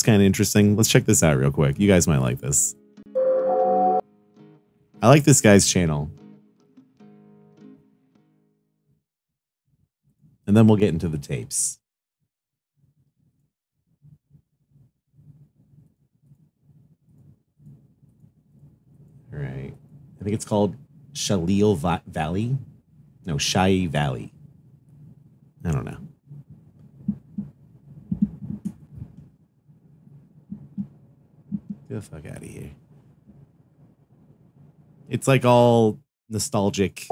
looks kind of interesting. Let's check this out real quick. You guys might like this. I like this guy's channel. And then we'll get into the tapes. All right. I think it's called Shalil Valley. No, Shai Valley. I don't know. Get the fuck out of here. It's like all nostalgic.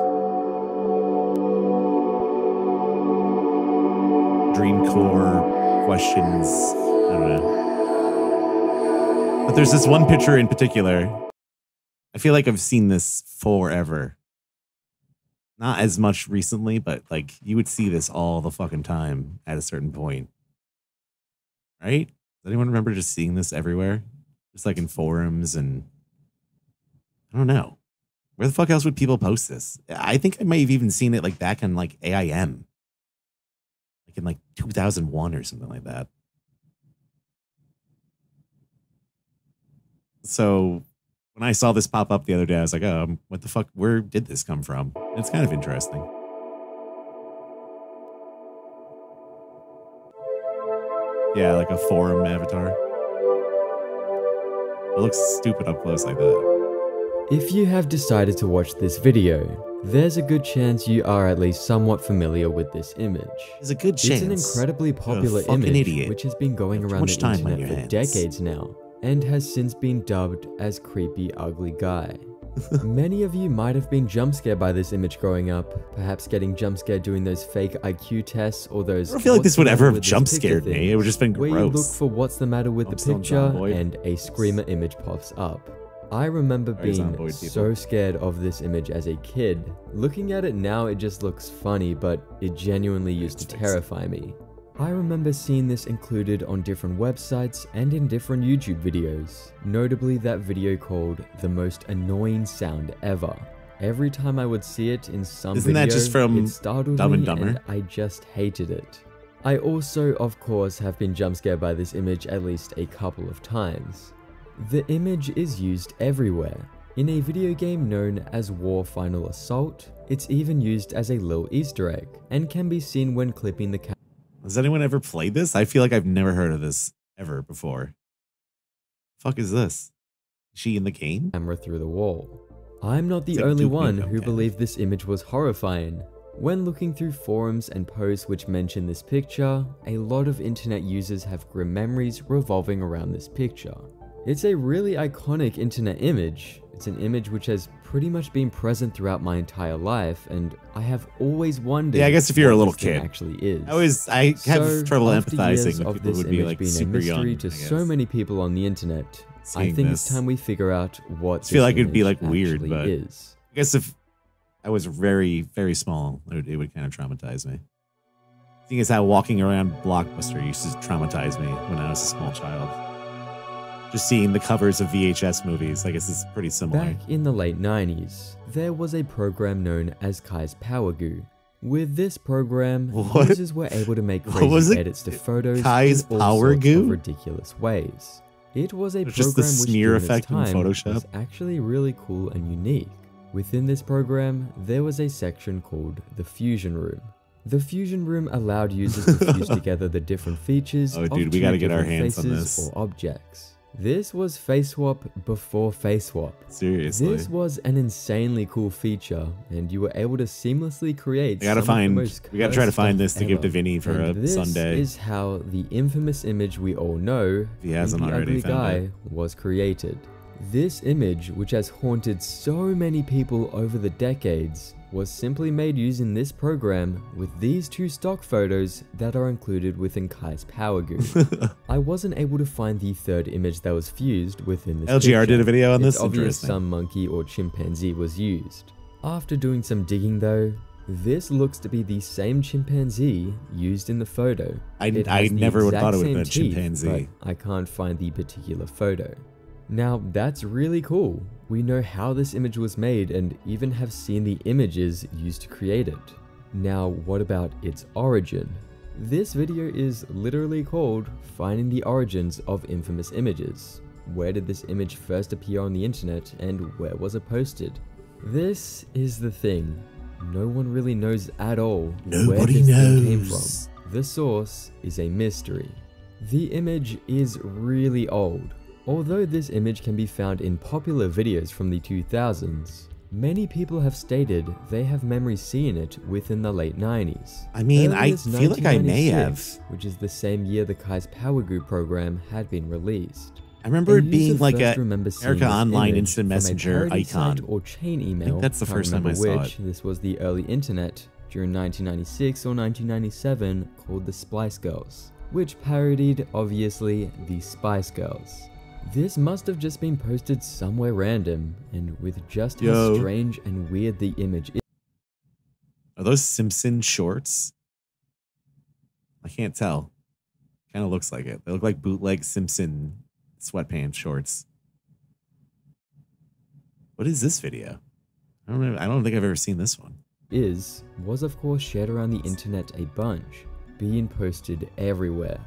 Dreamcore questions. I don't know. But there's this one picture in particular. I feel like I've seen this forever. Not as much recently, but like you would see this all the fucking time at a certain point. Right? Does anyone remember just seeing this everywhere? Just like in forums and I don't know. Where the fuck else would people post this? I think I might have even seen it like back in like AIM. Like in like 2001 or something like that. So when I saw this pop up the other day, I was like, oh, what the fuck? Where did this come from? And it's kind of interesting. Yeah, like a forum avatar. It looks stupid up close like that. If you have decided to watch this video, there's a good chance you are at least somewhat familiar with this image. There's a good chance. It's an incredibly popular image which has been going around the internet for decades now and has since been dubbed as Creepy Ugly Guy. Many of you might have been jump scared by this image growing up, perhaps getting jump scared doing those fake IQ tests or those... I don't feel like this would ever have jump scared me. It would just been gross. Where you look for what's the matter with the picture and a screamer image pops up. I remember being so scared of this image as a kid. Looking at it now, it just looks funny, but it genuinely used to terrify me. I remember seeing this included on different websites and in different YouTube videos, notably that video called The Most Annoying Sound Ever. Every time I would see it in some video, that just from it startled Dumb and me Dumber? and I just hated it. I also, of course, have been jump scared by this image at least a couple of times. The image is used everywhere. In a video game known as War Final Assault, it's even used as a little Easter egg, and can be seen when clipping the camera. Has anyone ever played this? I feel like I've never heard of this ever before. Fuck is this? Is she in the game? Camera through the wall. I'm not the only one who believed this image was horrifying. When looking through forums and posts which mention this picture, a lot of internet users have grim memories revolving around this picture. It's a really iconic internet image. It's an image which has pretty much been present throughout my entire life, and I have always wondered. Yeah, I guess if you're a little kid, actually is. I have trouble empathizing with of people this who would be image like being super a mystery young. to so many people on the internet, I think it's time we figure out what. I feel like it'd be like weird, but is. I guess if I was very, very small, it would kind of traumatize me. Seeing as how walking around Blockbuster used to traumatize me when I was a small child. Just seeing the covers of VHS movies, I guess it's pretty similar. Back in the late 90s, there was a program known as Kai's Power Goo. With this program, users were able to make crazy edits to photos Kai's in all Power sorts Goo? of ridiculous ways. It was a program just the which smear during effect its time in Photoshop? was actually really cool and unique. Within this program, there was a section called the Fusion Room. The Fusion Room allowed users to fuse together the different features of we two gotta get our different hands on faces this. or objects. This was face swap before face swap. Seriously. This was an insanely cool feature, and you were able to seamlessly create we gotta try to find this to give to Vinny for a Sunday. This is how the infamous image we all know, if he hasn't the already ugly found guy, it. was created. This image, which has haunted so many people over the decades, was simply made using this program with these two stock photos that are included within Kai's Power Goo. I wasn't able to find the third image that was fused within this LGR picture. did a video on this? It's obvious Interesting. some monkey or chimpanzee was used. After doing some digging though, this looks to be the same chimpanzee used in the photo. I never would have thought it would have been a teeth, chimpanzee. but I can't find the particular photo. Now that's really cool. We know how this image was made and even have seen the images used to create it. Now what about its origin? This video is literally called Finding the Origins of Infamous Images. Where did this image first appear on the internet and where was it posted? This is the thing. No one really knows at all where this thing came from. The source is a mystery. The image is really old. Although this image can be found in popular videos from the 2000s, many people have stated they have memory seeing it within the late 90s. I mean, I feel like I may have. Which is the same year the Kai's Power Group program had been released. I remember it being like a Erica Online Instant Messenger icon. Or chain email. I think that's the first time I saw it. This was the early internet during 1996 or 1997 called the Spice Girls, which parodied, obviously, the Spice Girls. This must have just been posted somewhere random, and with just how strange and weird the image is. Are those Simpson shorts? I can't tell. Kind of looks like it. They look like bootleg Simpson sweatpants shorts. What is this video? I don't think I've ever seen this one. Was of course shared around the internet a bunch, being posted everywhere.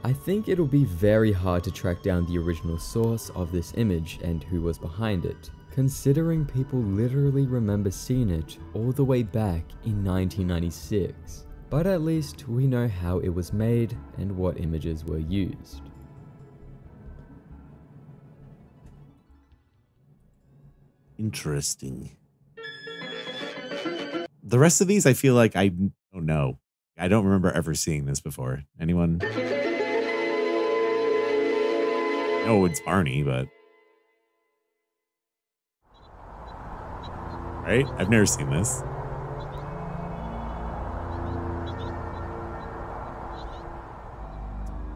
I think it'll be very hard to track down the original source of this image and who was behind it, considering people literally remember seeing it all the way back in 1996. But at least we know how it was made and what images were used. Interesting. The rest of these, I feel like I don't know. I don't remember ever seeing this before. Anyone? No, it's Barney, but... Right? I've never seen this.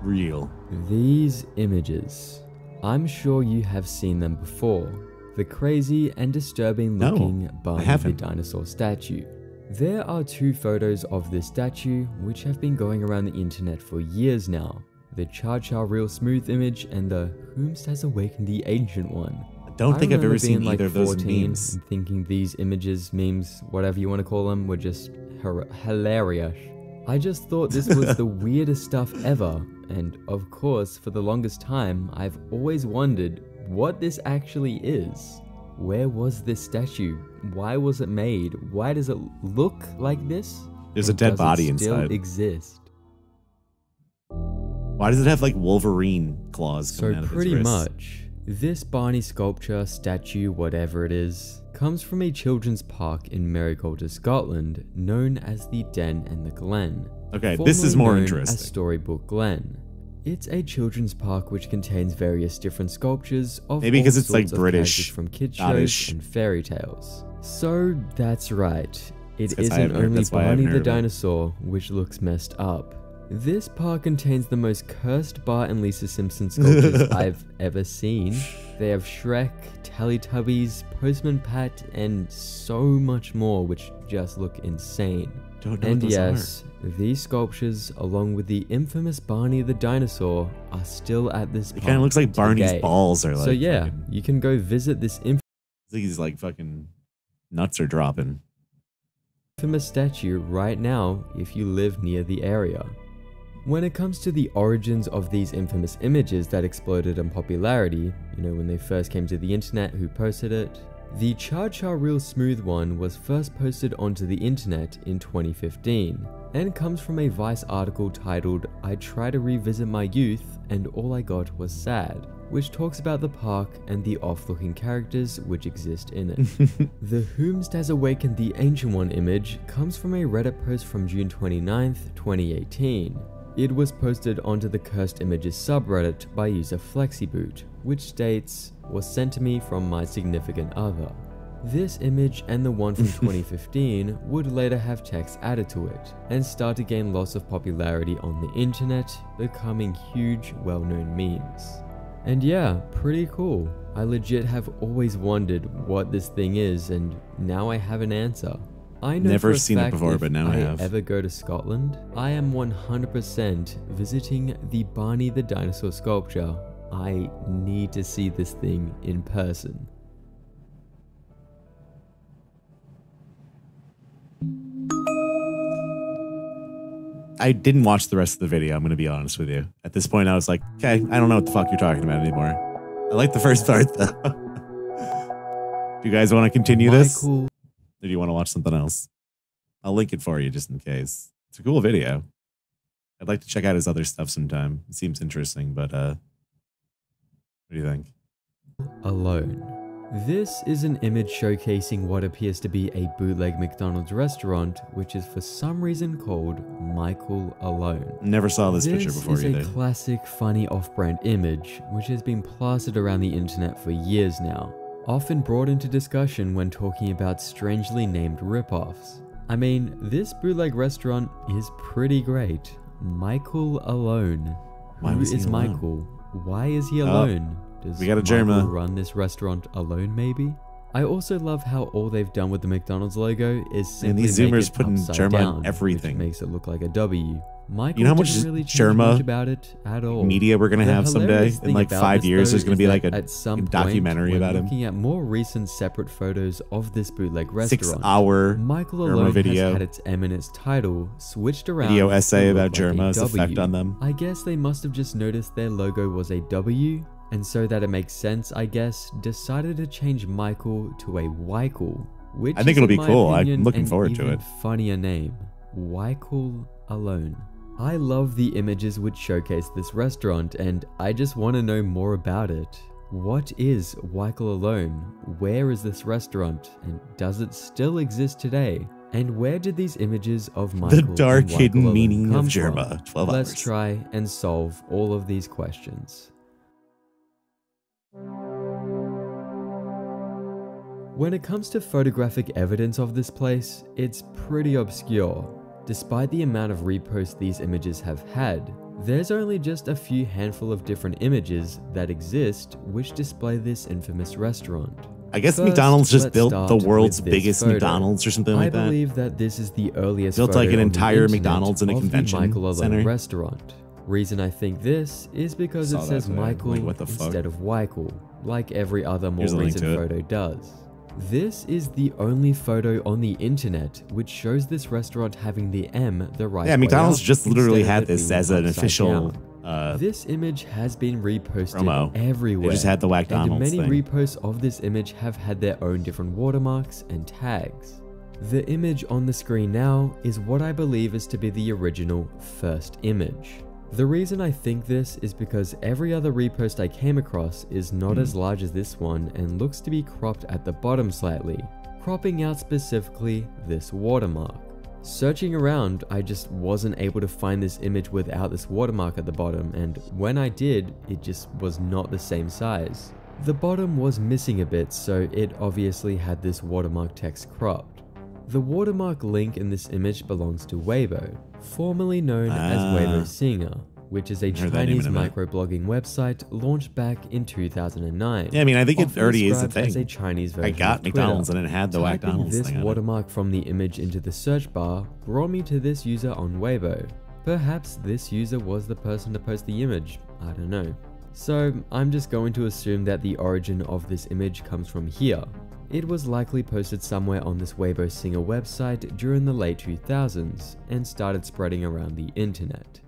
Real. These images. I'm sure you have seen them before. The crazy and disturbing looking Barney the dinosaur statue. There are two photos of this statue which have been going around the internet for years now. The Cha-Cha Real Smooth image and the Whomst Has Awakened the Ancient one. I don't think I've ever seen either of those memes. And thinking these images, memes, whatever you want to call them, were just hilarious. I just thought this was the weirdest stuff ever. And of course, for the longest time, I've always wondered what this actually is. Where was this statue? Why was it made? Why does it look like this? There's a dead body inside. Still exist. Why does it have like Wolverine claws coming out of its wrists? So pretty much, this Barney sculpture, statue, whatever it is, comes from a children's park in Mariculture, Scotland, known as the Den and the Glen. Okay, this is more interesting. As Storybook Glen. It's a children's park which contains various different sculptures of maybe because it's like characters British from kids shows and fairy tales. So that's right. It isn't only Barney the dinosaur which looks messed up. This park contains the most cursed Bart and Lisa Simpson sculptures I've ever seen. They have Shrek, Teletubbies, Postman Pat, and so much more which just look insane. Don't know what those yes, these sculptures, along with the infamous Barney the dinosaur, are still at this park. It kind of looks like Barney's balls are like. So yeah, you can go visit this these like fucking nuts are dropping. Infamous statue right now if you live near the area. When it comes to the origins of these infamous images that exploded in popularity, you know, when they first came to the internet, who posted it? The Cha-Cha Real Smooth one was first posted onto the internet in 2015 and comes from a Vice article titled "I Try to Revisit My Youth and All I Got Was Sad," which talks about the park and the off-looking characters which exist in it. The Whomst Has Awakened the Ancient One image comes from a Reddit post from June 29th, 2018. It was posted onto the Cursed Images subreddit by user Flexiboot, which states, "Was sent to me from my significant other." This image and the one from 2015 would later have text added to it, and start to gain lots of popularity on the internet, becoming huge well-known memes. And yeah, pretty cool. I legit have always wondered what this thing is, and now I have an answer. I know never for a seen fact it before, but now I have. If I ever go to Scotland, I am 100% visiting the Barney the dinosaur sculpture. I need to see this thing in person. I didn't watch the rest of the video. I'm going to be honest with you. At this point, I was like, okay, I don't know what the fuck you're talking about anymore. I like the first part though. Do you guys want to continue this? Or do you want to watch something else? I'll link it for you just in case. It's a cool video. I'd like to check out his other stuff sometime. It seems interesting, but what do you think? Alone. This is an image showcasing what appears to be a bootleg McDonald's restaurant, which is for some reason called Michael Alone. Never saw this picture before either. This is a classic, funny off-brand image, which has been plastered around the internet for years now, often brought into discussion when talking about strangely named ripoffs. I mean, this bootleg restaurant is pretty great. Michael Alone. Who is Michael? Why is he alone? Does we got a Michael run this restaurant alone, maybe? I also love how all they've done with the McDonald's logo is simply these zoomers putting Germa on everything. Which makes it look like a W. Michael, you know how much really Germa about it at all. Media we're gonna have someday? In like 5 years, there's gonna be like a documentary about him. Looking at more recent separate photos of this bootleg restaurant, 6-hour Michael Germa Alone video. has had its eminence title switched around. Video essay about like Germa's effect on them. I guess they must have just noticed their logo was a W, and so that it makes sense, I guess, decided to change Michael to a Wykel, which I think is, it'll be cool. Opinion, I'm looking forward to it. Funnier name, Wykel Alone. I love the images which showcase this restaurant, and I just want to know more about it. What is Wykel Alone? Where is this restaurant? And does it still exist today? And where did these images of Michael the dark hidden meaning of from? Germa? 12 Let's hours. try and solve all of these questions. When it comes to photographic evidence of this place, it's pretty obscure. Despite the amount of reposts these images have had, there's only just a few handful of different images that exist which display this infamous restaurant. I guess First, McDonald's just built the world's biggest photo. McDonald's or something like that. I believe that this is the earliest built photo like an on the entire internet McDonald's in a of the convention Michael Alone center. Restaurant. Reason I think this is because it says Michael instead of Wykel, like every other more recent photo does. This is the only photo on the internet which shows this restaurant having the M the right way. Yeah, McDonald's up, just literally had this as an official this image has been reposted promo. everywhere. They just had the McDonald's and many thing. reposts of this image have had their own different watermarks and tags. The image on the screen now is what I believe is to be the original first image. The reason I think this is because every other repost I came across is not as large as this one and looks to be cropped at the bottom slightly, cropping out specifically this watermark. Searching around, I just wasn't able to find this image without this watermark at the bottom, and when I did, it just was not the same size. The bottom was missing a bit, so it obviously had this watermark text cropped. The watermark link in this image belongs to Weibo, formerly known as Weibo Singer, which is a Chinese microblogging website launched back in 2009. Yeah, I mean, I think it already is a thing. As a Chinese version I got of McDonald's Twitter. and it had the McDonald's this thing on it. watermark from the image into the search bar brought me to this user on Weibo. Perhaps this user was the person to post the image, I don't know. So I'm just going to assume that the origin of this image comes from here. It was likely posted somewhere on this Weibo Singer website during the late 2000s and started spreading around the internet.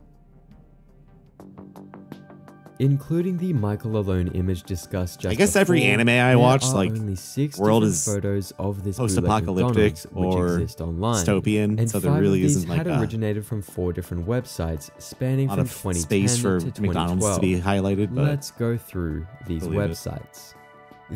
Including the Michael Alone image discussed just I guess every before, anime I watch, like, only 6 world is photos of this post-apocalyptic or dystopian, and so there really isn't like had originated from 4 different websites spanning from 2010 space for to McDonald's 2012. to be highlighted. But Let's go through these websites.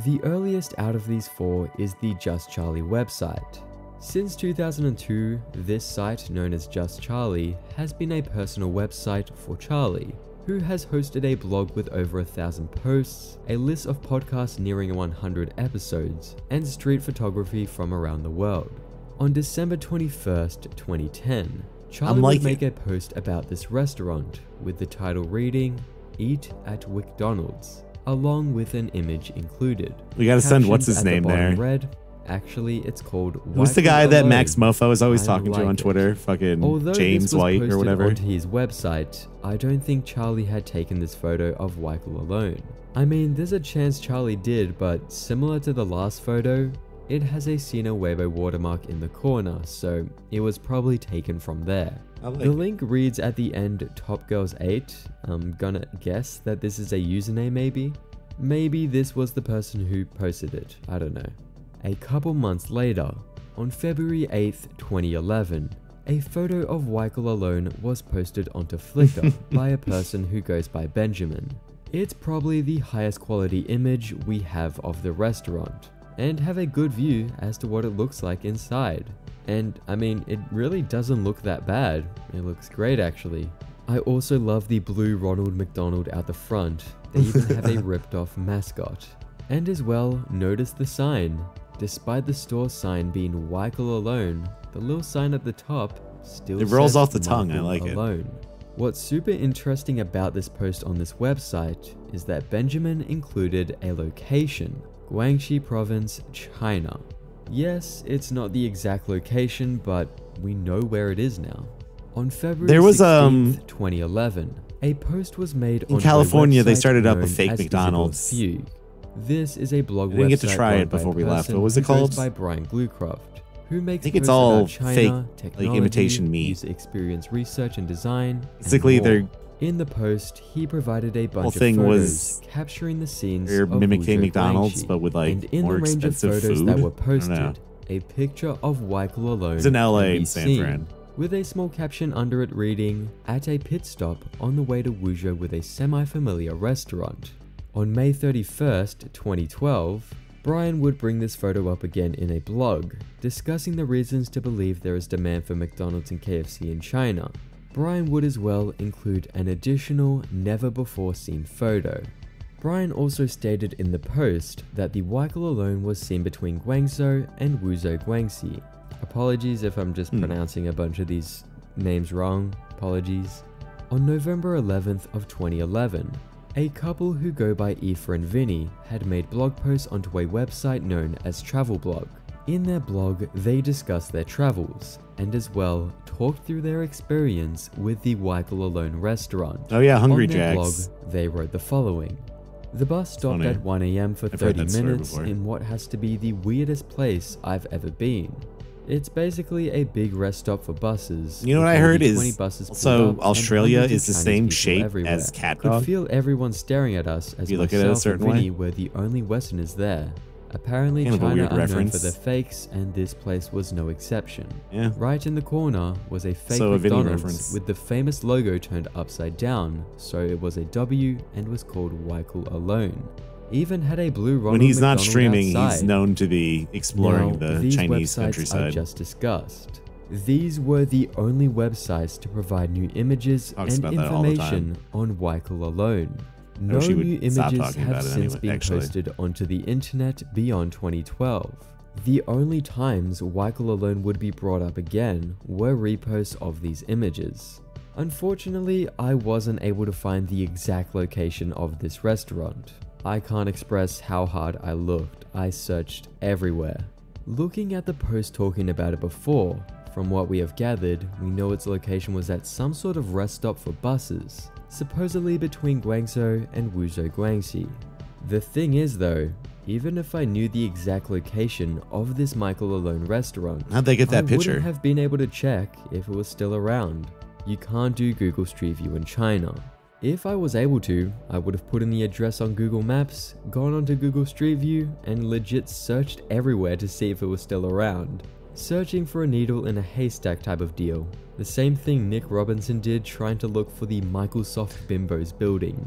The earliest out of these 4 is the Just Charlie website. Since 2002, this site, known as Just Charlie, has been a personal website for Charlie, who has hosted a blog with over 1,000 posts, a list of podcasts nearing 100 episodes, and street photography from around the world. On December 21st, 2010, Charlie would make a post about this restaurant, with the title reading, "Eat at McDonald's," along with an image included. We gotta send what's his name there. Read, actually, it's called Who's the guy that Max Mofo is always talking to on Twitter? Fucking Although James White or whatever. Onto his website, I don't think Charlie had taken this photo of Wykel Alone. I mean, there's a chance Charlie did, but similar to the last photo, it has a Sina Weibo watermark in the corner, so it was probably taken from there. I like The link reads at the end TopGirls8. I'm gonna guess that this is a username maybe. Maybe this was the person who posted it, I don't know. A couple months later, on February 8th, 2011, a photo of Weichel alone was posted onto Flickr by a person who goes by Benjamin. It's probably the highest quality image we have of the restaurant, and have a good view as to what it looks like inside. And I mean, it really doesn't look that bad. It looks great actually. I also love the blue Ronald McDonald out the front. They even have a ripped off mascot. And as well, notice the sign. Despite the store sign being Weichel alone, the little sign at the top still it rolls says off the tongue. I like alone. What's super interesting about this post on this website is that Benjamin included a location, Guangxi Province, China. Yes, it's not the exact location, but we know where it is now. On February 16th, 2011, a post was made in California. They started up a fake McDonald's. This is a blog website. We didn't get to try it before we left. What was it called? By Brian Gluecroft, who makes I think it's all China, fake, like imitation meat. User experience research and design. Basically, they're in the post. He provided a bunch of thing photos capturing the scenes they're of mimicking Wuzhou McDonald's, Guangxi. but with like and in more the range of expensive photos food. that were posted, a picture of Weichel alone. It's in LA can be and San seen, Fran. with a small caption under it reading, "At a pit stop on the way to Wuzhou with a semi-familiar restaurant." On May 31st, 2012, Brian would bring this photo up again in a blog, discussing the reasons to believe there is demand for McDonald's and KFC in China. Brian would as well include an additional never-before-seen photo. Brian also stated in the post that the Weichel alone was seen between Guangzhou and Wuzhou Guangxi. Apologies if I'm just pronouncing a bunch of these names wrong, apologies. On November 11th of 2011, a couple who go by Aoife and Vinny had made blog posts onto a website known as Travelblog. In their blog, they discussed their travels, and as well talked through their experience with the Weichel Alone restaurant. Oh yeah, Hungry On their Jacks. blog, they wrote the following. The bus stopped at 1 AM for 30 minutes in what has to be the weirdest place I've ever been. It's basically a big rest stop for buses. You know what I heard is also Australia is the same shape as Cat Dog. Could feel everyone staring at us as you look at it a certain and Vinny way. were the only Westerners there. Apparently Kind of a China weird are known reference. for their fakes, and this place was no exception. Yeah. Right in the corner was a fake So a Vinny McDonald's reference. with the famous logo turned upside down, so it was a W and was called Weichel Alone. Even had a blue Ronald When he's not McDonald streaming, outside. he's known to be exploring Now, the these Chinese websites I countryside. just discussed. These were the only websites to provide new images Talks and about that all the information on Weichel Alone. No wish he new would stop images talking have about it since anyway, been actually. posted onto the internet beyond 2012. The only times Weichel Alone would be brought up again were reposts of these images. Unfortunately, I wasn't able to find the exact location of this restaurant. I can't express how hard I looked. I searched everywhere. Looking at the post talking about it before, from what we have gathered, we know its location was at some sort of rest stop for buses, supposedly between Guangzhou and Wuzhou Guangxi. The thing is though, even if I knew the exact location of this Weichel Alone restaurant, How'd they get that I picture? wouldn't have been able to check if it was still around. You can't do Google Street View in China. If I was able to, I would have put in the address on Google Maps, gone onto Google Street View, and legit searched everywhere to see if it was still around. Searching for a needle in a haystack type of deal. The same thing Nick Robinson did trying to look for the Microsoft Bimbos building.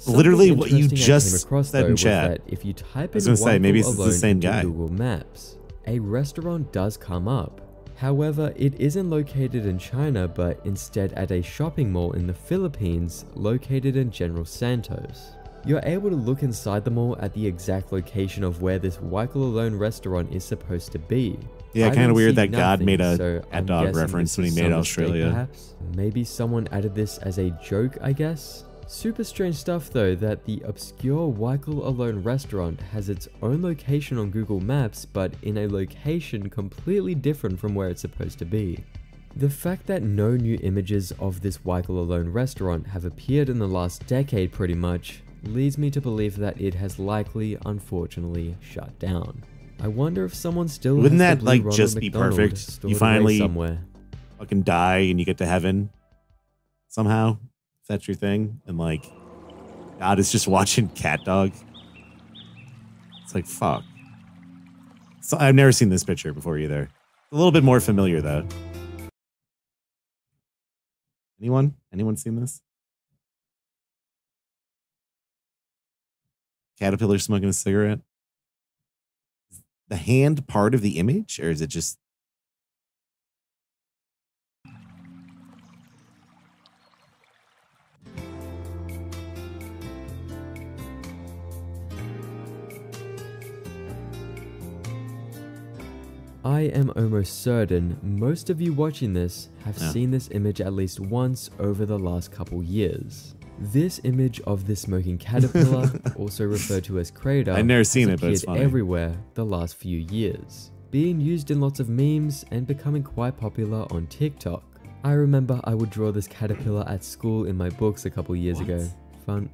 Literally what you Something just I came across, said though, in was chat. that if you type I was in gonna say, maybe Weichel it's the Alone same into guy. Google Maps, a restaurant does come up. However, it isn't located in China, but instead at a shopping mall in the Philippines located in General Santos. You're able to look inside the mall at the exact location of where this Weichel Alone restaurant is supposed to be. Yeah, I kind of don't weird see that God nothing, made a so cat I'm dog guessing reference this when he is made some mistake, Australia. Perhaps. Maybe someone added this as a joke, I guess. Super strange stuff though that the obscure Weichel Alone restaurant has its own location on Google Maps, but in a location completely different from where it's supposed to be. The fact that no new images of this Weichel Alone restaurant have appeared in the last decade pretty much leads me to believe that it has likely, unfortunately, shut down. I wonder if someone still Wouldn't has that the blue like Ronald just be McDonald perfect? stored You away finally somewhere. fucking die and you get to heaven somehow. If that's your thing. And like, God is just watching Cat Dog. It's like, fuck. So I've never seen this picture before either. A little bit more familiar though. Anyone? Anyone seen this? Caterpillar smoking a cigarette? The hand part of the image, or is it just... I am almost certain most of you watching this have seen this image at least once over the last couple years. This image of the smoking caterpillar, also referred to as crater, I've never seen it, but appeared it's funny. everywhere the last few years, being used in lots of memes and becoming quite popular on TikTok. I remember I would draw this caterpillar at school in my books a couple years ago. Fun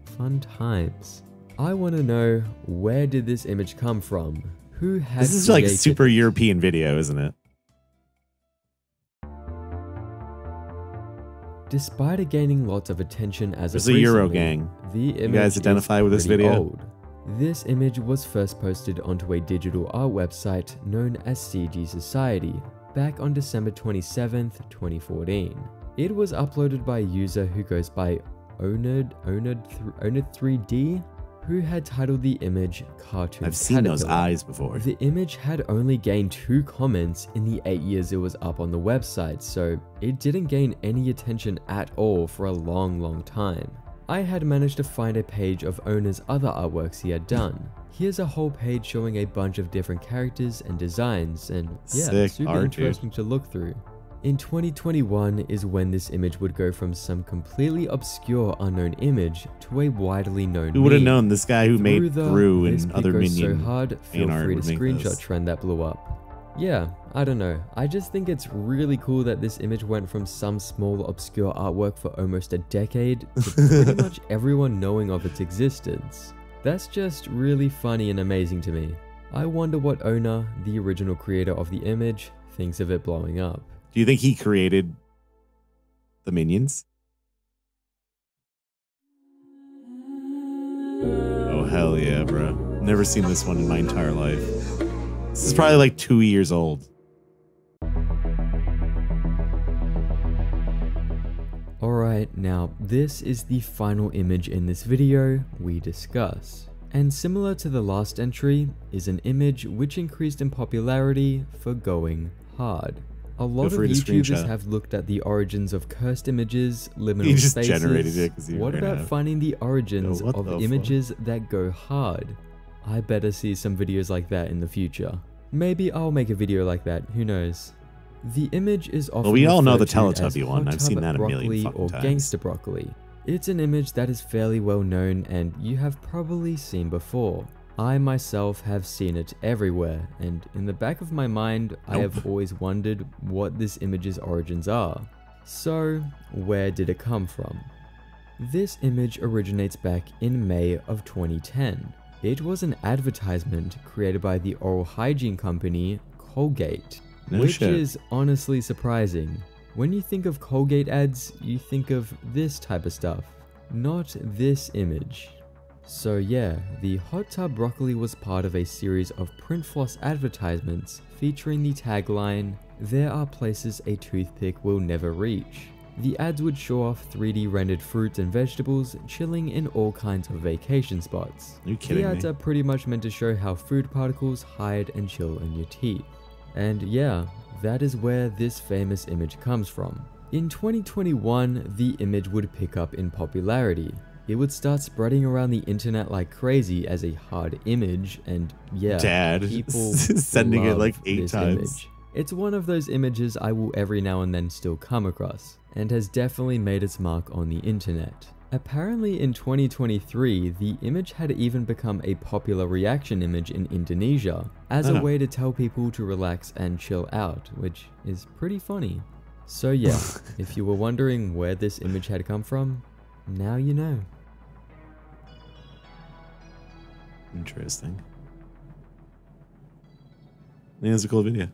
times. I want to know, where did this image come from? Who had This is like super European video, isn't it? Despite it gaining lots of attention as There's a Euro gang. The image you guys identify with this video? Old. This image was first posted onto a digital art website known as CG Society back on December 27th, 2014. It was uploaded by a user who goes by Onerd3D, who had titled the image Cartoon I've seen those eyes before. The image had only gained 2 comments in the 8 years it was up on the website, so it didn't gain any attention at all for a long time. I had managed to find a page of Owner's other artworks he had done. Here's a whole page showing a bunch of different characters and designs, and yeah, sick super art, interesting to look through. In 2021 is when this image would go from some completely obscure unknown image to a widely known Who would have meme. known this guy who made Gru This and other goes Minion so hard, feel free to screenshot this. trend that blew up. Yeah, I don't know. I just think it's really cool that this image went from some small obscure artwork for almost a decade to pretty much everyone knowing of its existence. That's just really funny and amazing to me. I wonder what Owner, the original creator of the image, thinks of it blowing up. Do you think he created the Minions? Oh, hell yeah, bro. Never seen this one in my entire life. This is probably like 2 years old. Alright, now this is the final image in this video we discuss. And similar to the last entry, is an image which increased in popularity for going hard. A lot of YouTubers have looked at the origins of cursed images, liminal spaces. Generated it 'cause what about finding the origins of images that go hard? I better see some videos like that in the future. Maybe I'll make a video like that, who knows. The image is often we all know the referred to Teletubby as one. I've seen that a million broccoli or times. gangster broccoli. It's an image that is fairly well known and you have probably seen before. I myself have seen it everywhere, and in the back of my mind, I have always wondered what this image's origins are. So, where did it come from? This image originates back in May of 2010. It was an advertisement created by the oral hygiene company Colgate, which is honestly surprising. When you think of Colgate ads, you think of this type of stuff, not this image. So yeah, the hot tub broccoli was part of a series of print floss advertisements featuring the tagline, "There are places a toothpick will never reach." The ads would show off 3D rendered fruits and vegetables chilling in all kinds of vacation spots. Are you kidding me? The ads are pretty much meant to show how food particles hide and chill in your teeth. And yeah, that is where this famous image comes from. In 2021, the image would pick up in popularity. It would start spreading around the internet like crazy as a hard image, and yeah, Dad people sending it like 8 times. Image. It's one of those images I will every now and then still come across, and has definitely made its mark on the internet. Apparently in 2023, the image had even become a popular reaction image in Indonesia, as a way to tell people to relax and chill out, which is pretty funny. So yeah, if you were wondering where this image had come from, now you know. Interesting. Yeah, it's a cool video.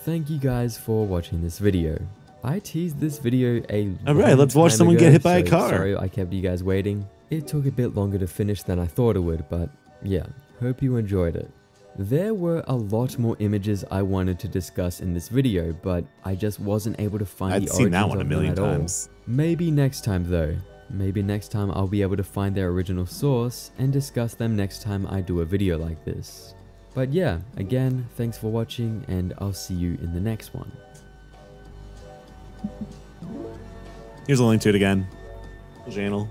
thank you guys for watching this video. I teased this video Alright, let's watch someone get hit by a car. Sorry I kept you guys waiting. It took a bit longer to finish than I thought it would, but yeah, hope you enjoyed it. There were a lot more images I wanted to discuss in this video, but I just wasn't able to find the origins that one a million of them at times. all. Maybe next time though. Maybe next time I'll be able to find their original source and discuss them next time I do a video like this. But yeah, again, thanks for watching and I'll see you in the next one. Here's a link to it again. Channel.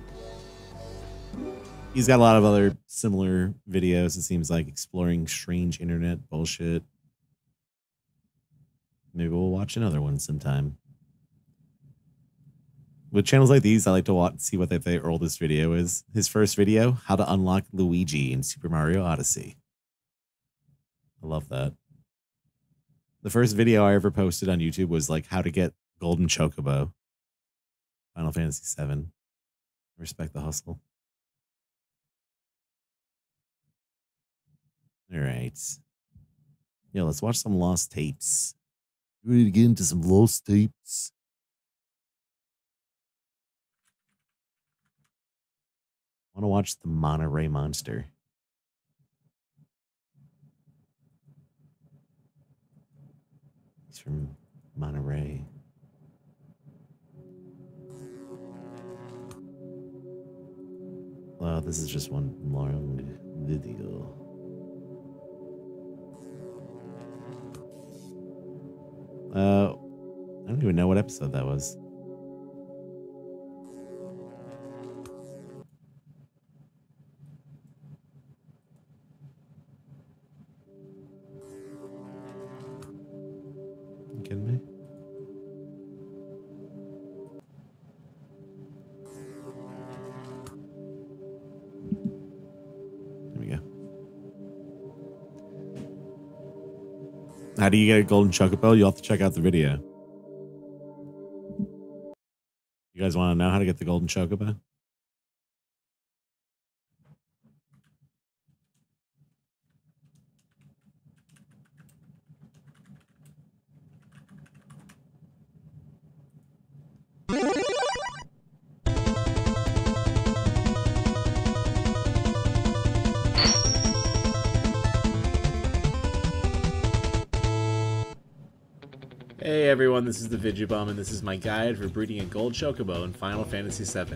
He's got a lot of other similar videos, it seems like, exploring strange internet bullshit. Maybe we'll watch another one sometime. With channels like these, I like to see what their oldest video is. His first video, how to unlock Luigi in Super Mario Odyssey. I love that. The first video I ever posted on YouTube was like how to get Golden Chocobo. Final Fantasy VII. Respect the hustle. All right. Yeah, let's watch some Lost Tapes. You ready to get into some Lost Tapes? I want to watch the Monterey Monster. He's from Monterey. Well, this is just one long video. I don't even know what episode that was. You kidding me? There we go. How do you get a golden chocobo? You'll have to check out the video. You guys want to know how to get the golden chocobo? Hey everyone, this is the Vidyabum, and this is my guide for breeding a gold chocobo in Final Fantasy VII.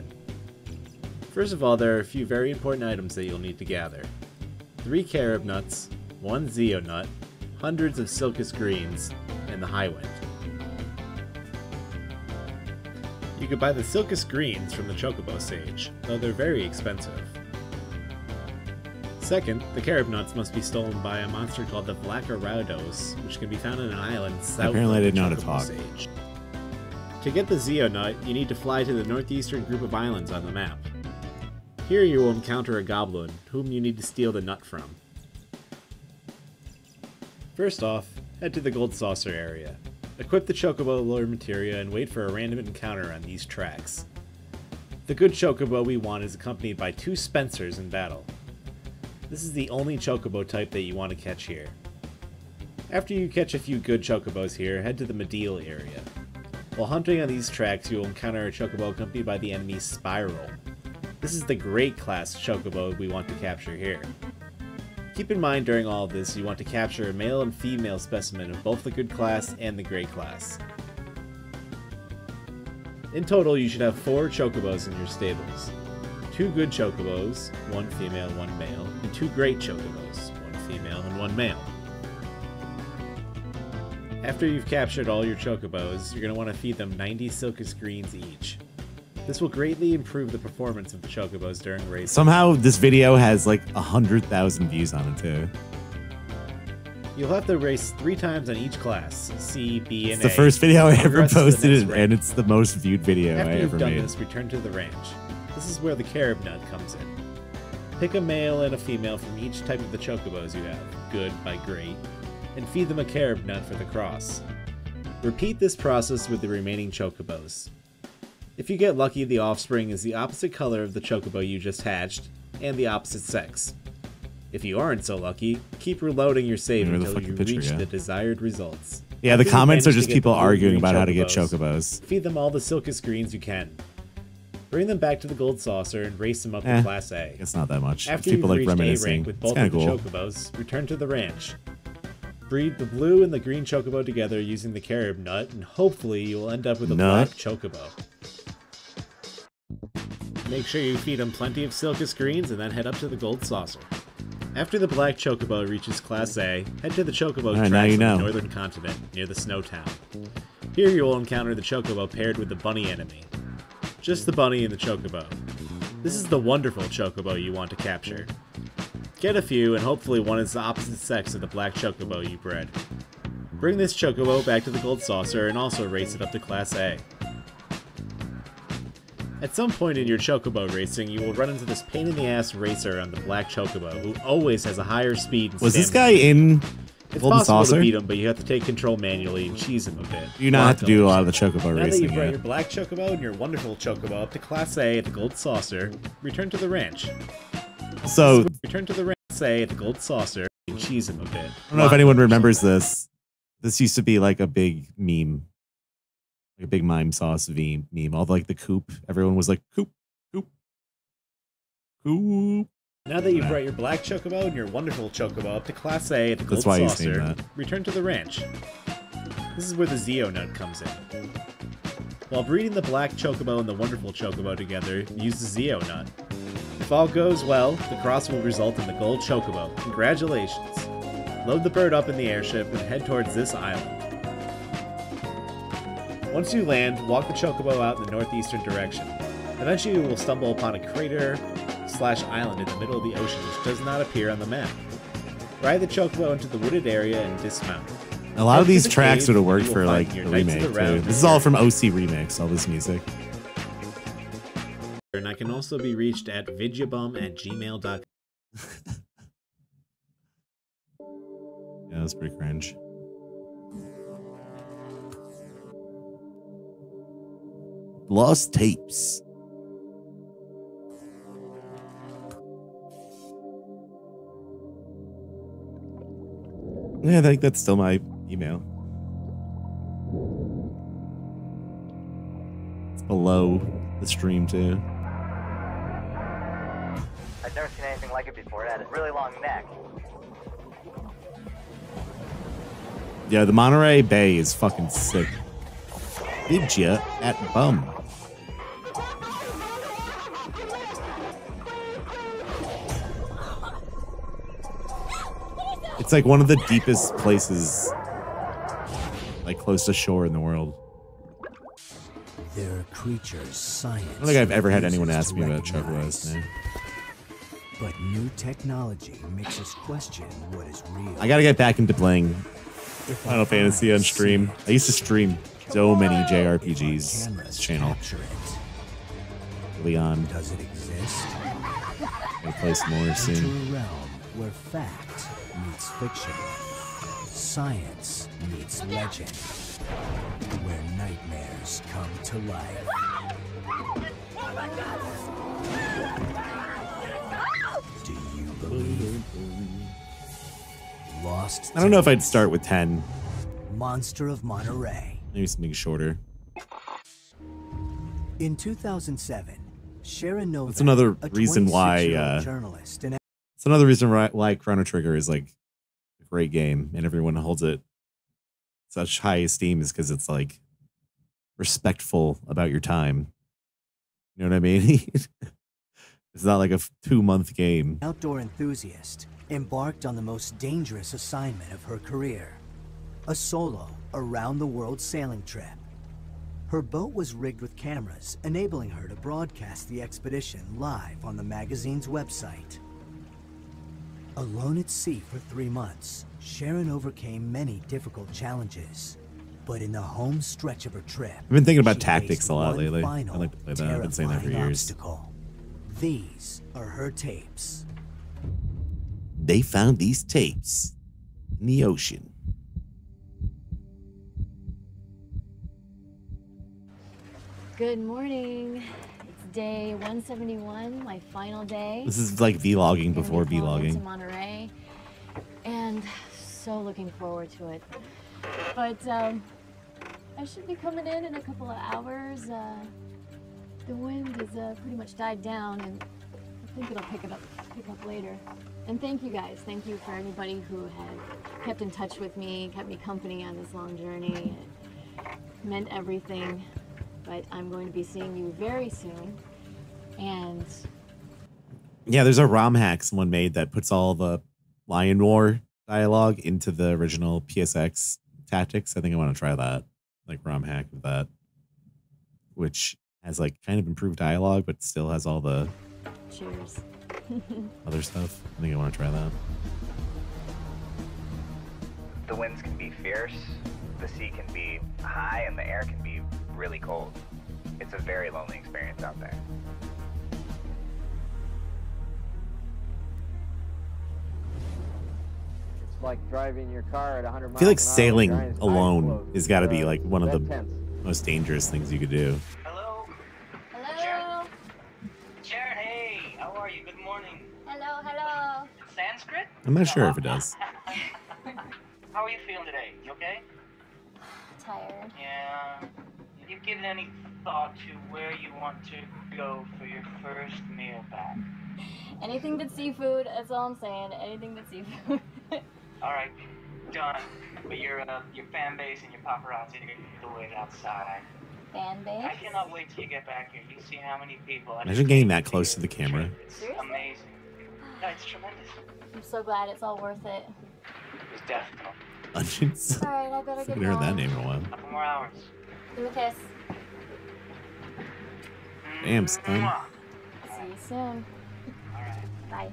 First of all, there are a few very important items that you'll need to gather. 3 carob nuts, 1 Zeo nut, hundreds of Silcus greens, and the Highwind. You can buy the Silcus greens from the chocobo sage, though they're very expensive. Second, the carob nuts must be stolen by a monster called the Vlacaraudos, which can be found on an island south Apparently I didn't know how to of the talk. Sage. To get the Zeo nut, you need to fly to the northeastern group of islands on the map. Here you will encounter a goblin, whom you need to steal the nut from. First off, head to the gold saucer area. Equip the chocobo lure materia and wait for a random encounter on these tracks. The good chocobo we want is accompanied by 2 Spencers in battle. This is the only chocobo type that you want to catch here. After you catch a few good chocobos here, head to the Medial area. While hunting on these tracks, you will encounter a chocobo accompanied by the enemy Spiral. This is the Great class chocobo we want to capture here. Keep in mind during all of this, you want to capture a male and female specimen of both the Good class and the Great class. In total, you should have 4 chocobos in your stables. 2 good chocobos, 1 female, 1 male, and 2 great chocobos, 1 female and 1 male. After you've captured all your chocobos, you're going to want to feed them 90 Silcus greens each. This will greatly improve the performance of the chocobos during racing. Somehow this video has like 100,000 views on it too. You'll have to race 3 times on each class, C, B, and It's A. the first video I ever Progress to the posted, next and rank. it's the most viewed video After I you've ever done made. this, return to the ranch. This is where the carob nut comes in. Pick a male and a female from each type of the chocobos you have, good by great, and feed them a carob nut for the cross. Repeat this process with the remaining chocobos. If you get lucky, the offspring is the opposite color of the chocobo you just hatched, and the opposite sex. If you aren't so lucky, keep reloading your save Where the until fuck you the picture reach go? the desired results. Yeah, the comments are just people arguing about how to get chocobos. Feed them all the silkest greens you can. Bring them back to the gold saucer and race them up to Class A. It's not that much. After people you've like reached A reminiscing. rank with both it's of the cool. chocobos, return to the ranch. Breed the blue and the green chocobo together using the carob nut, and hopefully you will end up with a black chocobo. Make sure you feed them plenty of silkest greens and then head up to the gold saucer. After the black chocobo reaches Class A, head to the chocobo tracks on the northern continent, near the snow town. Here you will encounter the chocobo paired with the bunny enemy. Just the bunny and the chocobo. This is the wonderful chocobo you want to capture. Get a few, and hopefully one is the opposite sex of the black chocobo you bred. Bring this chocobo back to the gold saucer and also race it up to Class A. At some point in your chocobo racing, you will run into this pain-in-the-ass racer on the black chocobo, who always has a higher speed and Was this guy in It's Golden possible Saucer? to beat him, but you have to take control manually and cheese him a bit. You not have to do a lot of the chocobo Now racing. that you've brought your black chocobo and your wonderful chocobo up to Class A at the gold saucer, return to the ranch. So return to the ranch A at the gold saucer and cheese him a bit. I don't know if anyone remembers this. This used to be like a big meme. Like a big mime sauce meme. All like the coop. Everyone was like, coop, coop, coop. Now that you've brought your black chocobo and your wonderful chocobo up to Class A at the gold saucer, return to the ranch. This is where the Zeo nut comes in. While breeding the black chocobo and the wonderful chocobo together, use the Zeo nut. If all goes well, the cross will result in the gold chocobo. Congratulations! Load the bird up in the airship and head towards this island. Once you land, walk the chocobo out in the northeastern direction. Eventually you will stumble upon a crater/island in the middle of the ocean which does not appear on the map. Ride the chocobo into the wooded area and dismount. A lot of these tracks would have worked for like the remake too. This is all from OC Remix, all this music. And I can also be reached at vidyabum@gmail.com. Yeah, that's pretty cringe. Lost tapes. Yeah, I think that's still my email. It's below the stream too. I've never seen anything like it before. It had a really long neck. Yeah, the Monterey Bay is fucking sick. Vidyabum. It's like one of the deepest places, like close to shore in the world. There are creatures science. I don't think I've ever had anyone ask me about chocobos. No. But new technology makes us question what is real. I gotta get back into playing Final Fantasy on stream. I used to stream so many JRPGs on this channel. Leon. Does it exist? I'll play some more soon. Enter a realm where fact meets fiction, science meets legend, where nightmares come to life. Do you believe? Lost. I don't know if I'd start with 10. Monster of Monterey. Maybe something shorter. In 2007, Sharon Novak, that's another reason why. It's another reason why Chrono Trigger is like a great game, and everyone holds it such high esteem, is because it's like respectful about your time. You know what I mean? It's not like a 2-month game. Outdoor enthusiast embarked on the most dangerous assignment of her career, a solo around-the-world sailing trip. Her boat was rigged with cameras, enabling her to broadcast the expedition live on the magazine's website. Alone at sea for 3 months, Sharon overcame many difficult challenges. But in the home stretch of her trip, I've been thinking about tactics a lot lately. I like to play that. I've been saying that for years. Obstacle. These are her tapes. They found these tapes in the ocean. Good morning. It's day 171, my final day. This is like vlogging before vlogging. To Monterey, and so looking forward to it. But I should be coming in a couple of hours. The wind has pretty much died down, and I think it'll pick up later. And thank you guys. Thank you for everybody who had kept in touch with me, kept me company on this long journey. It meant everything. But I'm going to be seeing you very soon. And yeah, there's a ROM hack someone made that puts all the Lion War dialogue into the original PSX tactics. I think I want to try that, like ROM hack of that, which has like kind of improved dialogue, but still has all the cheers. Other stuff. I think I want to try that. The winds can be fierce, the sea can be high, and the air can be really cold. It's a very lonely experience out there. It's like driving your car at 100 miles I feel like an hour sailing with your eyes alone closed. has got to be like one of the That tense. most dangerous things you could do. Hello? Hello. Sharon, hey, how are you? Good morning. Hello. Sanskrit? I'm not sure if it does. How are you feeling today? You okay? Tired. Yeah. Have you given any thought to where you want to go for your first meal back? Anything but seafood. That's all I'm saying. Anything but seafood. All right, done. But your fan base and your paparazzi are going to wait outside. Fan base. I cannot wait till you get back here. You see how many people. Imagine getting that close to the camera. It's Seriously? amazing. No, it's tremendous. I'm so glad it's all worth it. It's definitely. Dungeons. All right, I better I get haven't heard that home. name in a while. A couple more hours. Give me a kiss. Damn, son. Mwah. See you soon. All right. Bye.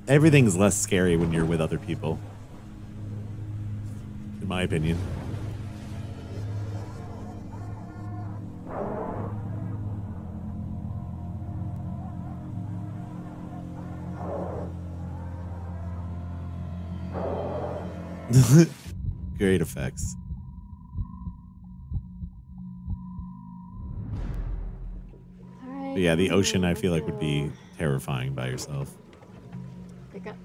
Everything's less scary when you're with other people, in my opinion. Great effects. All right. But yeah, the ocean I feel like would be terrifying by yourself. Pick up.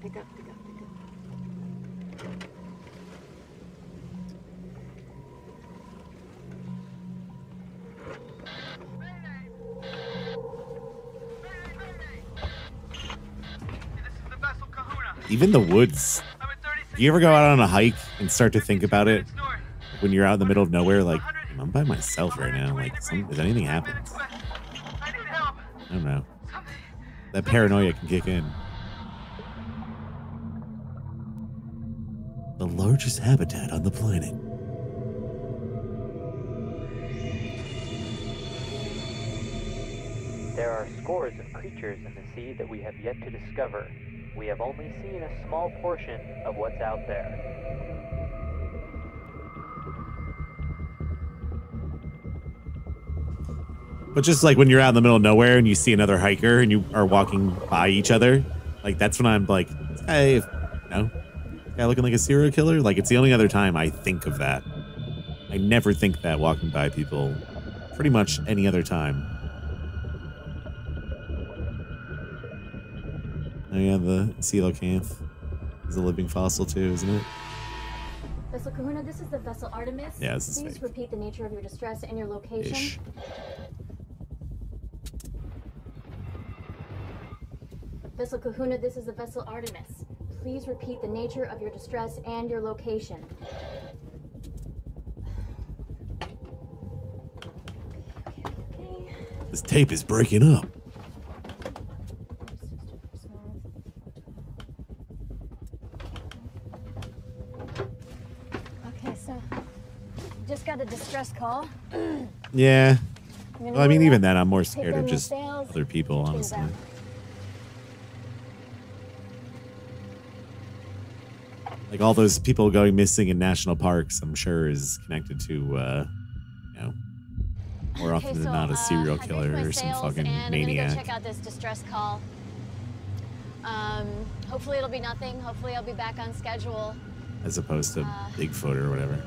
Even the woods. Do you ever go out on a hike and start to think about it when you're out in the middle of nowhere? Like, I'm by myself right now. Like, if anything happens, I don't know. That paranoia can kick in. The largest habitat on the planet. There are scores of creatures in the sea that we have yet to discover. We have only seen a small portion of what's out there. But just like when you're out in the middle of nowhere and you see another hiker and you are walking by each other, like that's when I'm like, hey, guy looking like a serial killer. Like it's the only other time I think of that. I never think that walking by people pretty much any other time. Oh yeah, the coelacanth is a living fossil too, isn't it? Vessel Kahuna, this is the vessel Artemis. Yeah, this is Please fake. repeat the nature of your distress and your location. Ish. Vessel Kahuna, this is the vessel Artemis. Please repeat the nature of your distress and your location. Okay. This tape is breaking up. Okay, so just got a distress call. Yeah. I'm gonna Well, I mean, order even that. then, I'm more Take scared down of the just sails. other people, honestly. Down. Like all those people going missing in national parks, I'm sure is connected to, more often than not, a serial I killer raised my or some sails fucking and I'm gonna maniac. go check out this distress call. Hopefully it'll be nothing. Hopefully I'll be back on schedule. As opposed to Bigfoot or whatever.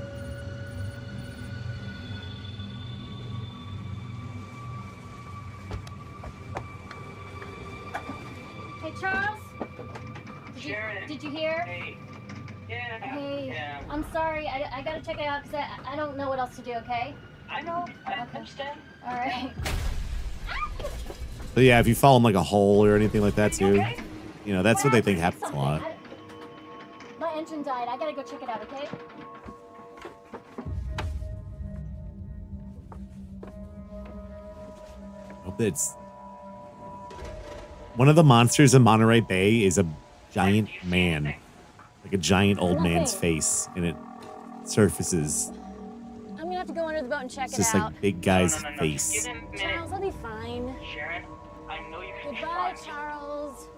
Charles? Did you hear? Hey. Yeah. Hey, Yeah. I'm sorry. I gotta check it out because I don't know what else to do, okay? I know. I understand. All right. But yeah, if you fall in like a hole or anything like that too, you know, that's what they think happens a lot. My engine died. I gotta go check it out, okay? Hope it's one of the monsters in Monterey Bay is a giant man, like a giant old man's face, and it surfaces. I'm gonna have to go under the boat and check It's it just out. like big guy's face. Give him a minute. Charles, I'll be fine. Sharon, I know you can Goodbye, trust. Charles.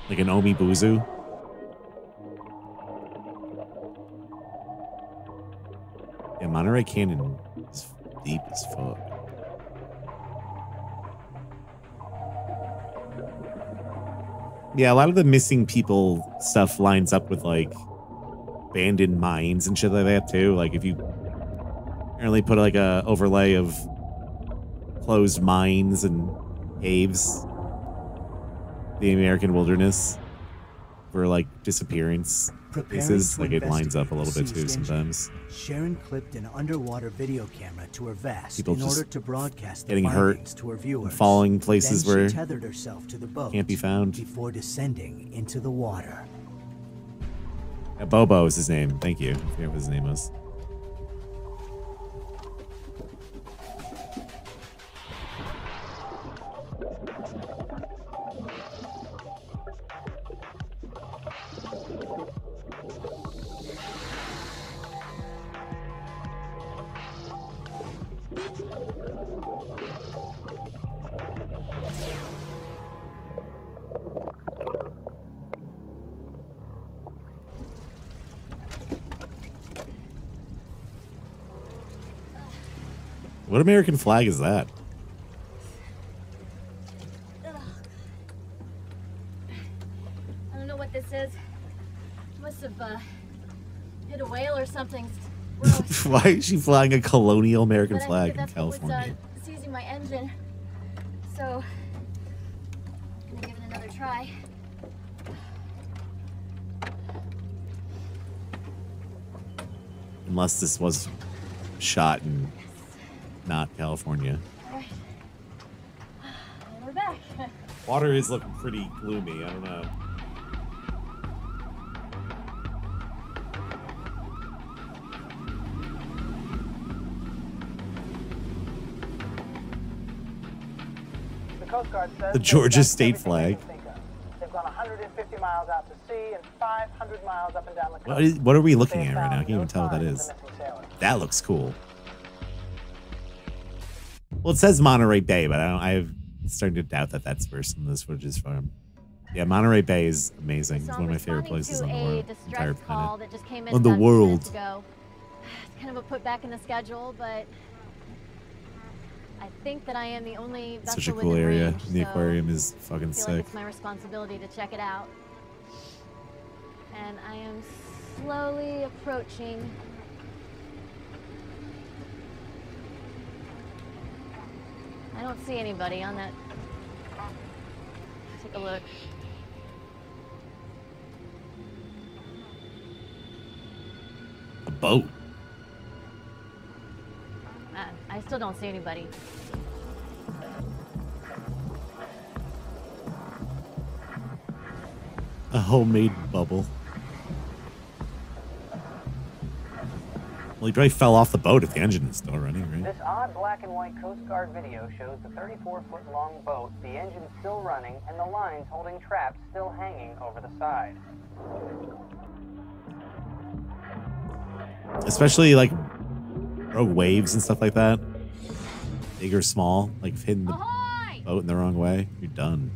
Like an omibuzu. Yeah, Monterey Canyon is deep as fuck. Yeah, a lot of the missing people stuff lines up with like abandoned mines and shit like that too. Like if you apparently put like a overlay of closed mines and caves, the American wilderness for like disappearance cases, like it lines up a little bit too sometimes. Sharon clipped an underwater video camera to her vest People in just order to broadcast the getting hurt findings to her viewers. falling places Then where she tethered herself to the boat can't be found. before descending into the water. Yeah, Bobo is his name. Thank you. I forget what his name was. What American flag is that? I don't know what this is. Must have hit a whale or something. Gross. Why is she flying a colonial American But I flag think in that's what was, California? seizing my engine. So, I'm gonna give it another try. Unless this was shot in not California. All right. And we're back. Water is looking pretty gloomy. I don't know. The Coast Guard says The Georgia state flag. they've gone 150 miles out to sea and 500 miles up and down the coast. What are we looking at right now? I can't even tell what that is. That looks cool. Well, it says Monterey Bay, but I'm starting to doubt that that's where some of this footage is from. Yeah, Monterey Bay is amazing. It's one of my favorite places on the world, entire planet. That just came in On the about 2 world. minutes ago. It's kind of a put back in the schedule, but I think that I am the only vessel Such a cool within area. range, And the so aquarium is fucking I feel sick. like it's my responsibility to check it out. And I am slowly approaching. I don't see anybody on that. Take a look. A boat. I still don't see anybody. A homemade bubble. Well, he probably fell off the boat if the engine is still running, right? This odd black and white Coast Guard video shows the 34-foot long boat, the engine still running, and the lines holding traps still hanging over the side. Especially like rogue waves and stuff like that. Big or small, like hitting the boat in the wrong way, you're done.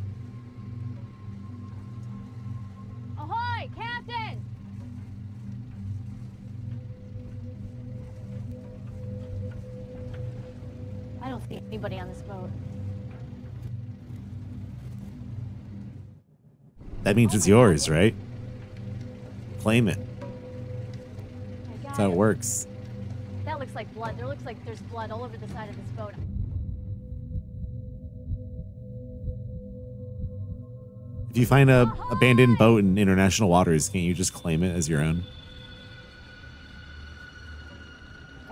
Ahoy, Captain! I don't see anybody on this boat. That means it's yours, right? Claim it. That's how it works. That looks like blood. There looks like there's blood all over the side of this boat. If you find a abandoned boat in international waters, can't you just claim it as your own?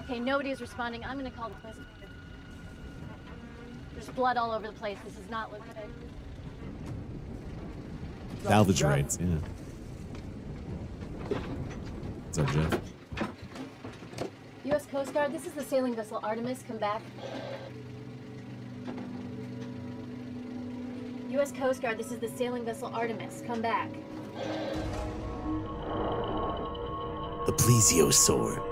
Okay, nobody is responding. I'm gonna call the police. There's blood all over the place. This does not look good. Salvage rights, yeah. What's up, Jeff? U.S. Coast Guard, this is the sailing vessel Artemis. Come back. U.S. Coast Guard, this is the sailing vessel Artemis. Come back. The plesiosaur.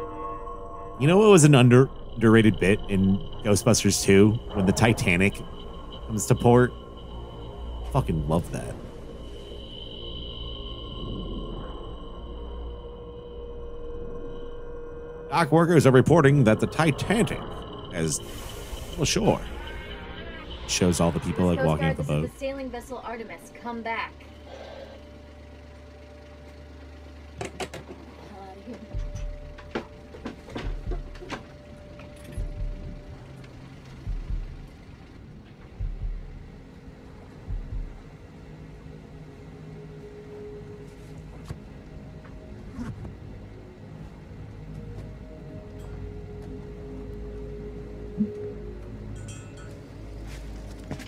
You know what was an underrated bit in Ghostbusters 2 when the Titanic comes to port? Fucking love that. Dock workers are reporting that the Titanic has pulled ashore. Shows all the people like walking up the boat. This is the sailing vessel Artemis. Come back.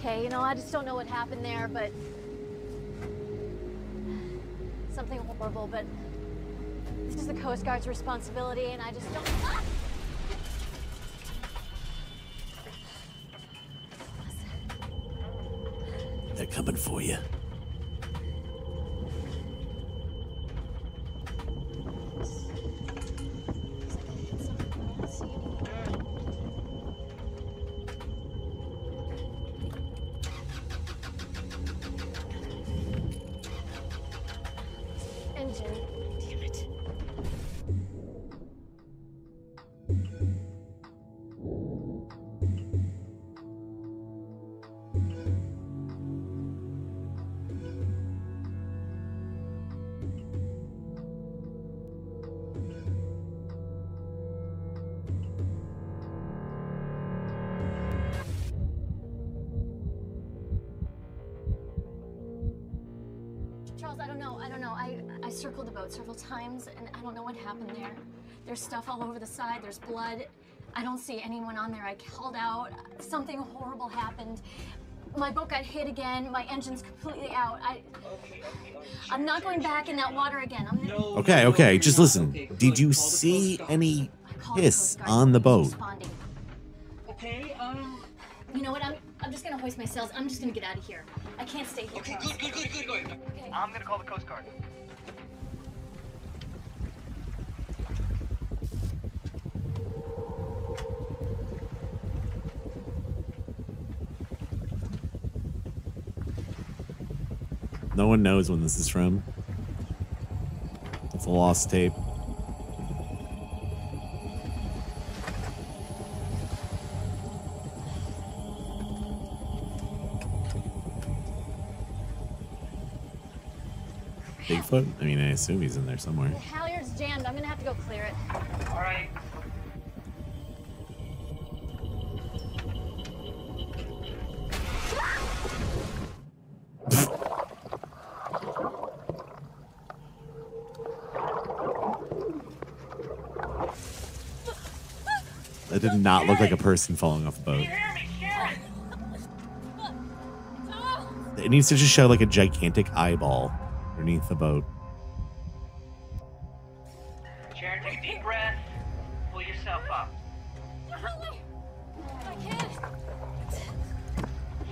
Okay, you know, I just don't know what happened there, but something horrible, but this is the Coast Guard's responsibility, and I just don't... They're coming for you. Charles, I don't know. I circled the boat several times, and I don't know what happened there. There's stuff all over the side. There's blood. I don't see anyone on there. I called out. Something horrible happened. My boat got hit again. My engine's completely out. I'm not going back in that water again. Okay, just listen. Did you see any piss on the boat? Okay, You know what? I'm just gonna hoist my sails. I'm just gonna get out of here. I can't stay here. Okay, good. Okay. I'm gonna call the Coast Guard. No one knows when this is from. It's a lost tape. Bigfoot? I mean, I assume he's in there somewhere. The halyard's jammed. I'm gonna have to go clear it. All right. That did not look like a person falling off a boat. It needs to just show like a gigantic eyeball underneath the boat. Sharon, take a deep breath. Pull yourself up. I can't.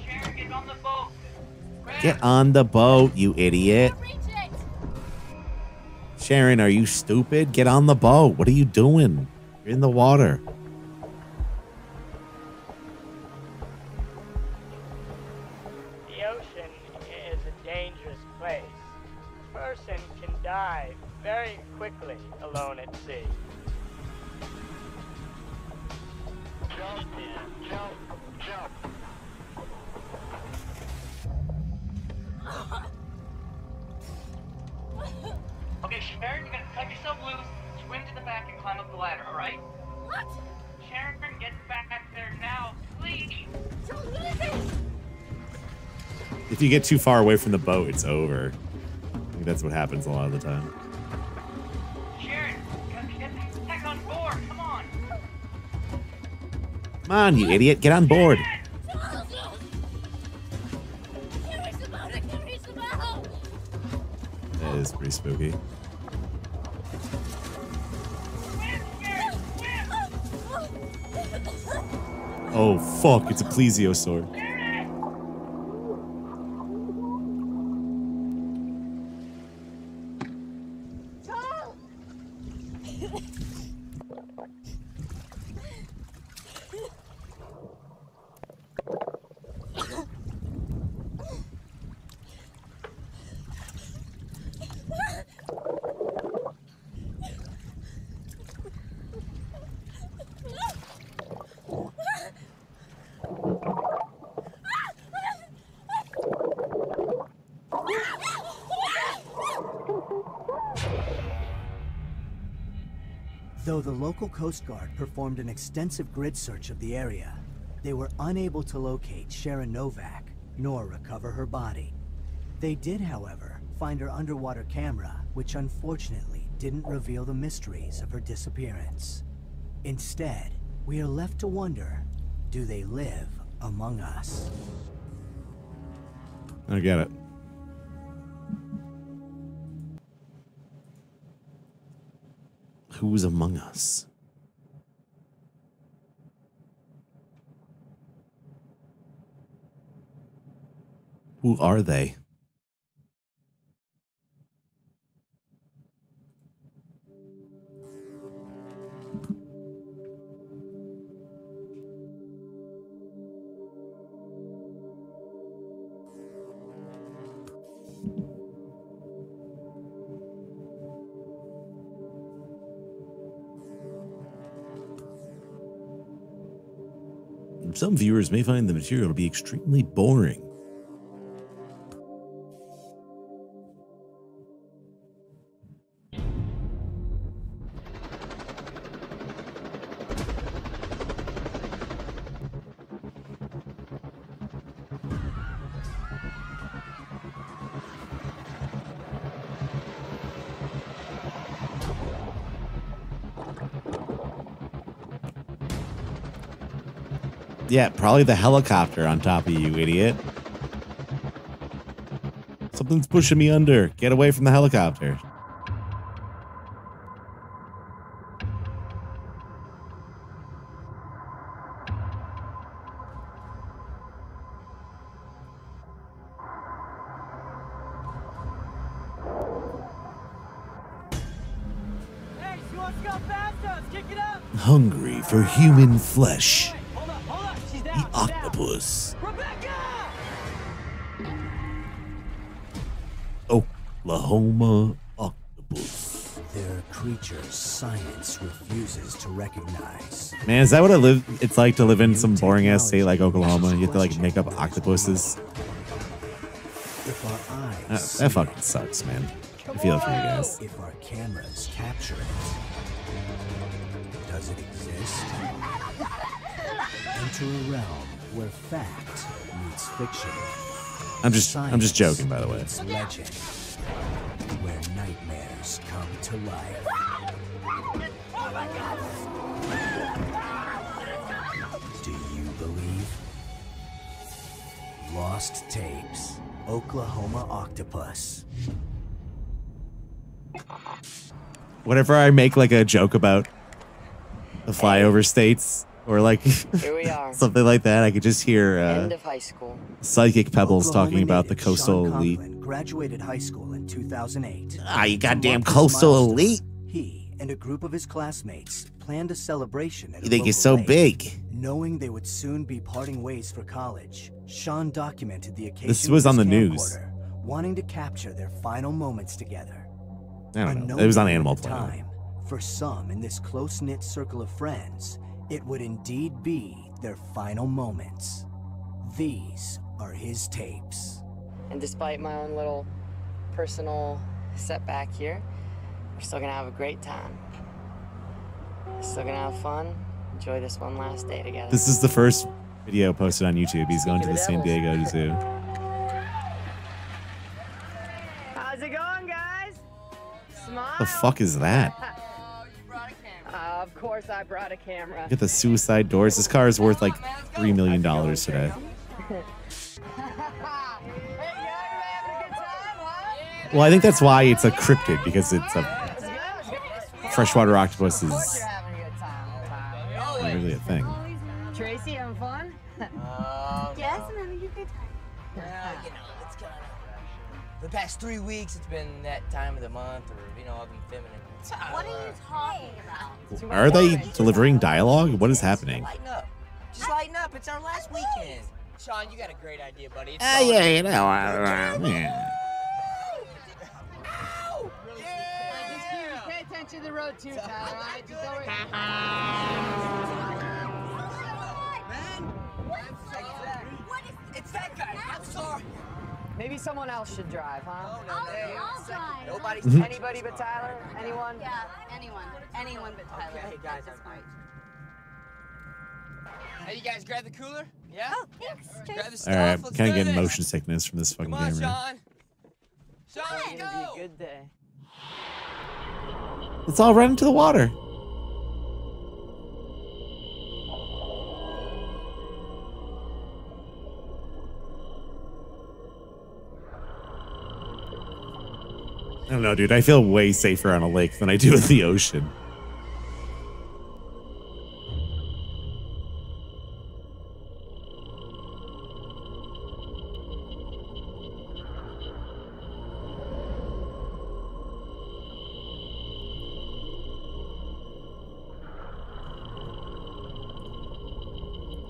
Sharon, get on the boat. Get on the boat, you idiot. Reach it. Sharon, are you stupid? Get on the boat. What are you doing? You're in the water. The ocean is a dangerous place. A person can die very quickly alone at sea. Jump, man. Jump. Okay, Sharon, you're gonna cut yourself loose, swim to the back, and climb up the ladder, alright? What? Sharon, get back there now, please! Charles, what is it? If you get too far away from the boat, it's over. I think that's what happens a lot of the time. Sharon, get back on board. Come on. Come on, you idiot. Get on board. That is pretty spooky. Oh, fuck. It's a plesiosaur. Though the local Coast Guard performed an extensive grid search of the area, they were unable to locate Sharon Novak, nor recover her body. They did, however, find her underwater camera, which unfortunately didn't reveal the mysteries of her disappearance. Instead, we are left to wonder, do they live among us? I get it. Who's among us? Who are they? Some viewers may find the material to be extremely boring. Yeah, probably the helicopter on top of you, idiot. Something's pushing me under. Get away from the helicopter. Hey, she wants to go faster. Let's kick it up. Hungry for human flesh. The octopus. Oklahoma octopus. They're creatures science refuses to recognize. Man, is that what it's like to live in some boring ass state like Oklahoma? You have to like make up octopuses. If our eyes That fucking sucks, man. I feel it for you guys. If our cameras capture it, does it exist? Enter a realm where fact meets fiction. I'm just joking, by the way. It's legend, where nightmares come to life. Do you believe? Lost Tapes, Oklahoma Octopus. Whenever I make like a joke about the flyover states or like Here we are. something like that, I could just hear End of high school. Psychic Pebbles Oklahoma talking about the native coastal Sean elite. Conklin graduated high school in 2008. Ah, you To goddamn mark this coastal milestone, elite. He and a group of his classmates planned a celebration at You a think you're local so lake. big? Knowing they would soon be parting ways for college, Sean documented the occasion. This was with on the his news. camcorder, wanting to capture their final moments together. I don't know. Unknowingly It was on at Animal the Planet. time, for some in this close-knit circle of friends, it would indeed be their final moments. These are his tapes. And despite my own little personal setback here, we're still gonna have a great time. Still gonna have fun. Enjoy this one last day together. This is the first video posted on YouTube. He's going to the San Diego Zoo. How's it going, guys? Smile. The fuck is that? Of course I brought a camera. Look at the suicide doors. This car is worth like $3 million today. Well, I think that's why it's a cryptid, because it's a freshwater octopus is not really a thing. Tracy, having fun? Yes, I'm having a good time. You know, it's kind of... The past 3 weeks, it's been that time of the month, or, you know, I've been feminine. What are you talking about? Are they delivering dialogue? What is happening? Lighten up. Just lighten up. It's our last weekend. Sean, you got a great idea, buddy. It's Yeah, you know. Yeah. Pay attention to the road too, Tyler. Alright, just don't It's that guy. I'm sorry. Maybe someone else should drive, huh? I'll drive. Nobody's Anybody but Tyler? Anyone? Yeah, anyone. Anyone but Tyler. Okay, guys, I'm great. Hey, you guys grab the cooler? Yeah? Oh, thanks. Grab the All stuff. right, Let's kind of do getting this. motion sickness from this fucking Come on, camera. Sean. Sean, It's let's gonna go. be a good day. Let's all run into the water. I don't know, dude. I feel way safer on a lake than I do in the ocean.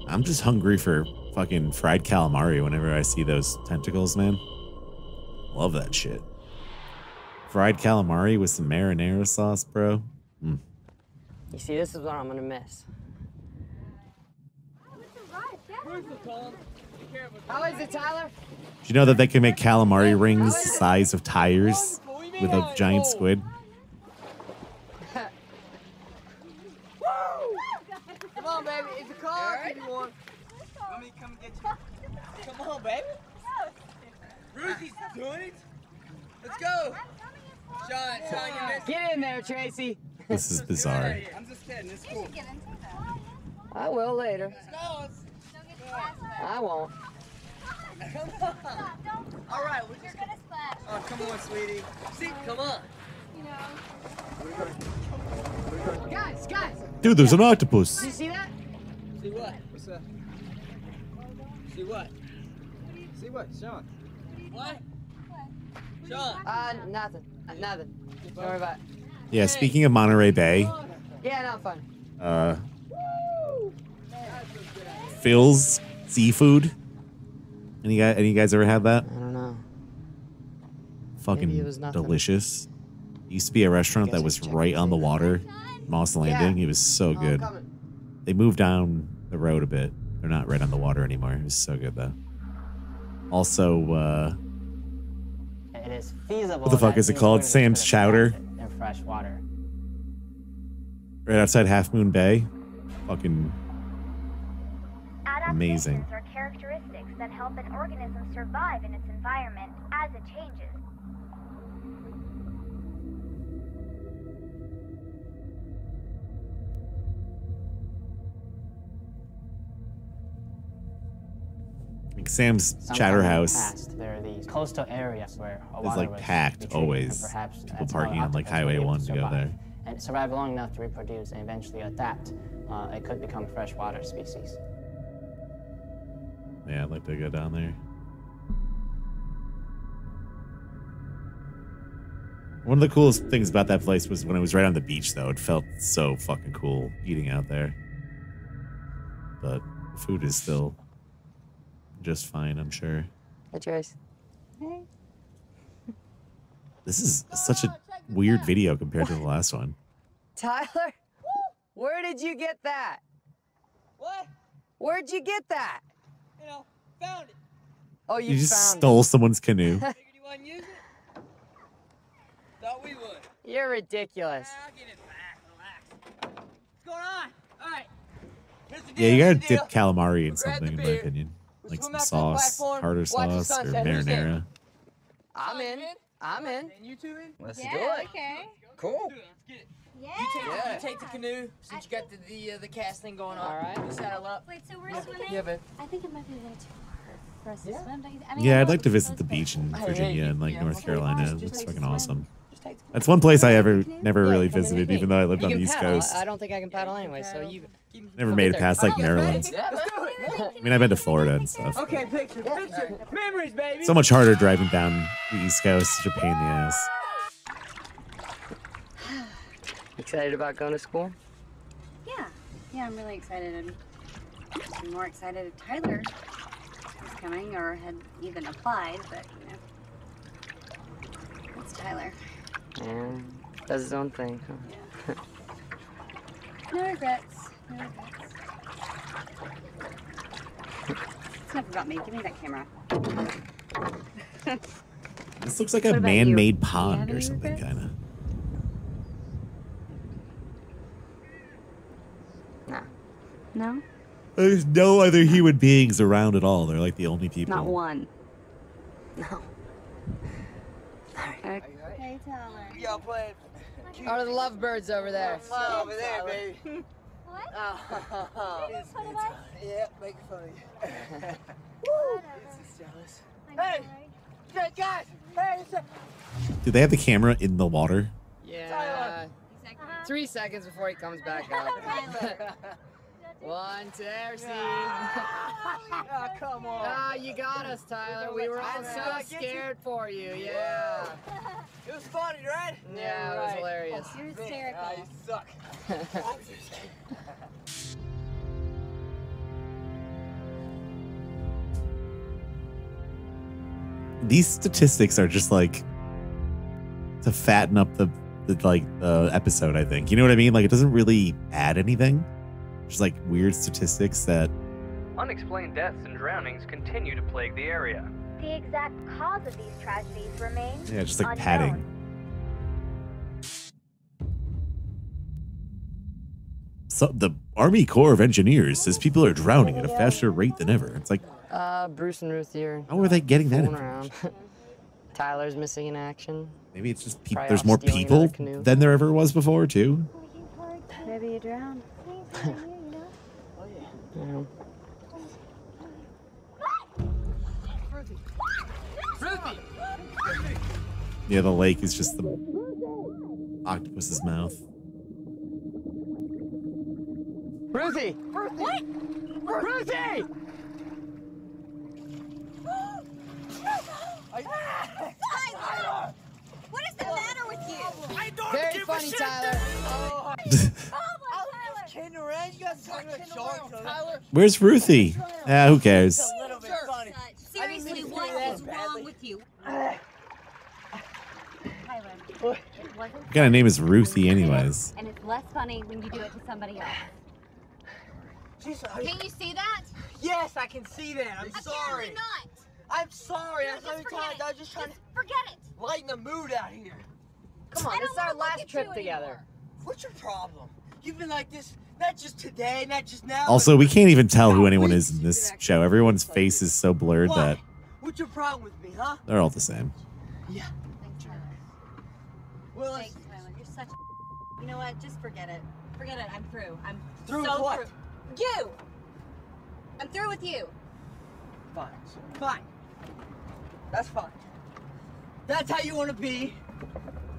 I'm just hungry for fucking fried calamari whenever I see those tentacles, man. Love that shit. Fried calamari with some marinara sauce, bro. Mm. You see, this is what I'm gonna miss. How is it, Tyler? Do you know that they can make calamari rings the size of tires with a giant squid? Come on, baby. It's a car if you want. Want me to come get you? Come on, baby. Ruthie's doing it. Let's go. Sean, you missed. Get in there, Tracy. This is bizarre. I'm just kidding. It's cool. I will later. Let's go. I won't. Come on. All right. You're gonna splash. Oh, come on, sweetie. See, come on. Guys. Dude, there's an octopus. Do you see that? See what? What's that? See what? See what, Sean? What? Sean. Nothing. Nothing. Don't worry about it. Yeah, speaking of Monterey Bay, Yeah, no, fun. Phil's Seafood. Any guys ever had that? I don't know. Fucking Maybe it was nothing. delicious. Used to be a restaurant that was right on the water, Moss Landing. It was so good. They moved down the road a bit. They're not right on the water anymore. It was so good though. Also, It is feasible. what the fuck is it called? Sam's Chowder. In fresh water. Right outside Half Moon Bay. Fucking amazing. Adaptations are characteristics that help an organism survive in its environment as it changes. Like Sam's Chowder House Past, there are these coastal areas where a is water like was packed retreated, always. and perhaps People that's how parking on like octopus Highway were able 1 to to go survive. there. And survive long enough to reproduce and eventually adapt. It could become a freshwater species. Yeah, I'd like to go down there. One of the coolest things about that place was when it was right on the beach, though. It felt so fucking cool eating out there. But food is still just fine, I'm sure. Hey, Trace. Hey. This is such a weird video compared to the last one. Tyler, where did you get that? What? Where'd you get that? You know, found it. Oh, You just found stole someone's canoe. Figured you wouldn't use it? Thought we would. it. You're ridiculous. I'll get it back. Relax. What's going on? All right. Here's the Yeah, deal. you gotta Here's the deal. dip calamari in We'll grab something, the in my beer. opinion. We'll Like swim some out to the sauce, platform, tartar watch the sauce, or sunset. Who's in? marinara. I'm in. I'm in. And you two in? Let's do it. Okay. Cool. Let's get it. Yeah. You take the canoe since you got the cast thing going on. All right. You saddle up. Wait, so we're swimming? Yeah, babe. I think it might be a little too hard for us to swim. Don't you? I mean, Yeah, I I'd know like to we're visit supposed the beach in Virginia and like North Carolina. It looks fucking awesome. That's one place I never really visited, even though I lived on the East Coast. I don't think I can paddle anyway, so you. Never made it past like Maryland. I mean, I've been to Florida and stuff. Okay, picture. Memories, baby. So much harder driving down the East Coast. Such a pain in the ass. Excited about going to school? Yeah. Yeah, I'm really excited. I'm more excited if Tyler was coming or had even applied, but you know. It's Tyler. Yeah, does his own thing, huh? Yeah. No regrets. No regrets. It's enough about me. Give me that camera. This looks like a man-made pond or something, kind of. No? There's no other human beings around at all. They're like the only people. Not one. No. Hey, Tyler. Y'all playing. How are the lovebirds over there? Over there, baby. What? Oh. Making fun of us? Yeah, making fun of you. Woo! This is jealous. Hey! Hey, guys! Hey, Do they have the camera in the water? Yeah. 3 seconds before he comes back up. One, two, scene. Oh, come on. Ah, you got us, Tyler. We were all so scared for you. Yeah. It was funny, right? Yeah, it was hilarious. You're hysterical. You suck. These statistics are just like to fatten up the episode, I think. You know what I mean? Like, it doesn't really add anything. Just like weird statistics that unexplained deaths and drownings continue to plague the area. The exact cause of these tragedies remains just like unknown. padding. So the Army Corps of Engineers says people are drowning at a faster rate than ever. It's like, Bruce and Ruth here. how are they getting that Fooling information? around. Tyler's missing in action. Maybe it's just Probably there's off more stealing people another canoe. than there ever was before, too. Maybe you drowned. Yeah. Ruthie! Yeah, the lake is just the octopus's mouth. Ruthie! What? Ruthie! Tyler! What is the matter with you? I don't Very give funny, a shit. Tyler. Oh, Tyler! kidding around. You guys talking about sharks, Tyler? Where's Ruthie? Who cares? It's a little bit funny. Seriously, what is wrong with you? Tyler, it wasn't What kind of name is Ruthie anyways? and it's less funny when you do it to somebody else. Jeez, Can't you see that? yes, I can see that. I'm sorry. Apparently not. I'm sorry. No, I'm just forget it. I was just trying to Forget it. lighten the mood out here. Come on, I this don't is our wanna look last at trip you together. anymore. What's your problem? You've been like this, not just today, not just now. Also, but we can't even tell who for anyone weeks is in you've this been acting show. Everyone's like face this. is so blurred Why? that What's your problem with me, huh? they're all the same. Yeah. Well, thanks, Tyler. You're such a... You know what? Just forget it. Forget it. I'm through. I'm Through so with what? through. You! I'm through with you. Fine. Fine. That's fine. That's how you want to be.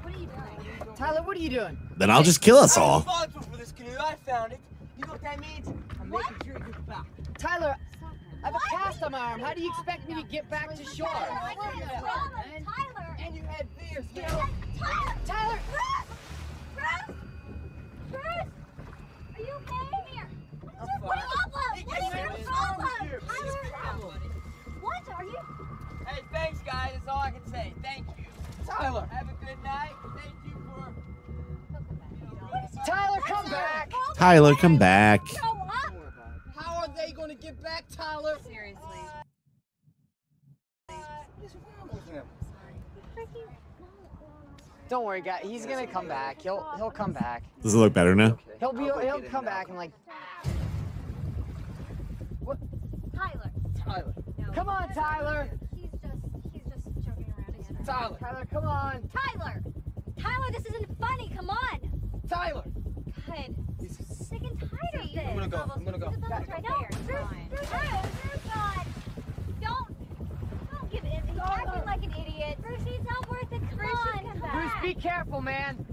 What are you doing? Tyler, what are you doing? Then I'll just kill us I'm all. responsible for this canoe. I found it. You know what that means? I'm making sure it gets back. Tyler, I have a cast on my arm. How do you expect me to get back to shore? Tyler! And you had fears, man. Tyler! Bruce! Are you okay? Here. What is your problem? What are you? Hey, thanks, guys. That's all I can say. Thank you. Tyler! Have a good night. Thank you for... Tyler, come back! Tyler, come back. How are they going to get back, Tyler? Seriously. Don't worry, guys. He's gonna come back. He'll come back. Does it look better now? He'll come back and like. Tyler. Tyler. No. Come on, Tyler. He's just joking around again. Tyler. Tyler, come on. Tyler! Tyler, this isn't funny, come on! Tyler. God, I'm sick and tired of this. I'm gonna go. The bubbles right there. Bruce, God. Don't give in. He's acting like an idiot. Bruce, he's not worth it. Come on. Bruce, be careful, man.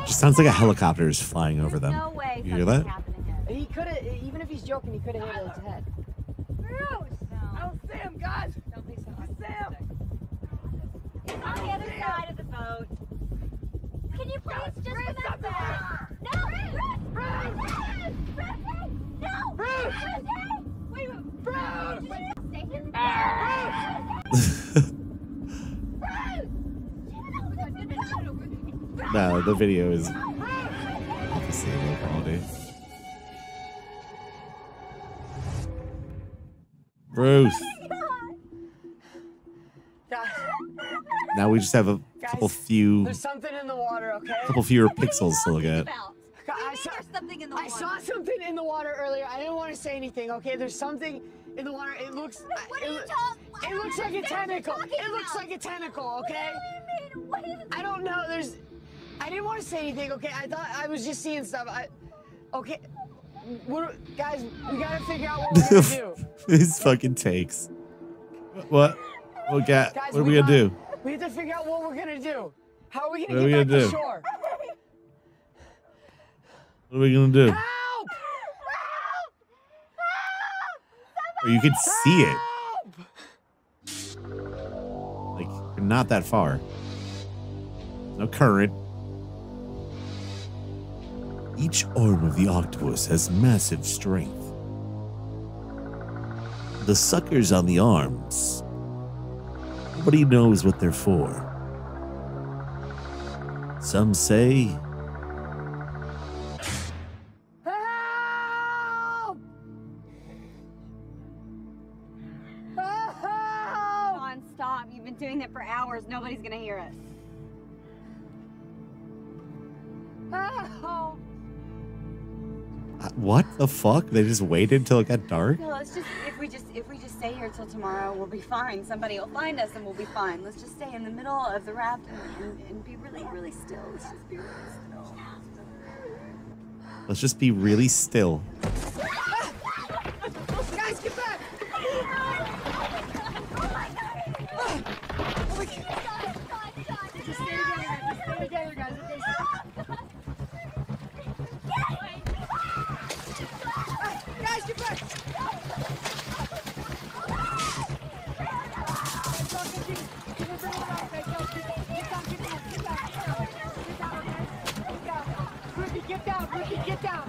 Just sounds like a helicopter is flying over them. No way. You hear that? He could have, even if he's joking, he could have hit his head. Bruce! I don't see him, guys. Sam. He's on the other side of the boat. Can you please just come back? No! Bruce! No! Bruce! Wait, Bruce! No, the video is the same quality. Bruce. Now we just have a couple few, There's something in the water, okay? couple fewer pixels to look at. I saw something in the water earlier. I didn't want to say anything, okay? There's something in the water. It looks. It looks like a tentacle. It looks like a tentacle, okay? I don't know. I didn't want to say anything, okay? I thought I was just seeing stuff. Okay. Guys, we gotta figure out what we're gonna do. These fucking takes. What? Guys, what are we gonna do? We have to figure out what we're gonna do. How are we What gonna are we get back gonna to do? shore? What are we gonna do? Help! Or you could see it. Like, you're not that far. No current. Each arm of the octopus has massive strength. The suckers on the arms, nobody knows what they're for. Some say Help! Come on, stop. You've been doing that for hours. Nobody's gonna hear us. Help! what the fuck? They just waited till it got dark? No, let's just if we just stay here till tomorrow, we'll be fine. Somebody will find us and we'll be fine. Let's just stay in the middle of the raft and be really, really still. Let's just be really still. Let's just be really still. Guys, get back! Just stay together, guys. Okay? Guys, get back! Get down, Ricky, get down!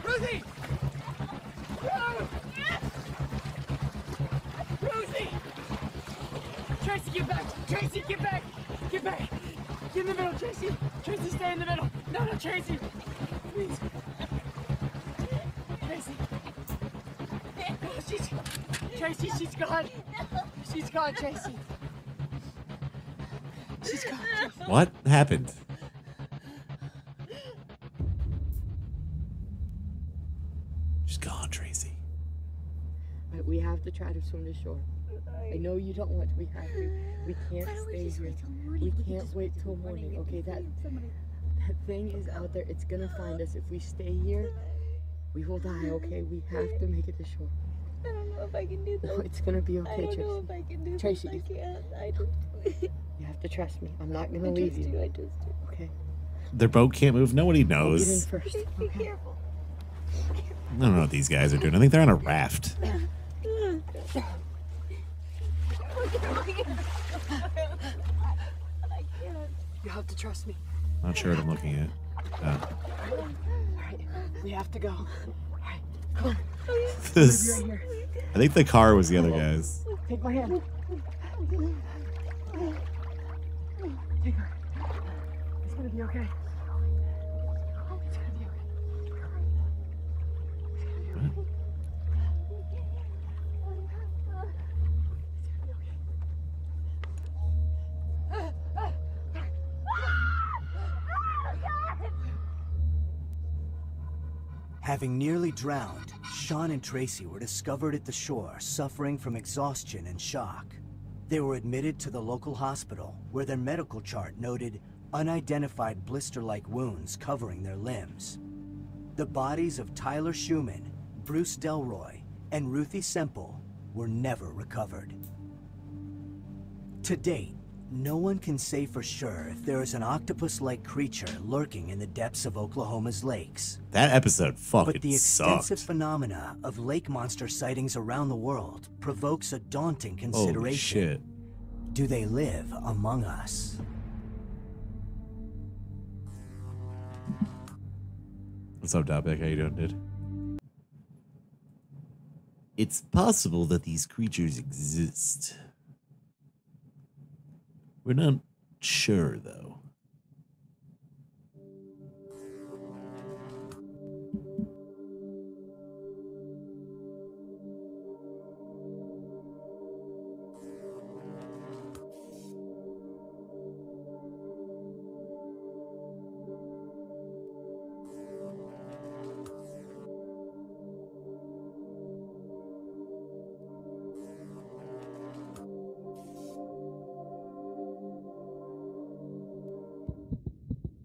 Rosie! Rosie! Tracy, get back! Tracy, get back! Get back! Get in the middle, Tracy! Tracy, stay in the middle! No, Tracy! Please! Tracy! Tracy, she's gone! She's gone, Tracy! She's gone. What happened? She's gone, Tracy. But we have to try to swim to shore. I know you don't want to. We have to. We can't stay here. We can't wait till morning. Okay, that thing is out there. It's gonna find us. If we stay here, we will die. Okay, we have to make it to shore. I don't know if I can do this. No, it's gonna be okay, I don't Tracy. know if I can do Tracy, this. I can't. I don't. You have to trust me. I'm not gonna leave you. I trust you. Okay. Their boat can't move. Nobody Get in knows. first. Be careful. I don't know what these guys are doing. I think they're on a raft. You have to trust me. Not sure what I'm looking at. Alright, we have to go. Alright, come on. This, Right here. I think the car was the other guys. Take my hand. Take her. It's gonna be okay. It's gonna be okay. Having nearly drowned, Sean and Tracy were discovered at the shore, suffering from exhaustion and shock. They were admitted to the local hospital, where their medical chart noted unidentified blister-like wounds covering their limbs. The bodies of Tyler Schumann, Bruce Delroy, and Ruthie Semple were never recovered. To date, no one can say for sure if there is an octopus-like creature lurking in the depths of Oklahoma's lakes. That episode fucking But the extensive sucked. phenomena of lake monster sightings around the world provokes a daunting consideration. Holy shit. Do they live among us? What's up, Topic? How you doing, dude? It's possible that these creatures exist. We're not sure, though.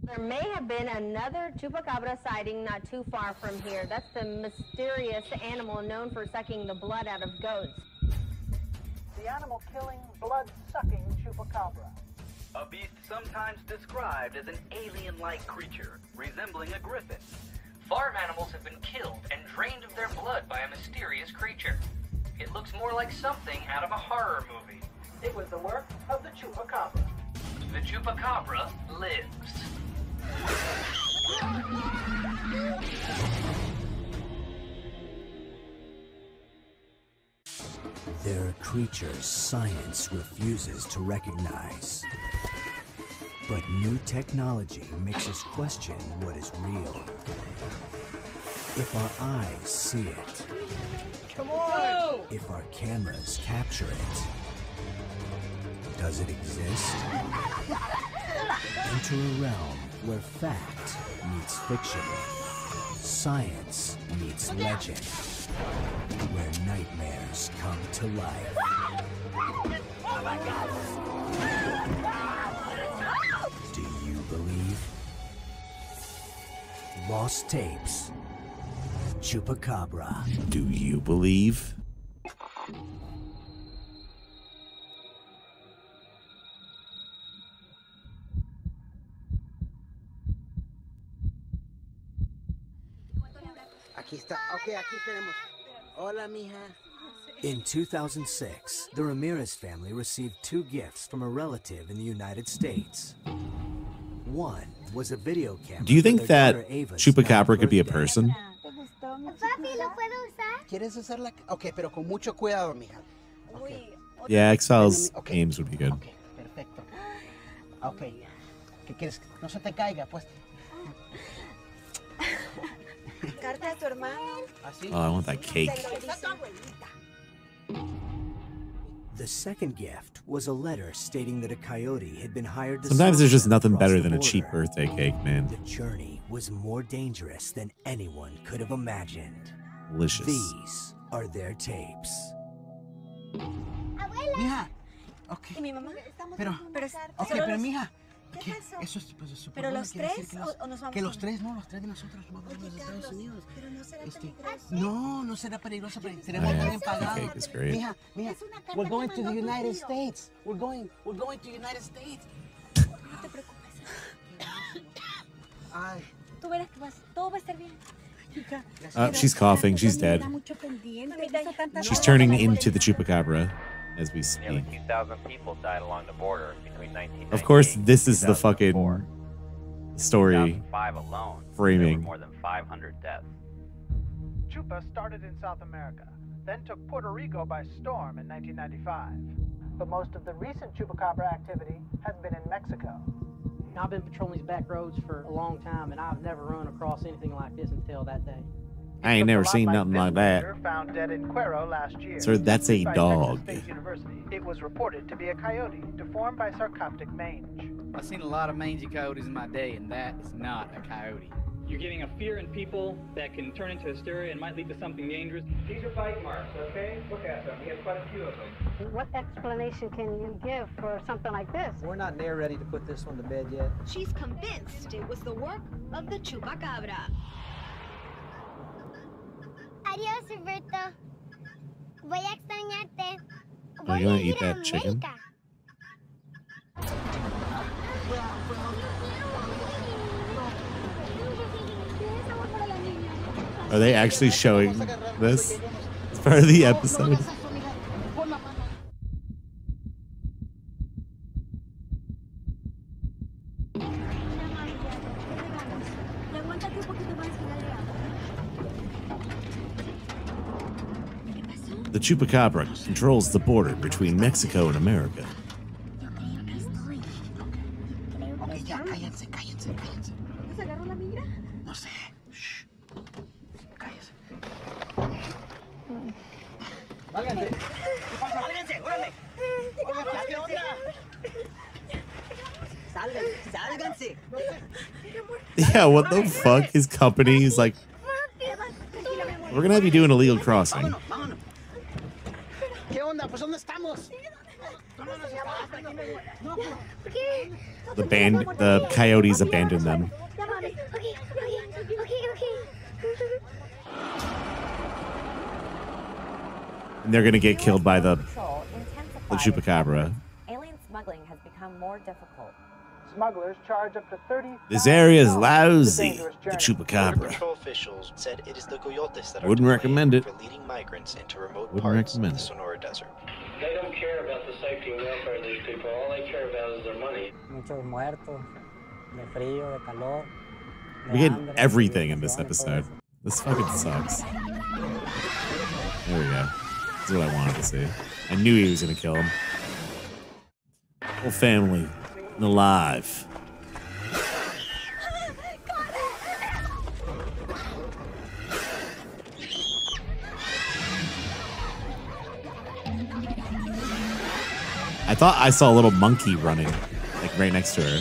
There may have been another chupacabra sighting not too far from here. That's the mysterious animal known for sucking the blood out of goats. The animal-killing, blood-sucking chupacabra. A beast sometimes described as an alien-like creature, resembling a griffin. Farm animals have been killed and drained of their blood by a mysterious creature. It looks more like something out of a horror movie. It was the work of the chupacabra. The chupacabra lives. There are creatures science refuses to recognize. But new technology makes us question what is real. If our eyes see it, Come on! if our cameras capture it, does it exist? Enter a realm where fact meets fiction, science meets legend, where nightmares come to life. Oh my God! Do you believe? Lost Tapes. Chupacabra. Do you believe? Aquí está. Ok, aquí tenemos. Hola, mija. In 2006, the Ramirez family received 2 gifts from a relative in the United States. One was a video camera. Do you think for their that daughter Ava's Chupacabra could be a birthday. person? Papi, ¿lo puedo usar? ¿Quieres usarla? Ok, pero con mucho cuidado, mija. Okay. Yeah, X-Files games would be good. Perfecto. Ok. ¿Qué quieres? No se te caiga, pues. Carta a tu hermano. Oh, I want that cake. The second gift was a letter stating that a coyote had been hired to Sometimes there's just smuggle nothing across better the than a border. cheap birthday cake, man. The journey was more dangerous than anyone could have imagined. Delicious. These are their tapes. Mija. Ok. ¿Y mi mamá? Pero, ok, solo pero los- mija. ¿Qué pasó? Eso es, pues, súper ¿Pero bueno, los quiere decir tres o nos vamos que los solos? tres, no, los tres de nosotros, vamos a los Estados Carlos, Unidos. pero no será peligroso. No, no será peligroso, pero tenemos Yeah, bien pagado. the cake is great. Mija, mija, we're going to the United States. We're going to the United States. No te preocupes. Ay. Tú verás que todo va a estar bien. She's coughing. She's dead. She's turning into the Chupacabra as we Nearly speak. 2,000 people died along the border between 1998 Of course, this is the 2004. fucking story 2005 alone, framing. there were more than 500 deaths. Chupa started in South America, then took Puerto Rico by storm in 1995. But most of the recent chupacabra activity has been in Mexico. I've been patrolling these back roads for a long time, and I've never run across anything like this until that day. I ain't never seen nothing like that. Found dead in Cuero last year. Sir, that's a by dog. Texas State University. It was reported to be a coyote deformed by sarcoptic mange. I've seen a lot of mangy coyotes in my day, and that is not a coyote. You're getting a fear in people that can turn into hysteria and might lead to something dangerous. These are bite marks, okay? Look at them. We have quite a few of them. What explanation can you give for something like this? We're not near ready to put this one to bed yet. She's convinced it was the work of the chupacabra. Adiós, Roberto. Voy a extrañarte. Are you gonna eat that chicken? Are they actually showing this as part of the episode? The chupacabra controls the border between Mexico and America. Yeah, what the fuck? His company is like, we're gonna have you do an illegal crossing. The coyotes abandoned them. And they're gonna get killed by the chupacabra. Alien smuggling has become more difficult. Smugglers charge up to 30. This area is lousy. The chupacabra. Patrol officials said it is the coyotes that are Wouldn't recommend it. for leading migrants into remote Wouldn't parts of recommend the it. Sonora Desert. They don't care about the safety and welfare of these people. All they care about is their money. Muchos muertos, de frío, de calor. We get everything in this episode. This fucking sucks. There we go. That's what I wanted to see. I knew he was gonna kill him. Whole family and alive. I thought I saw a little monkey running, like right next to her.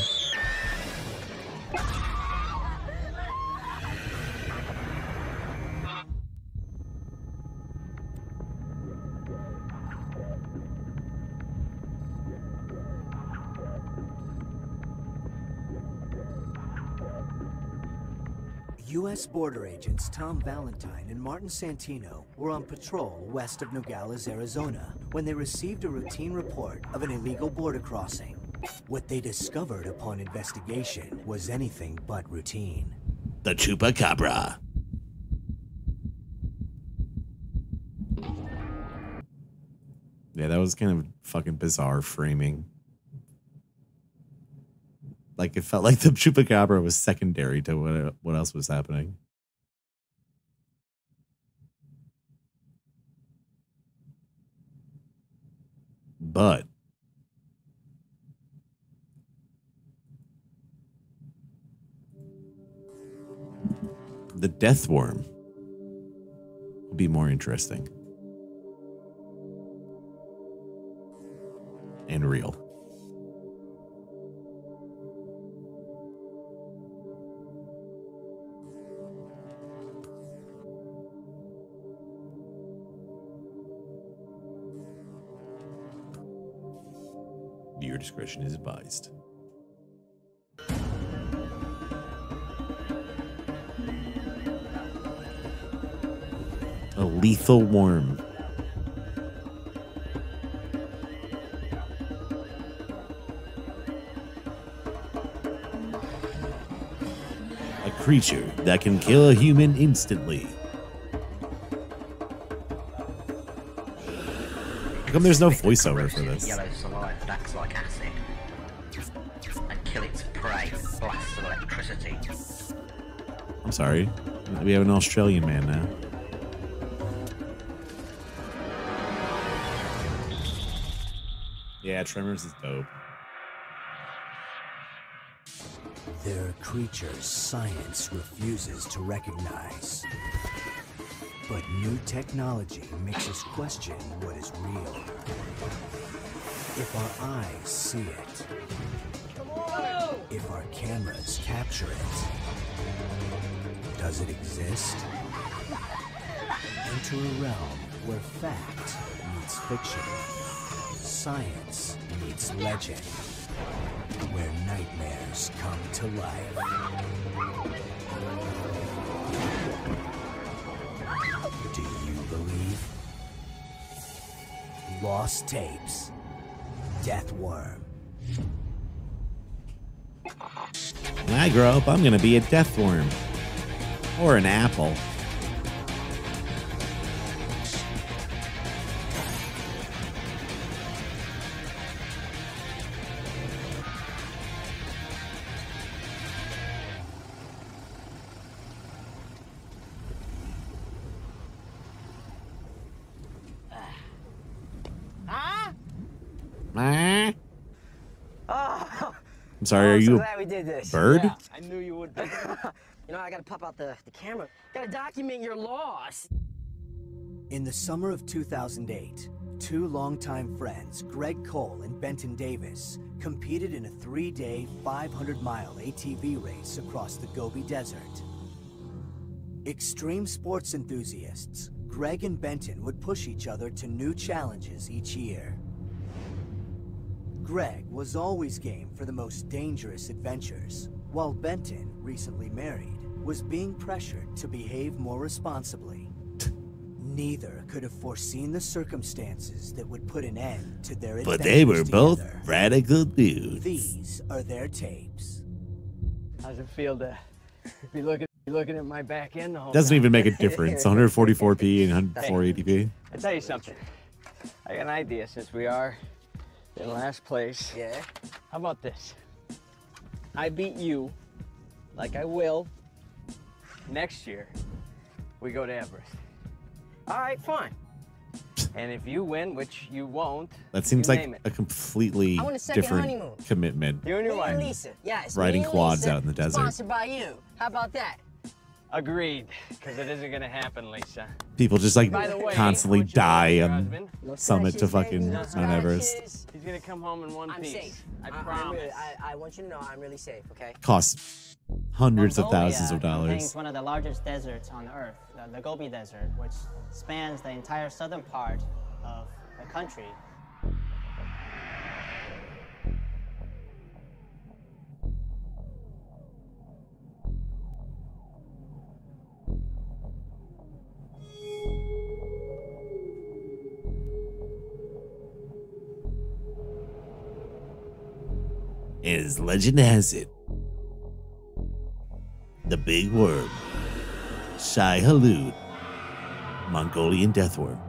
U.S. border agents Tom Valentine and Martin Santino were on patrol west of Nogales, Arizona, when they received a routine report of an illegal border crossing. What they discovered upon investigation was anything but routine. The chupacabra. Yeah, that was kind of fucking bizarre framing. Like, it felt like the chupacabra was secondary to what else was happening. But the death worm will be more interesting and real. Your discretion is advised. A lethal worm. A creature that can kill a human instantly. How come there's no voiceover for this? Yellow saliva that acts like acid and kill its prey with blasts of electricity. I'm sorry. We have an Australian man now. Yeah, Tremors is dope. There are creatures science refuses to recognize. But new technology makes us question what is real. If our eyes see it, if our cameras capture it, does it exist? Enter a realm where fact meets fiction, science meets legend, where nightmares come to life. Do you believe? Lost Tapes. Death Worm. When I grow up, I'm gonna be a death worm. Or an apple. I'm sorry, are I'm so you glad we did this. bird? Yeah, I knew you would be. You know, I gotta pop out the camera. Gotta document your loss. In the summer of 2008, two longtime friends, Greg Cole and Benton Davis, competed in a 3-day, 500-mile ATV race across the Gobi Desert. Extreme sports enthusiasts, Greg and Benton would push each other to new challenges each year. Greg was always game for the most dangerous adventures, while Benton, recently married, was being pressured to behave more responsibly. Neither could have foreseen the circumstances that would put an end to their adventures But they were both together. radical dudes. These are their tapes. How's it feel to be looking at my back end the whole Doesn't time? even make a difference. 144p and 480p. I tell you something. I got an idea since we are in last place. Yeah? How about this? I beat you, like I will. Next year, we go to Everest. All right, fine. And if you win, which you won't, That seems you like name it. a completely I want a second different honeymoon. commitment. You and your Me and wife. Lisa. Yes, Riding me and quads Lisa, out in the desert. Sponsored by you. How about that? Agreed, because it isn't gonna happen, Lisa. People just like By the way, constantly I want you to know die your on husband. No summit to scratches, baby, fucking no Mount Everest. scratches. He's gonna come home in one I'm piece. safe. I I'm promise. really, I want you to know I'm really safe, okay? Costs hundreds of Mongolia thousands of contains dollars. one of the largest deserts on Earth, the Gobi Desert, which spans the entire southern part of the country. As legend has it, the big worm, Shai Halud, Mongolian deathworm.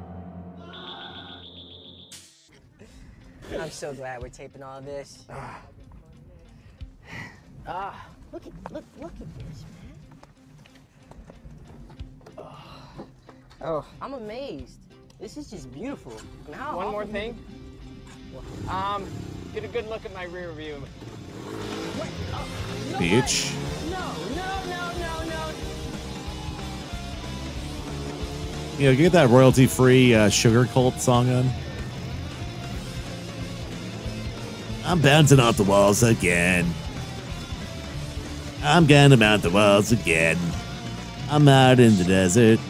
I'm so glad we're taping all this. Look at this, man. Oh. I'm amazed. This is just beautiful. Now, One more thing. Get a good look at my rear view. Bitch. No. You know, get that royalty-free Sugar Cult song on. I'm bouncing off the walls again. I'm gonna mount the walls again. I'm out in the desert.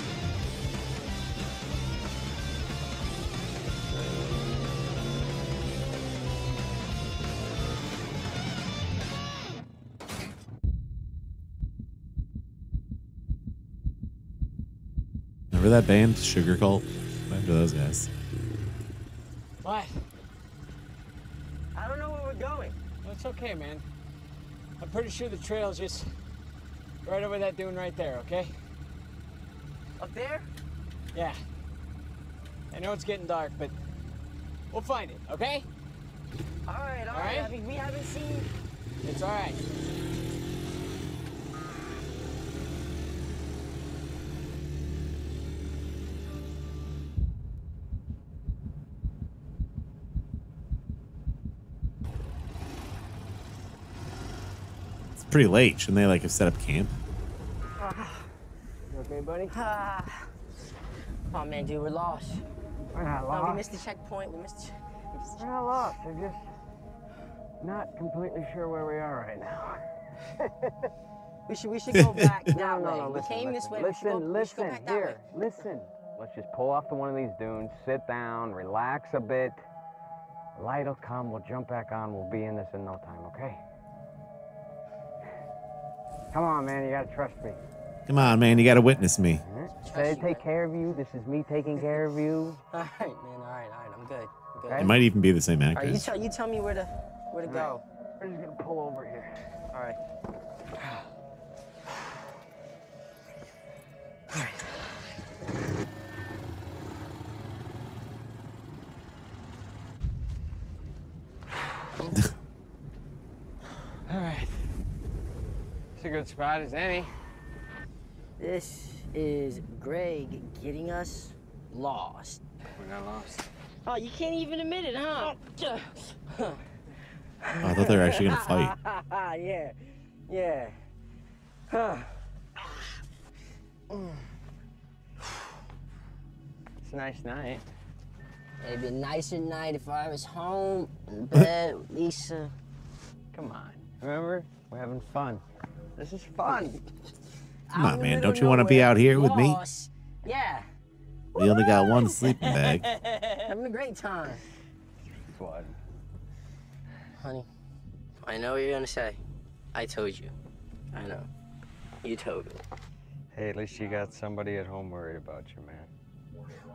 Remember that band, Sugar Cult? Remember those guys? What? I don't know where we're going. Well, it's okay, man. I'm pretty sure the trail's just right over that dune right there, okay? Up there? Yeah. I know it's getting dark, but we'll find it, okay? All right. All right? I mean, we haven't seen... It's all right. It's pretty late. Shouldn't they like have set up camp? You okay, buddy? Oh, man, dude, we're lost. We're not No, lost. we missed the checkpoint. We missed... We're not lost. We're just not completely sure where we are right now. We should go back that No, way. no, We came this way. Listen, we should go back that way. listen. Let's just pull off to one of these dunes, sit down, relax a bit. Light will come, we'll jump back on, we'll be in this in no time, okay? Come on, man, you gotta trust me. Come on, man, you gotta witness me. Say take care of you, this is me taking care of you. All right, man. All right. I'm good. I'm good. It might even be the same All right, actress. you tell me where to go. We're just gonna pull over here. All right. All right. It's a good spot as any. This is Greg getting us lost. We're not lost. Oh, you can't even admit it, huh? Oh, I thought they were actually gonna fight. Yeah. Yeah. Huh. It's a nice night. It'd be a nicer night if I was home in bed with Lisa. Come on. Remember? We're having fun. This is fun. Come on, man. Don't you want to be out here with me? Yeah. We only got one sleeping bag. Having a great time. What? Honey, I know what you're gonna say. I told you. I know. You told me. Hey, at least you got somebody at home worried about you, man.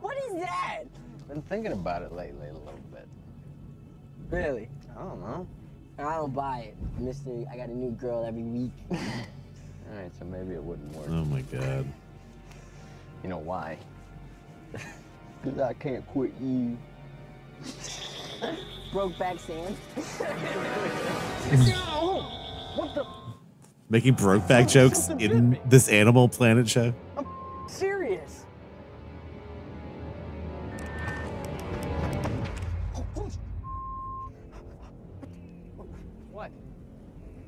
What is that? Been thinking about it lately a little bit. Really? I don't know. I don't buy it. Mister, I got a new girl every week. All right, so maybe it wouldn't work. Oh my God. You know why? Because I can't quit you. Brokeback Sam. What the? Making Brokeback jokes in this Animal Planet show. I'm serious. What?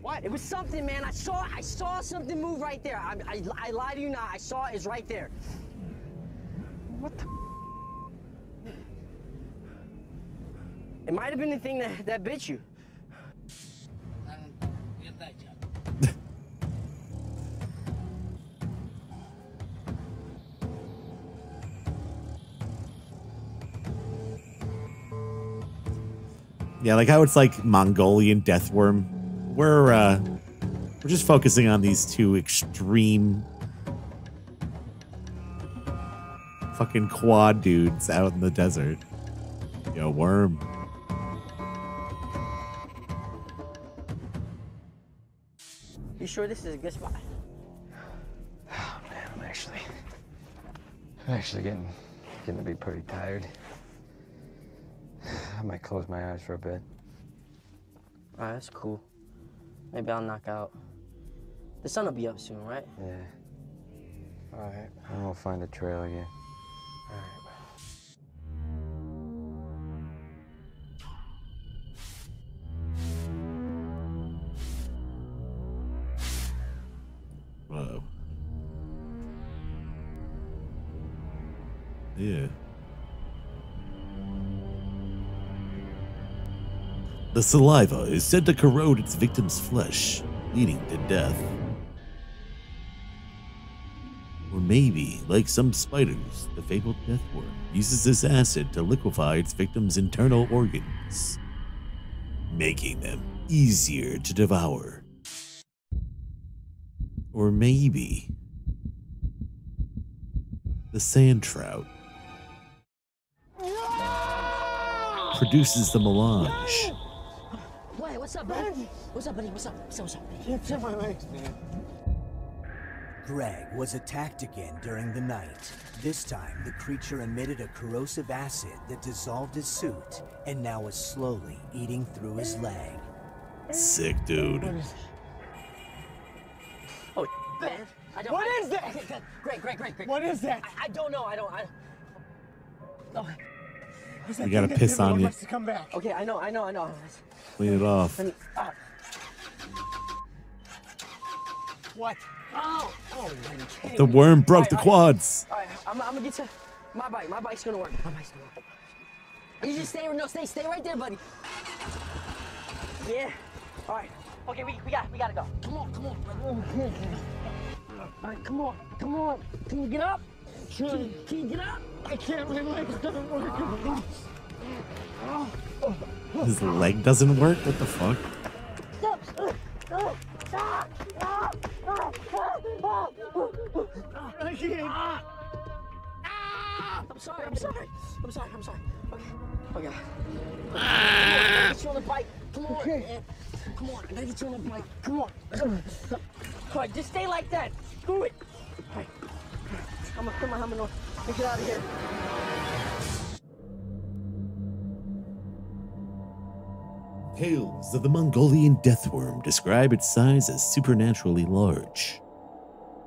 What? It was something, man. I saw something move right there. I lie to you not. I saw it. It's right there. What the? It might have been the thing that bit you. Yeah, like how it's like Mongolian deathworm. We're just focusing on these two extreme fucking quad dudes out in the desert. Yo, worm. You sure this is a good spot? Oh man, I'm actually getting to be pretty tired. I might close my eyes for a bit. All right, that's cool. Maybe I'll knock out. The sun will be up soon, right? Yeah. All right. And we'll find a trail again. All right. Whoa. Yeah. The saliva is said to corrode its victim's flesh, leading to death. Or maybe, like some spiders, the fabled deathworm uses this acid to liquefy its victim's internal organs, making them easier to devour. Or maybe the sand trout produces the melange. Wait, what's up, buddy? What's up, buddy? What's up? What's up? Can't feel my legs, man. Greg was attacked again during the night. This time, the creature emitted a corrosive acid that dissolved his suit and now was slowly eating through his leg. Sick, dude. Oh, man. What is that? Great. What is that? I don't know. Oh. You gotta piss on you. Come back. Okay, I know. Clean it off. What? Oh, The worm broke the quads. All right, I'm gonna get to my bike. My bike's gonna work. You just stay right there, buddy. Yeah. All right. Okay, we gotta go. Come on. All right, come on. Can you get up? Can you get up? I can't. My legs don't work. His leg doesn't work? What the fuck? I can't. I'm sorry. Okay. Get you on the bike. Come on, man. Come on, I gotta get you on the bike. Come on. All right, just stay like that. Screw it. All right. I'm gonna put my helmet on and get out of here. Tales of the Mongolian deathworm describe its size as supernaturally large.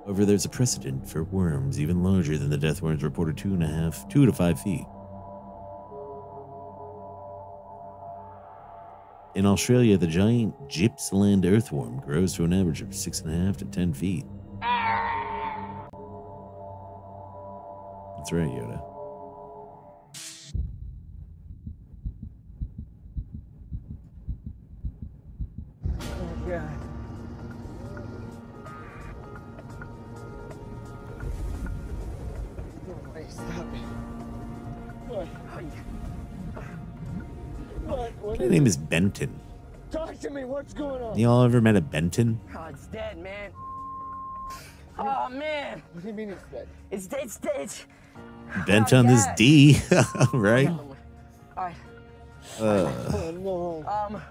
However, there's a precedent for worms even larger than the deathworms reported 2 to 5 feet. In Australia, the giant Gippsland earthworm grows to an average of 6.5 to 10 feet. That's right, Yoda. Oh, God. Stop it. What? His name is Benton. Talk to me. What's going on? Y'all ever met a Benton? Oh, it's dead, man. Oh, man. What do you mean it's dead? It's dead. Bent on this D, right? All right. Oh, no.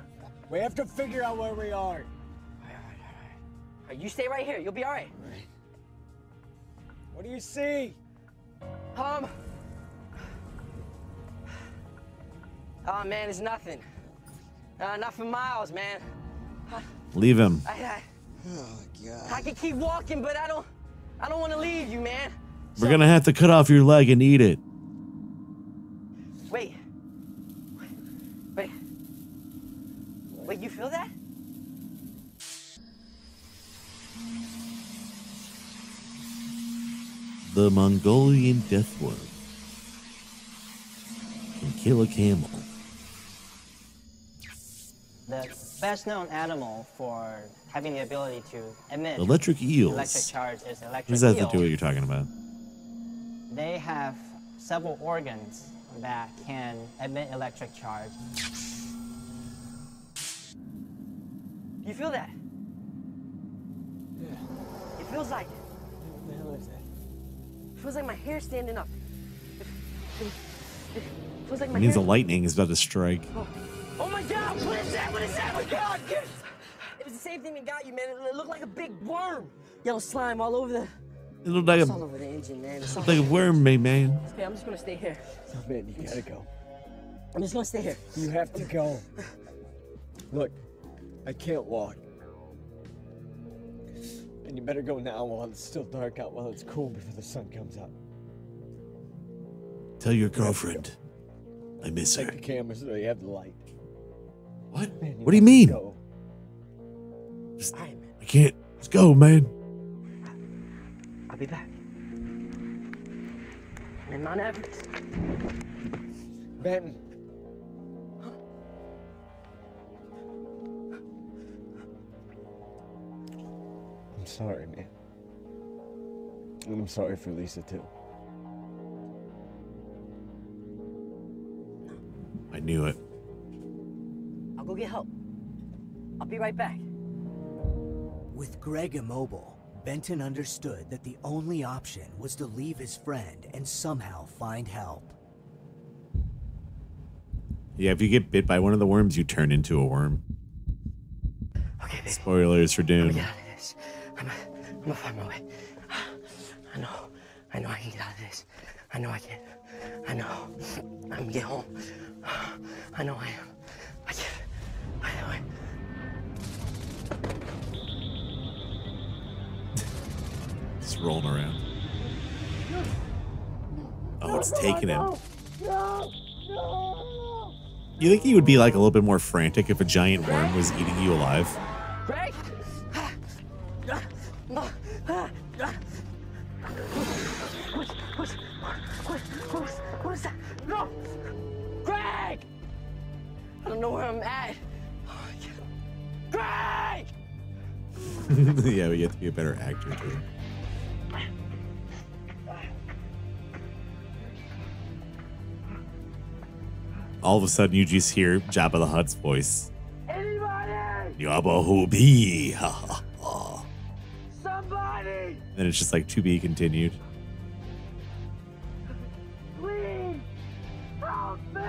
We have to figure out where we are. You stay right here. You'll be all right. What do you see? Oh, man, it's nothing. Not for miles, man. Leave him. Oh, God. I can keep walking, but I don't want to leave you, man. We're gonna have to cut off your leg and eat it. Wait, you feel that? The Mongolian deathworm can kill a camel. The best known animal for having the ability to emit Electric eels. electric charge is electric What does that eel. have to do with what you're talking about? They have several organs that can emit electric charge. You feel that? Yeah. It feels like. What the hell is that? It feels like my hair standing up. It feels like It my means hair. the lightning is about to strike. Oh my God! What is that? What is that? Oh my God! Yes! It was the same thing that got you, man. It looked like a big worm. Yellow slime all over the. It looked like It's all over the engine, man. It's all a worm, man. Okay, I'm just gonna stay here. Oh, man, you gotta go. I'm just gonna stay here. You have to go. Look, I can't walk. And you better go now while it's still dark out, while it's cool before the sun comes up. Tell your girlfriend I miss her. Take the camera so you have the light. What? Man, What do you mean? Go. Just, I can't. Let's go, man. I'll be back. In Mount Everest. Benton. I'm sorry, man. And I'm sorry for Lisa, too. I knew it. I'll go get help. I'll be right back. With Greg immobile, Benton understood that the only option was to leave his friend and somehow find help. Yeah, if you get bit by one of the worms, you turn into a worm. Okay, baby. Spoilers for Dune. I'm gonna get out of this. I'm gonna find my way. I know I can get out of this. I know I can. I know. I'm gonna get home. I know I am. I can. I know I am. Just rolling around. Oh, it's taking him. You think he would be like a little bit more frantic if a giant worm was eating you alive? Greg! What is that? No! Greg! I don't know where I'm at. Greg! Yeah, we have to be a better actor too. All of a sudden, you just hear Jabba the Hutt's voice. Yabba who be? Ha ha ha. Somebody! Then it's just like to be continued. Please! Help me!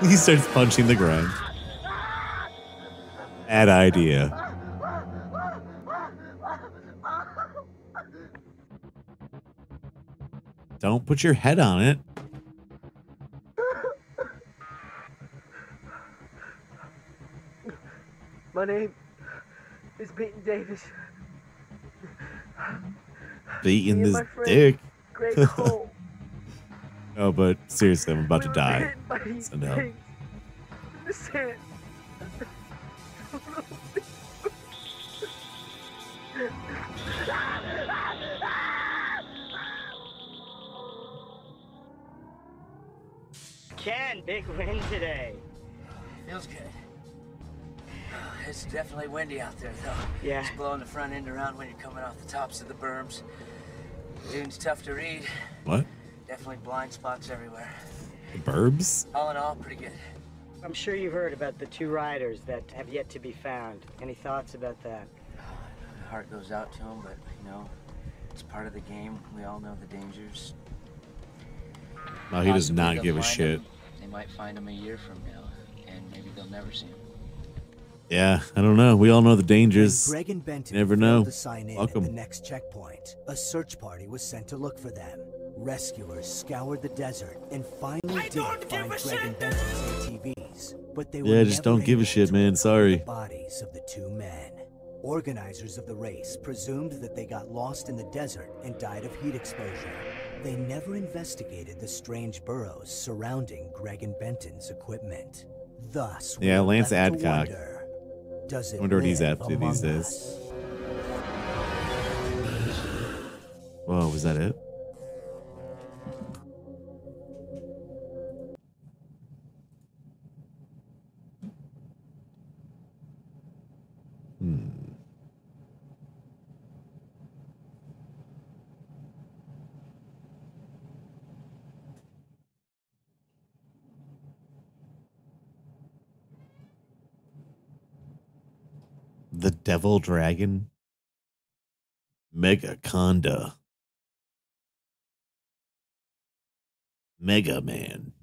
He starts punching the ground. Bad idea. Don't put your head on it. My name is Peyton Davis. Beating Me and this my friend, dick. Greg Cole. Oh, but seriously, I'm about to die. hit by these Send help. things in the sand. Ken, big win today. Feels good. It's definitely windy out there, though. Yeah. It's blowing the front end around when you're coming off the tops of the berms. The dune's tough to read. What? Definitely blind spots everywhere. The burbs? All in all, pretty good. I'm sure you've heard about the 2 riders that have yet to be found. Any thoughts about that? My heart goes out to them, but, you know, it's part of the game. We all know the dangers. No, he does Possibly not they'll give a find shit. him. They might find him a year from now, and maybe they'll never see him. Yeah, I don't know. We all know the dangers. When Greg and Benton Never failed know. to sign in Fuck at the 'em. next checkpoint, a search party was sent to look for them. Rescuers scoured the desert and finally did find Greg and Benton's ATVs, but they were Yeah, just never don't give a able shit, to man. recover Sorry. the bodies of the 2 men. Organizers of the race presumed that they got lost in the desert and died of heat exposure. They never investigated the strange burrows surrounding Greg and Benton's equipment. Thus, we Yeah, are Lance left to Adcock. wonder, does it I wonder what he's live up to these among days. us? Whoa, was that it? The Devil Dragon? Megaconda. Mega Man.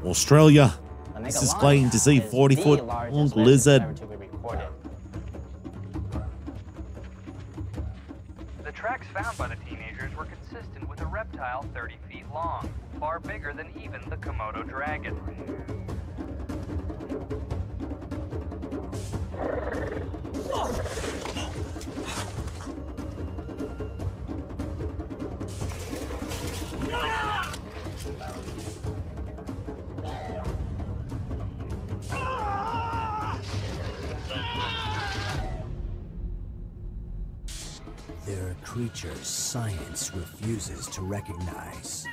Australia. This is claimed to see 40-foot long lizard. The tracks found by the teenagers were consistent with a reptile 30 feet long, far bigger than even the Komodo dragon. There are creatures science refuses to recognize.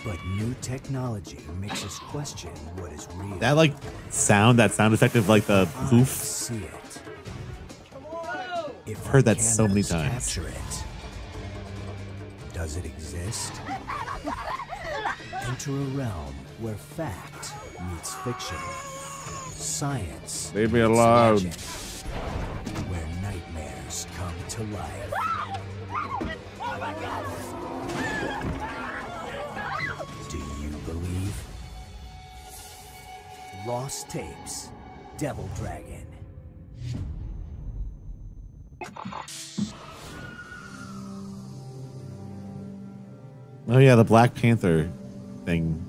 But new technology makes us question what is real. That like sound, that sound effect of like the poof. See it. If I've heard that so many cameras times. capture it, does it exist? Enter a realm where fact meets fiction. Science Leave me meets alone. legend, where nightmares come to life. Do you believe? Lost Tapes, Devil Dragon. Oh yeah, the Black Panther thing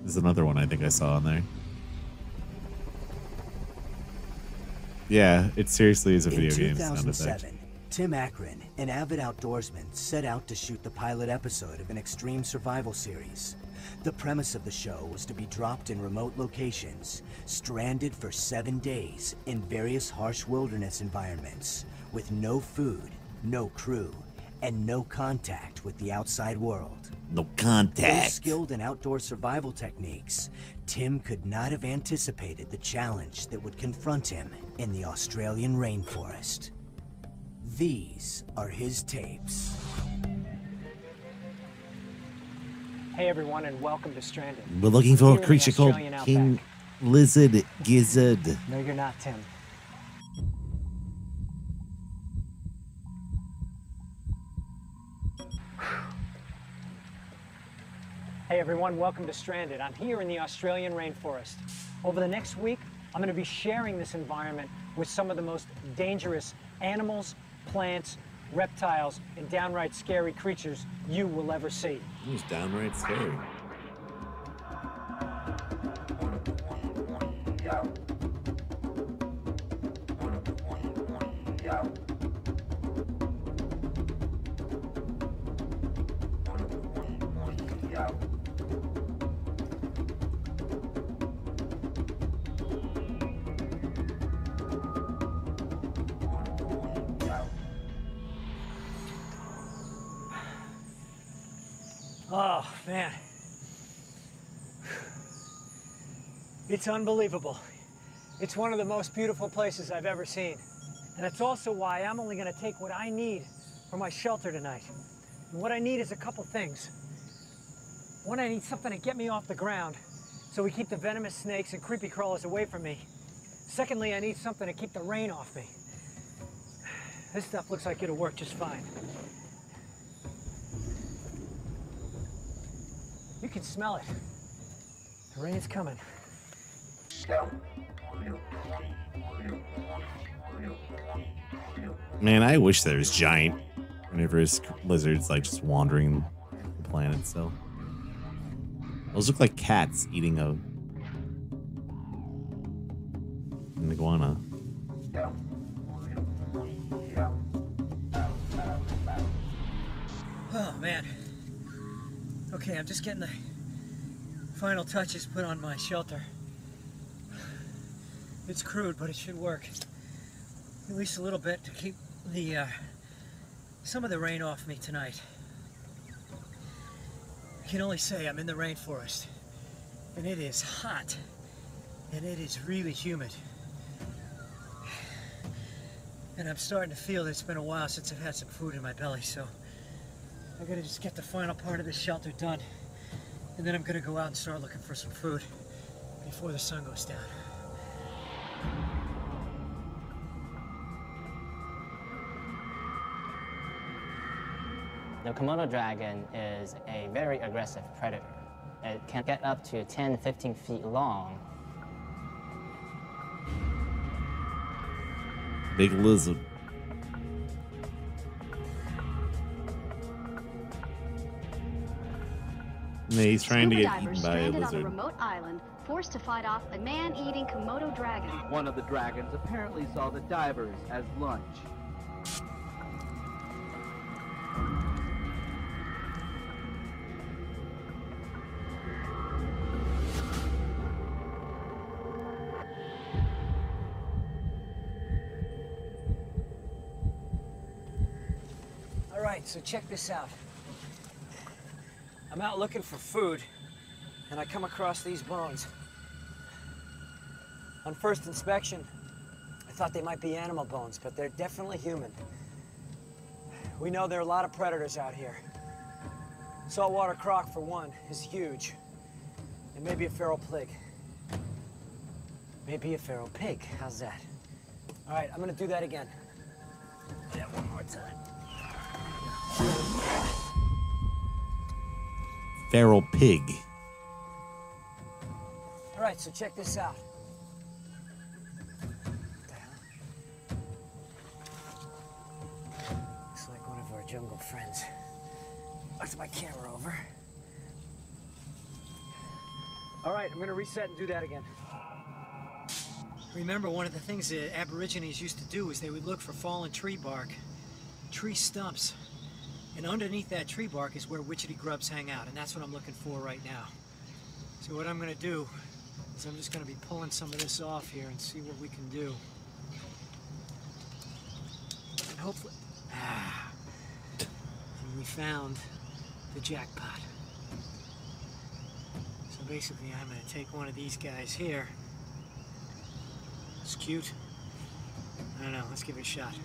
is another one I think I saw on there. Yeah, it seriously is a video game sound effect. In 2007, Tim Akron, an avid outdoorsman, set out to shoot the pilot episode of an extreme survival series. The premise of the show was to be dropped in remote locations, stranded for 7 days in various harsh wilderness environments, with no food, no crew, and no contact with the outside world. No Though contact. skilled in outdoor survival techniques, Tim could not have anticipated the challenge that would confront him in the Australian rainforest. These are his tapes. Hey everyone, and welcome to Stranded. We're looking for Here a in the creature called Australian outback. King Lizard Gizzard. No, you're not, Tim. Hey everyone, welcome to Stranded. I'm here in the Australian rainforest. Over the next week, I'm going to be sharing this environment with some of the most dangerous animals, plants, reptiles, and downright scary creatures you will ever see. He's downright scary. Oh, man. It's unbelievable. It's one of the most beautiful places I've ever seen. And it's also why I'm only going to take what I need for my shelter tonight. And what I need is a couple things. One, I need something to get me off the ground so we keep the venomous snakes and creepy crawlers away from me. Secondly, I need something to keep the rain off me. This stuff looks like it'll work just fine. You can smell it. The rain's coming. Man, I wish there was giant carnivorous lizards like just wandering the planet still. Those look like cats eating an iguana. Oh, man. Okay, I'm just getting the final touches put on my shelter. It's crude, but it should work. At least a little bit to keep the some of the rain off me tonight. I can only say I'm in the rainforest, and it is hot, and it is really humid. And I'm starting to feel that it's been a while since I've had some food in my belly, so I gotta just get the final part of this shelter done, and then I'm gonna go out and start looking for some food before the sun goes down. The Komodo dragon is a very aggressive predator. It can get up to 10, 15 feet long. Big lizard. Yeah, he's trying to get eaten by a stranded on a lizard. remote island, forced to fight off a man-eating Komodo dragon. One of the dragons apparently saw the divers as lunch. All right, so check this out. I'm out looking for food, and I come across these bones. On first inspection, I thought they might be animal bones, but they're definitely human. We know there are a lot of predators out here. Saltwater croc, for one, is huge. And maybe a feral pig. Maybe a feral pig. How's that? All right, I'm gonna do that again. Yeah, one more time. Feral pig. All Right, so check this out. Looks like one of our jungle friends knocked my camera over. All right, I'm gonna reset and do that again. Remember, one of the things the Aborigines used to do is they would look for fallen tree bark, tree stumps, and underneath that tree bark is where witchetty grubs hang out, and that's what I'm looking for right now. So what I'm gonna do is I'm just gonna be pulling some of this off here and see what we can do. And hopefully, and we found the jackpot. So basically, I'm gonna take one of these guys here. It's cute. I don't know, let's give it a shot.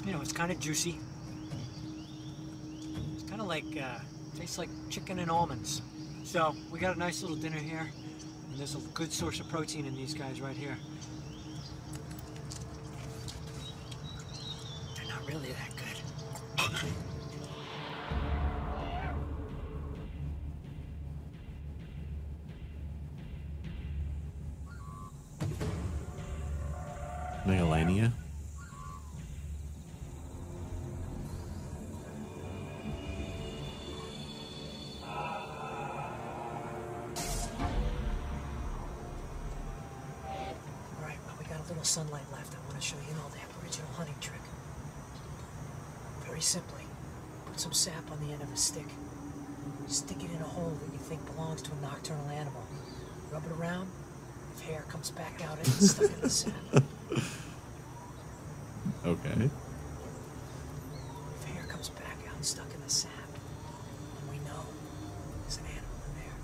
You know, it's kind of juicy. It's kind of like, tastes like chicken and almonds. So, we got a nice little dinner here, and there's a good source of protein in these guys right here. They're not really that good. Megalania? Alright, well, we got a little sunlight left. I want to show you an old Aboriginal hunting trick. Very simply, put some sap on the end of a stick. Stick it in a hole that you think belongs to a nocturnal animal. Rub it around. If hair comes back out, it's stuck in the sap. Okay. If hair comes back out stuck in the sap, then we know there's an animal in there.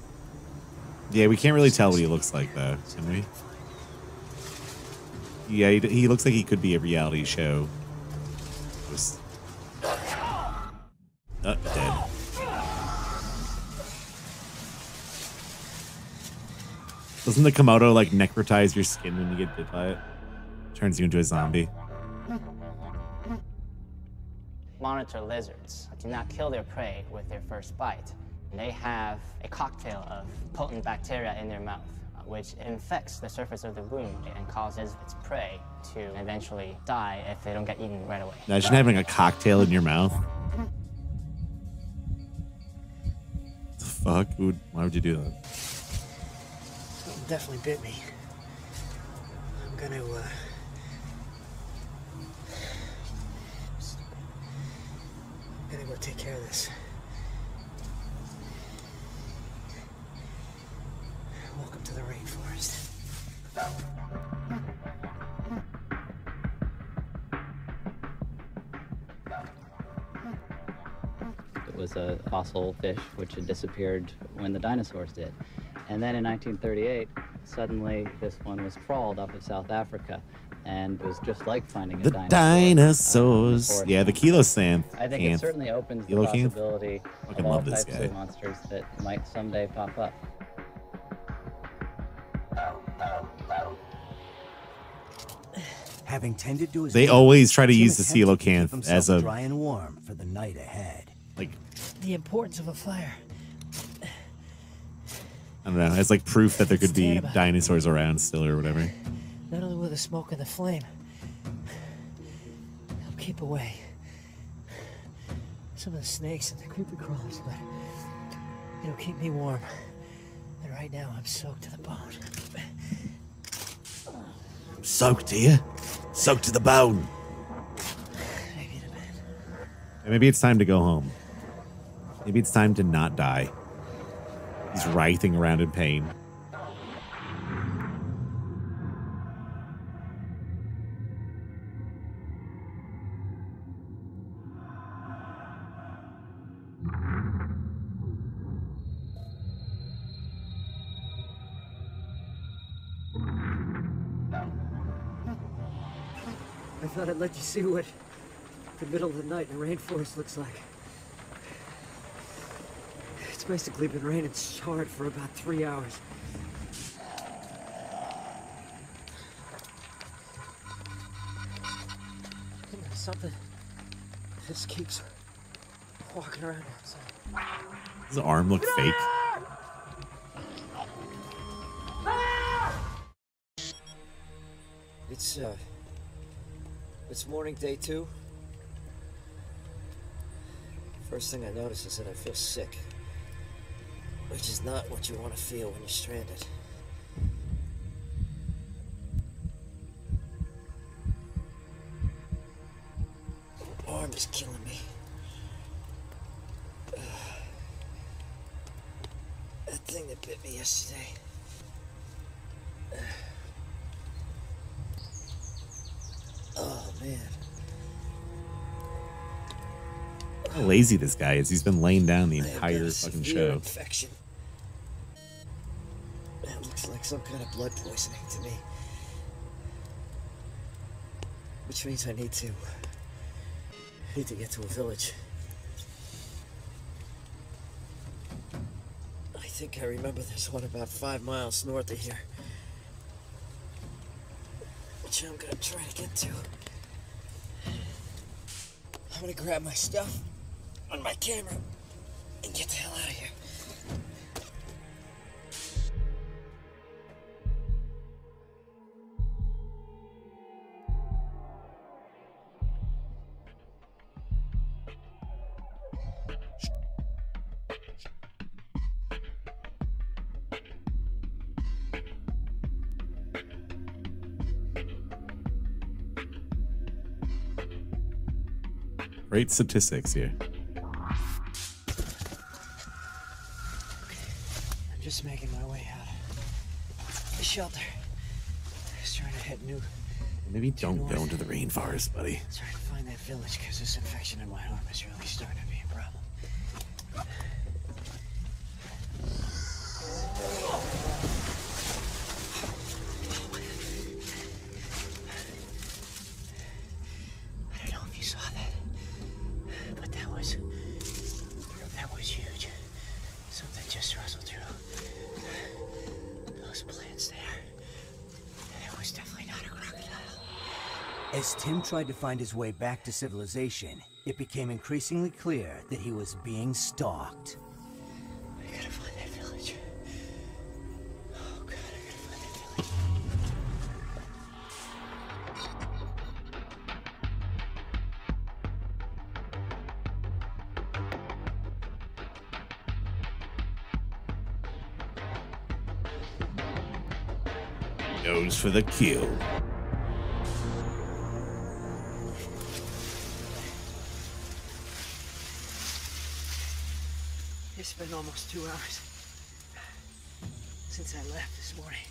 Yeah, we can't really tell what he looks like, though, can we? Yeah, he looks like he could be a reality show. Just... dead. Doesn't the Komodo, like, necrotize your skin when you get bit by it? Turns you into a zombie. Monitor lizards do not kill their prey with their first bite. They have a cocktail of potent bacteria in their mouth, which infects the surface of the wound and causes its prey to eventually die if they don't get eaten right away. Imagine having a cocktail in your mouth. What the fuck? Why would you do that? Something definitely bit me. I'm gonna, go take care of this. Welcome to the rainforest. It was a fossil fish which had disappeared when the dinosaurs did. And then in 1938, suddenly this one was trawled off of South Africa. And it was just like finding a dinosaur. Dinosaurs. Yeah, the Kilosanth. I think it certainly opens the possibility of all types of monsters that might someday pop up. Having tended to his they always try to use the coelacanth as a dry and warm for the night ahead. Like the importance of a fire. I don't know, as like proof that there could be dinosaurs around still or whatever. Not only will the smoke and the flame help keep away some of the snakes and the creepy crawlers, but it'll keep me warm. And right now I'm soaked to the bone. Soaked here? Soaked to the bone. Maybe it's time to go home. Maybe it's time to not die. He's writhing around in pain. I thought I'd let you see what the middle of the night in the rainforest looks like. It's basically been raining hard for about 3 hours. Something just keeps walking around outside. Does his arm look fake? It's morning day 2. First thing I notice is that I feel sick, which is not what you want to feel when you're stranded. My arm is killing me. That thing that bit me yesterday. Oh, man. How lazy this guy is. He's been laying down the entire fucking show. Infection. That looks like some kind of blood poisoning to me. Which means I need to get to a village. I think I remember there's one about 5 miles north of here, which I'm gonna try to get to. I'm gonna grab my stuff on my camera and get the hell out of here. Great statistics here. I'm just making my way out of the shelter. Just trying to head new. Maybe don't go into the rainforest, buddy. Trying to find that village because this infection in my arm is really starting to be a problem. I don't know if you saw that, but that was huge. Something just rustled through those plants there. It was definitely not a crocodile. As Tim tried to find his way back to civilization, it became increasingly clear that he was being stalked. I gotta find that village. Oh God, I gotta find that village. Goes for the kill. It's been almost 2 hours since I left this morning.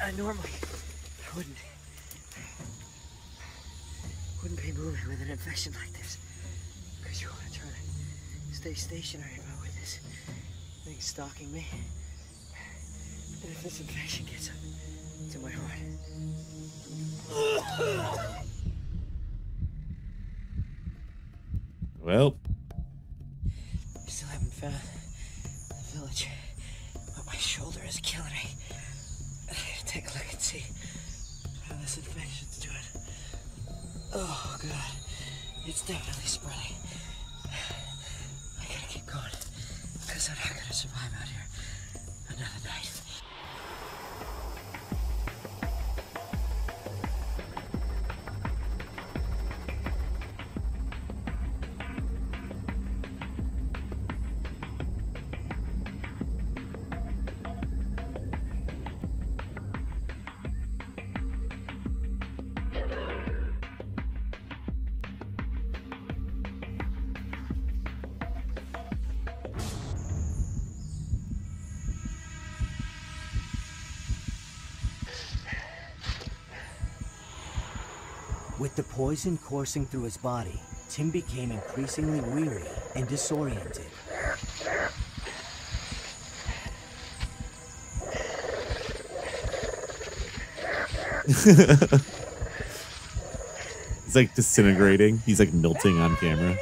I normally wouldn't be moving with an infection like this, because you want to try to stay stationary, but with this thing stalking me, and if this infection gets up to my heart. Well, Still haven't found the village, but my shoulder is killing me. I gotta take a look and see how this infection's doing. Oh God, it's definitely spreading. I gotta keep going, because I'm not gonna survive out here another night. With the poison coursing through his body, Tim became increasingly weary and disoriented. He's like disintegrating. He's like melting on camera.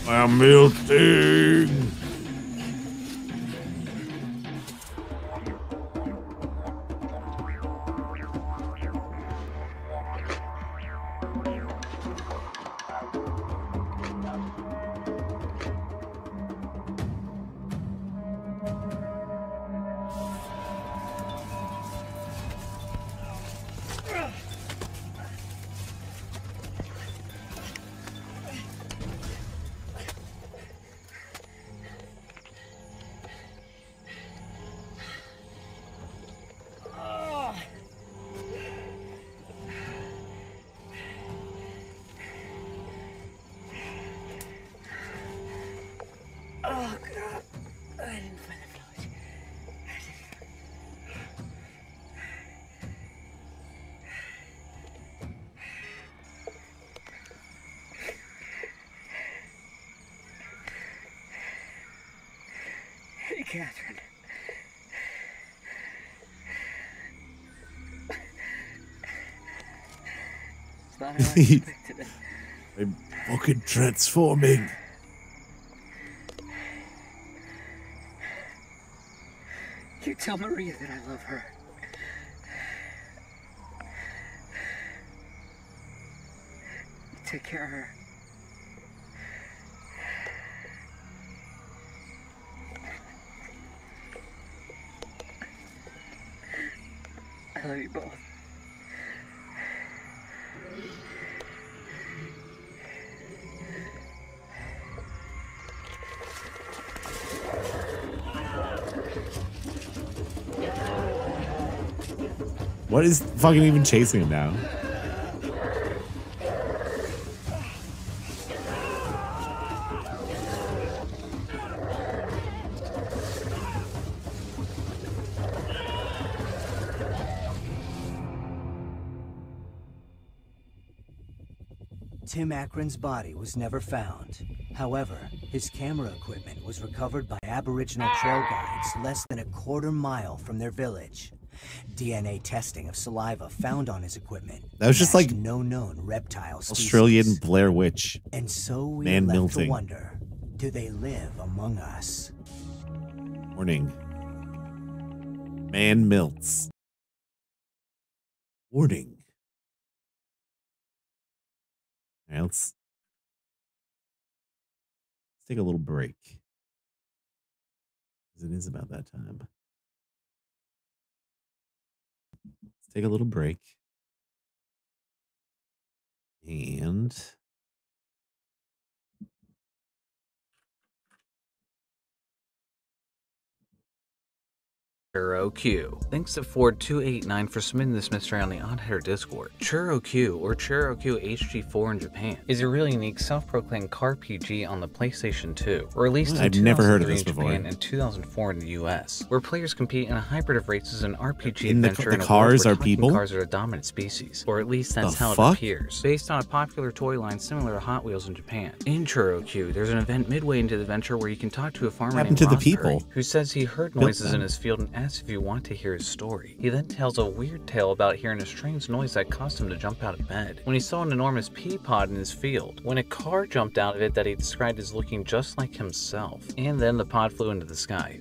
I'm melting. Catherine. It's not how I expected it. I'm fucking transforming. You tell Maria that I love her. You take care of her. I love you both. What is fucking even chasing him now? Tim Akron's body was never found. However, his camera equipment was recovered by Aboriginal trail guides less than a quarter-mile from their village. DNA testing of saliva found on his equipment That was just matched like no known reptile species. Australian Blair Witch. And so we Man are left milting. to wonder, do they live among us? Warning. Man milts. Warning. All right, let's take a little break. 'Cause it is about that time. Let's take a little break. And Churro Q. Thanks to Ford289 for submitting this mystery on the Oddheader Discord. Churro Q, or Churro Q HG4 in Japan, is a really unique self-proclaimed car PG on the PlayStation 2, released in I've never heard of 2003 this in before. Japan and 2004 in the US, where players compete in a hybrid of races and RPG And the adventure in a cars world where are talking people? cars are the dominant species, or at least that's The how fuck? it appears, based on a popular toy line similar to Hot Wheels in Japan. In Churro Q, there's an event midway into the adventure where you can talk to a farmer happened named to the Ross people? Perry, who says he heard Built noises in them. his field and asks if you want to hear his story. He then tells a weird tale about hearing a strange noise that caused him to jump out of bed when he saw an enormous pea pod in his field, when a car jumped out of it that he described as looking just like himself, and then the pod flew into the sky.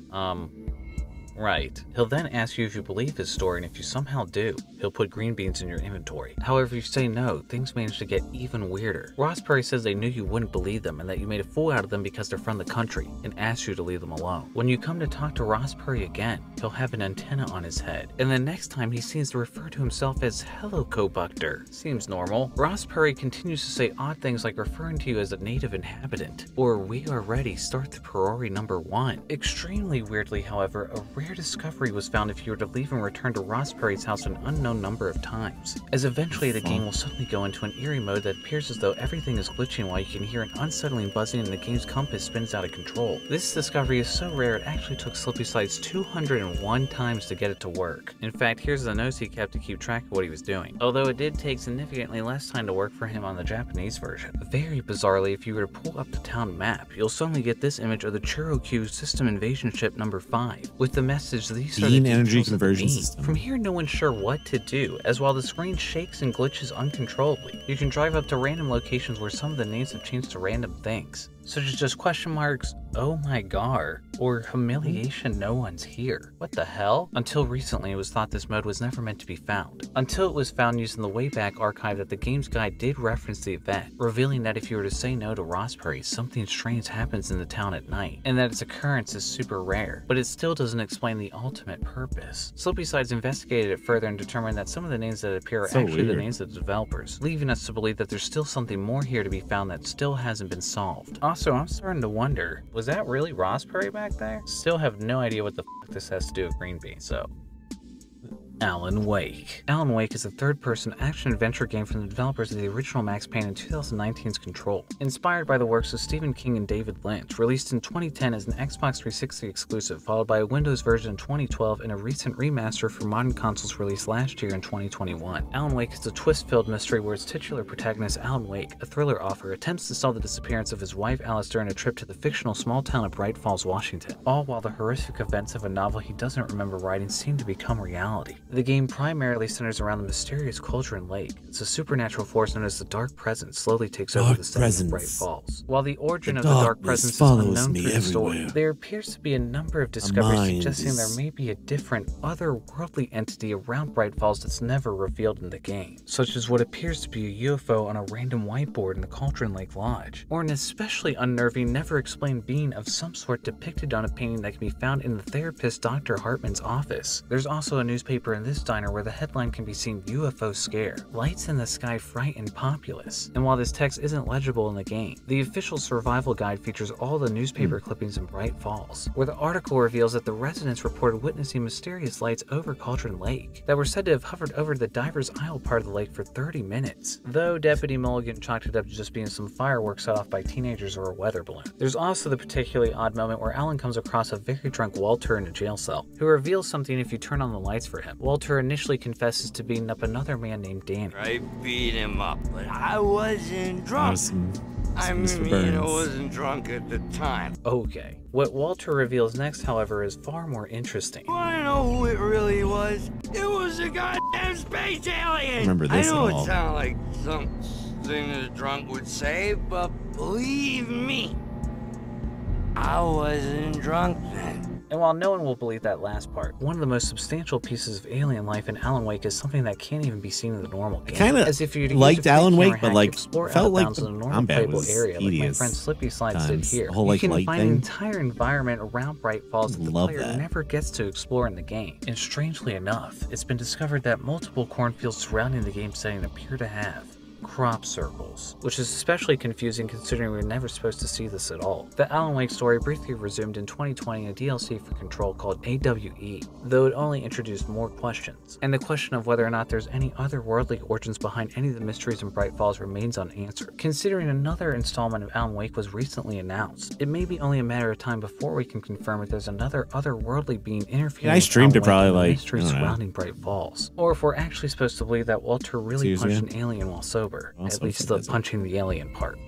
Right. He'll then ask you if you believe his story, and if you somehow do, he'll put green beans in your inventory. However, if you say no, things manage to get even weirder. Ross Perry says they knew you wouldn't believe them and that you made a fool out of them because they're from the country, and asks you to leave them alone. When you come to talk to Ross Perry again, he'll have an antenna on his head, and the next time he seems to refer to himself as Hello Cobuctor. Seems normal. Ross Perry continues to say odd things like referring to you as a native inhabitant, or we are ready, start the priority number 1. Extremely weirdly, however, a rare discovery was found if you were to leave and return to Ross Perry's house an unknown number of times, as eventually the game will suddenly go into an eerie mode that appears as though everything is glitching while you can hear an unsettling buzzing and the game's compass spins out of control. This discovery is so rare it actually took Slippy Slides 201 times to get it to work. In fact, here's the notes he kept to keep track of what he was doing, although it did take significantly less time to work for him on the Japanese version. Very bizarrely, if you were to pull up the town map, you'll suddenly get this image of the Churro Q System Invasion Ship number 5, with the message these are the Bean energy details of the conversion beam. system. From here, no one's sure what to do, as while the screen shakes and glitches uncontrollably, you can drive up to random locations where some of the names have changed to random things, such as just question marks, oh my gar, or humiliation, no one's here. What the hell? Until recently, it was thought this mode was never meant to be found, until it was found using the Wayback Archive that the game's guide did reference the event, revealing that if you were to say no to Ross Perry, something strange happens in the town at night, and that its occurrence is super rare, but it still doesn't explain the ultimate purpose. Slippy Sides investigated it further and determined that some of the names that appear are So actually the weird. names of the developers, leaving us to believe that there's still something more here to be found that still hasn't been solved. Also, I'm starting to wonder, was that really Ross Perry back there? Still have no idea what the fuck this has to do with green beans, so. Alan Wake. Alan Wake is a third-person action-adventure game from the developers of the original Max Payne and 2019's Control. Inspired by the works of Stephen King and David Lynch, released in 2010 as an Xbox 360 exclusive, followed by a Windows version in 2012 and a recent remaster for modern consoles released last year in 2021. Alan Wake is a twist-filled mystery where its titular protagonist Alan Wake, a thriller author, attempts to solve the disappearance of his wife Alice during a trip to the fictional small town of Bright Falls, Washington, all while the horrific events of a novel he doesn't remember writing seem to become reality. The game primarily centers around the mysterious Cauldron Lake. It's a supernatural force known as the Dark Presence slowly takes over the setting of Bright Falls. While the origin of the Dark Presence is unknown through the story, there appears to be a number of discoveries suggesting there may be a different, otherworldly entity around Bright Falls that's never revealed in the game, such as what appears to be a UFO on a random whiteboard in the Cauldron Lake Lodge, or an especially unnerving, never-explained being of some sort depicted on a painting that can be found in the therapist Dr. Hartman's office. There's also a newspaper in this diner where the headline can be seen UFO Scare. Lights in the sky frighten populace. And while this text isn't legible in the game, the official survival guide features all the newspaper clippings in Bright Falls, where the article reveals that the residents reported witnessing mysterious lights over Cauldron Lake that were said to have hovered over the Diver's Isle part of the lake for 30 minutes, though Deputy Mulligan chalked it up to just being some fireworks set off by teenagers or a weather balloon. There's also the particularly odd moment where Alan comes across a very drunk Walter in a jail cell, who reveals something if you turn on the lights for him. Walter initially confesses to beating up another man named Danny. I beat him up, but I wasn't drunk. I wasn't drunk at the time. Okay. What Walter reveals next, however, is far more interesting. Wanna know who it really was? It was a goddamn space alien! Remember this I know at all. it sounds like something a drunk would say, but believe me, I wasn't drunk then. And while no one will believe that last part, one of the most substantial pieces of alien life in Alan Wake is something that can't even be seen in the normal game. I kind of liked Alan Wake, but like felt like the combat was area, like my friend Slippy Slides did here. You can find an entire environment around Bright Falls that the player never gets to explore in the game. And strangely enough, it's been discovered that multiple cornfields surrounding the game setting appear to have crop circles, which is especially confusing considering we were never supposed to see this at all. The Alan Wake story briefly resumed in 2020 in a DLC for Control called AWE, though it only introduced more questions, and the question of whether or not there's any otherworldly origins behind any of the mysteries in Bright Falls remains unanswered. Considering another installment of Alan Wake was recently announced, it may be only a matter of time before we can confirm if there's another otherworldly being interfering I streamed it probably like mysteries surrounding Bright Falls, or if we're actually supposed to believe that Walter really punched an alien while sober. At least the punching the alien part.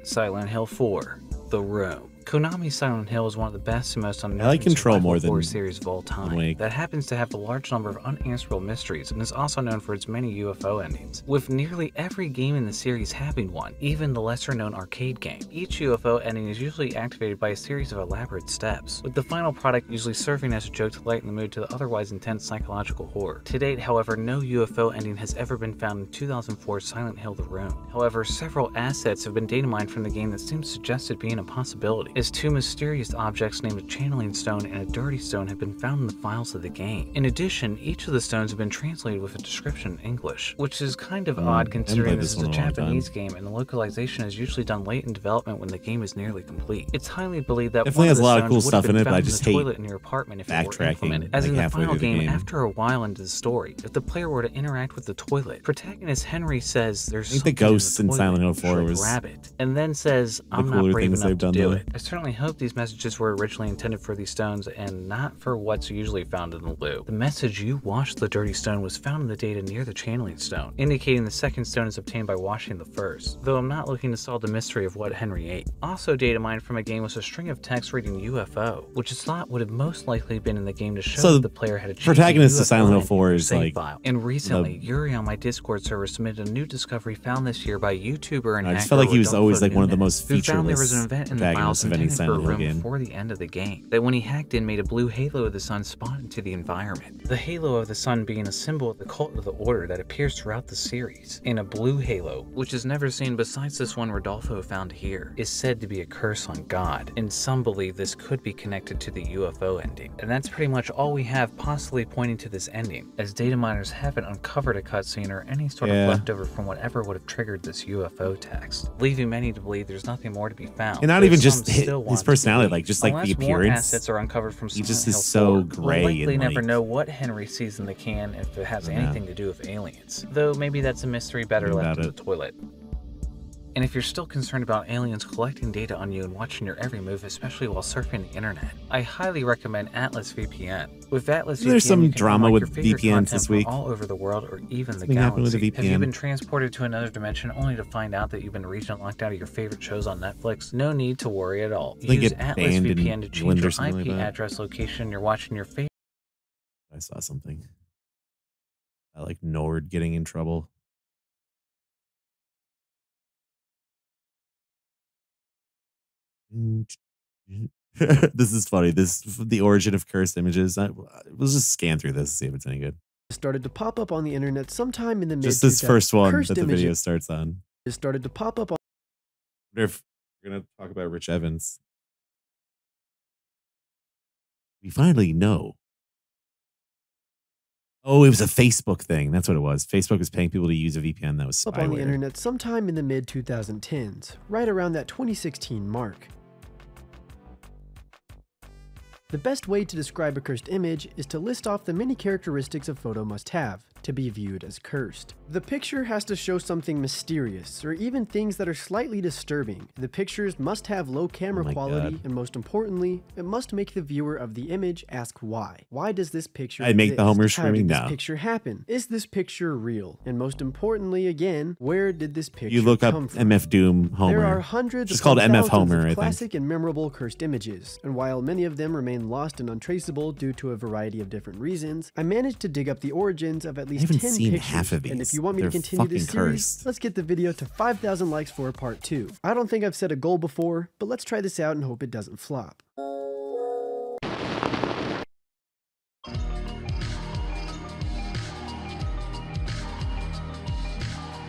Silent Hill 4: The Room. Konami's Silent Hill is one of the best and most unnerving horror series of all time that happens to have a large number of unanswerable mysteries and is also known for its many UFO endings, with nearly every game in the series having one, even the lesser-known arcade game. Each UFO ending is usually activated by a series of elaborate steps, with the final product usually serving as a joke to lighten the mood to the otherwise intense psychological horror. To date, however, no UFO ending has ever been found in 2004's Silent Hill: The Room. However, several assets have been data mined from the game that seem suggested being a possibility, as two mysterious objects named a channeling stone and a dirty stone have been found in the files of the game. In addition, each of the stones have been translated with a description in English, which is kind of odd considering this is a Japanese game and the localization is usually done late in development when the game is nearly complete. It's highly believed that definitely one has of a the lot of cool stones stuff would in have it, been but I found just in the hate toilet in your apartment if it were backtracking, implemented. As like in the halfway final through the game, game. after a while into the story, if the player were to interact with the toilet, protagonist Henry says there's I think the something ghosts in in the Silent Hill toilet, 4 should was grab it, and then says, I'm not cooler brave things enough they've to done do though. it. I certainly hope these messages were originally intended for these stones and not for what's usually found in the loo. The message "you washed the dirty stone" was found in the data near the channeling stone, indicating the second stone is obtained by washing the first, though I'm not looking to solve the mystery of what Henry ate. Also data mined from a game was a string of text reading UFO, which is thought would have most likely been in the game to show that the player had a protagonist of Silent Hill 4 is like file. And recently, Yuri on my Discord server submitted a new discovery found this year by YouTuber and I just felt like he was always like one of the most who found there was an featureless event in the files protagonists of any intended for a Silent Hill room game. before the end of the game that when he hacked in made a blue halo of the sun spawn into the environment. The halo of the sun being a symbol of the cult of the order that appears throughout the series. And a blue halo, which is never seen besides this one Rodolfo found here, is said to be a curse on God, and some believe this could be connected to the UFO ending. And that's pretty much all we have possibly pointing to this ending, as data miners haven't uncovered a cutscene or any sort of leftover from whatever would have triggered this UFO text, leaving many to believe there's nothing more to be found. And not even just still his want personality, to like just like Unless the appearance. more assets are uncovered from He just Silent is Hill so 4, gray we'll likely and never like, know what Henry sees in the can if it has I don't know. anything to do with aliens. Though maybe that's a mystery better Think left in about the toilet. And if you're still concerned about aliens collecting data on you and watching your every move, especially while surfing the internet, I highly recommend Atlas VPN. With Atlas There's VPN, some you can drama unlock with your favorite VPNs content this from week. all over the world or even Something the happened with galaxy. a Have you VPN. been transported to another dimension only to find out that you've been region locked out of your favorite shows on Netflix? No need to worry at all. They Use get Atlas banned in VPN to change England or your something IP like that. address location you're watching your favorite. I saw something. I like Nord getting in trouble. This is funny. This the origin of cursed images. We'll just scan through this, see if it's any good. Started to pop up on the internet sometime in the mid. Just this first one Cursed that the video images starts on. started to pop up on. I wonder if we're gonna talk about Rich Evans. We finally know. Oh, it was a Facebook thing. That's what it was. Facebook was paying people to use a VPN that was Up on the spyware. internet sometime in the mid 2010s, right around that 2016 mark. The best way to describe a cursed image is to list off the many characteristics a photo must have to be viewed as cursed. The picture has to show something mysterious, or even things that are slightly disturbing. The pictures must have low camera my quality, God. and most importantly, it must make the viewer of the image ask why. Why does this picture I'd make the exist? Homer How screaming did this no. picture happen? Is this picture real? And most importantly, again, where did this picture You look up come from? MF Doom Homer. There are hundreds It's of called MF thousands Homer, of I think. classic and memorable cursed images, and while many of them remain lost and untraceable due to a variety of different reasons, I managed to dig up the origins of at least haven't 10 seen pictures. half of And these. if you want me to They're continue this fucking series, cursed. let's get the video to 5,000 likes for part 2. I don't think I've set a goal before, but let's try this out and hope it doesn't flop.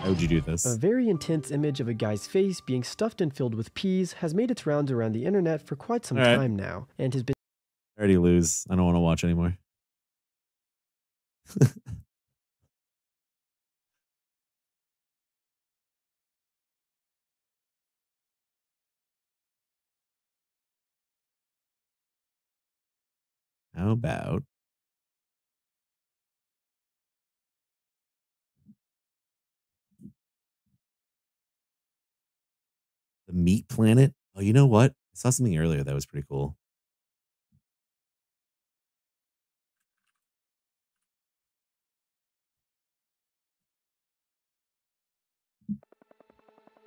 How would you do this? A very intense image of a guy's face being stuffed and filled with peas has made its rounds around the internet for quite some All right. time now, and has been I already lose. I don't want to watch anymore. How about the Meat Planet? Oh, you know what? I saw something earlier that was pretty cool.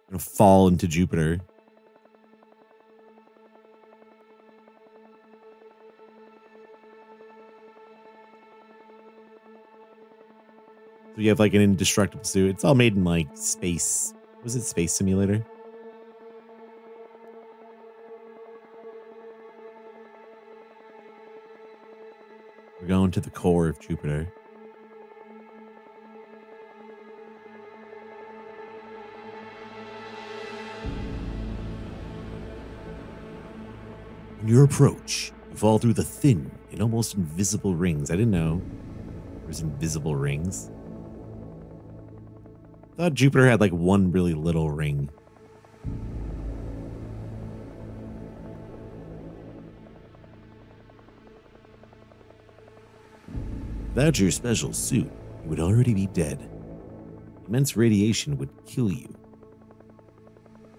Gonna fall into Jupiter. So you have like an indestructible suit. It's all made in like space. Was it Space Simulator? We're going to the core of Jupiter. On your approach, you fall through the thin and almost invisible rings. I didn't know there was invisible rings. I thought Jupiter had like one really little ring. Without your special suit, you would already be dead. Immense radiation would kill you.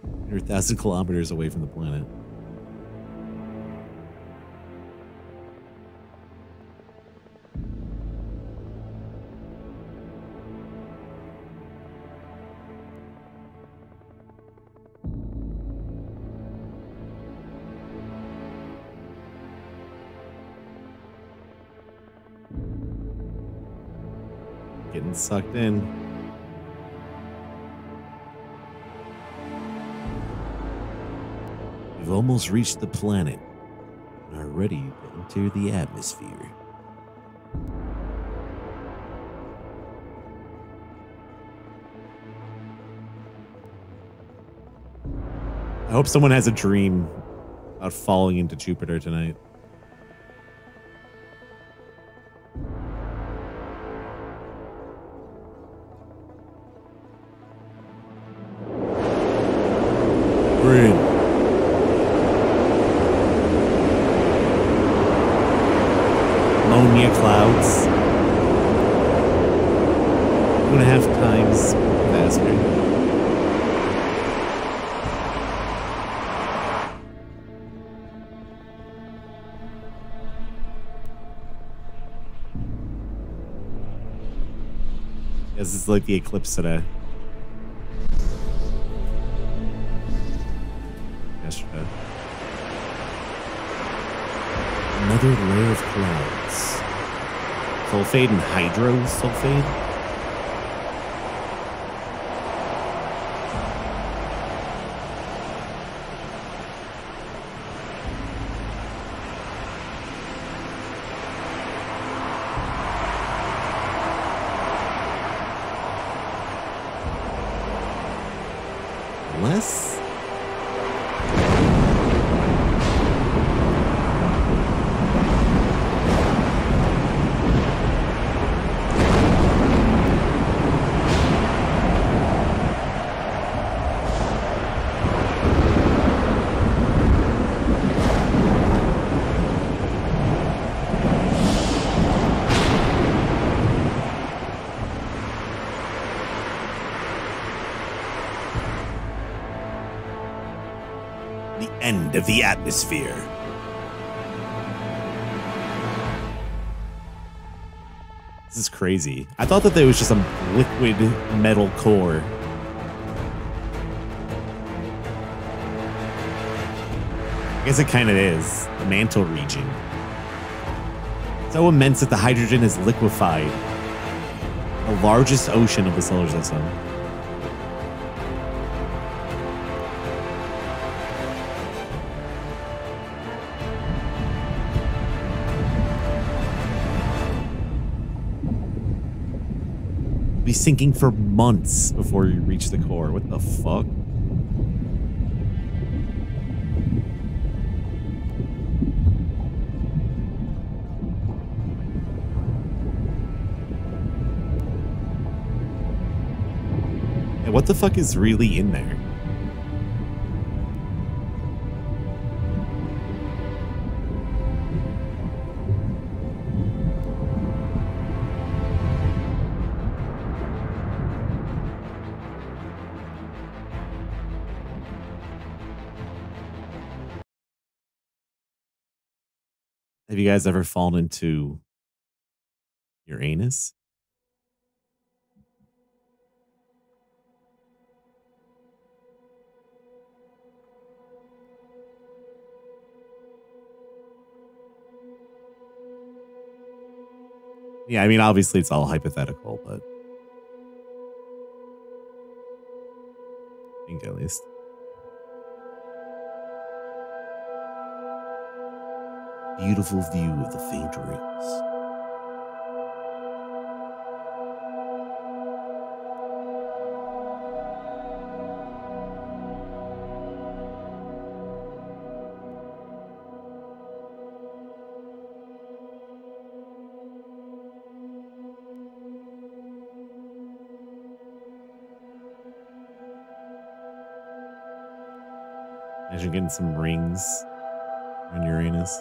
100,000 kilometers away from the planet. Getting sucked in. We've almost reached the planet and are ready to enter the atmosphere. I hope someone has a dream about falling into Jupiter tonight. We're in. 2.5 times faster. This is like the eclipse today. Yesterday. Another layer of clouds. Sulfate and hydrosulfate. Less. End of the atmosphere. This is crazy. I thought that there was just some liquid metal core. I guess it kind of is. The mantle region. So immense that the hydrogen is liquefied. The largest ocean of the solar system. Be sinking for months before you reach the core. What the fuck? And what the fuck is really in there? Have you guys ever fallen into Uranus? Yeah, I mean, obviously it's all hypothetical, but I think at least. Beautiful view of the faint rings. Imagine getting some rings on Uranus.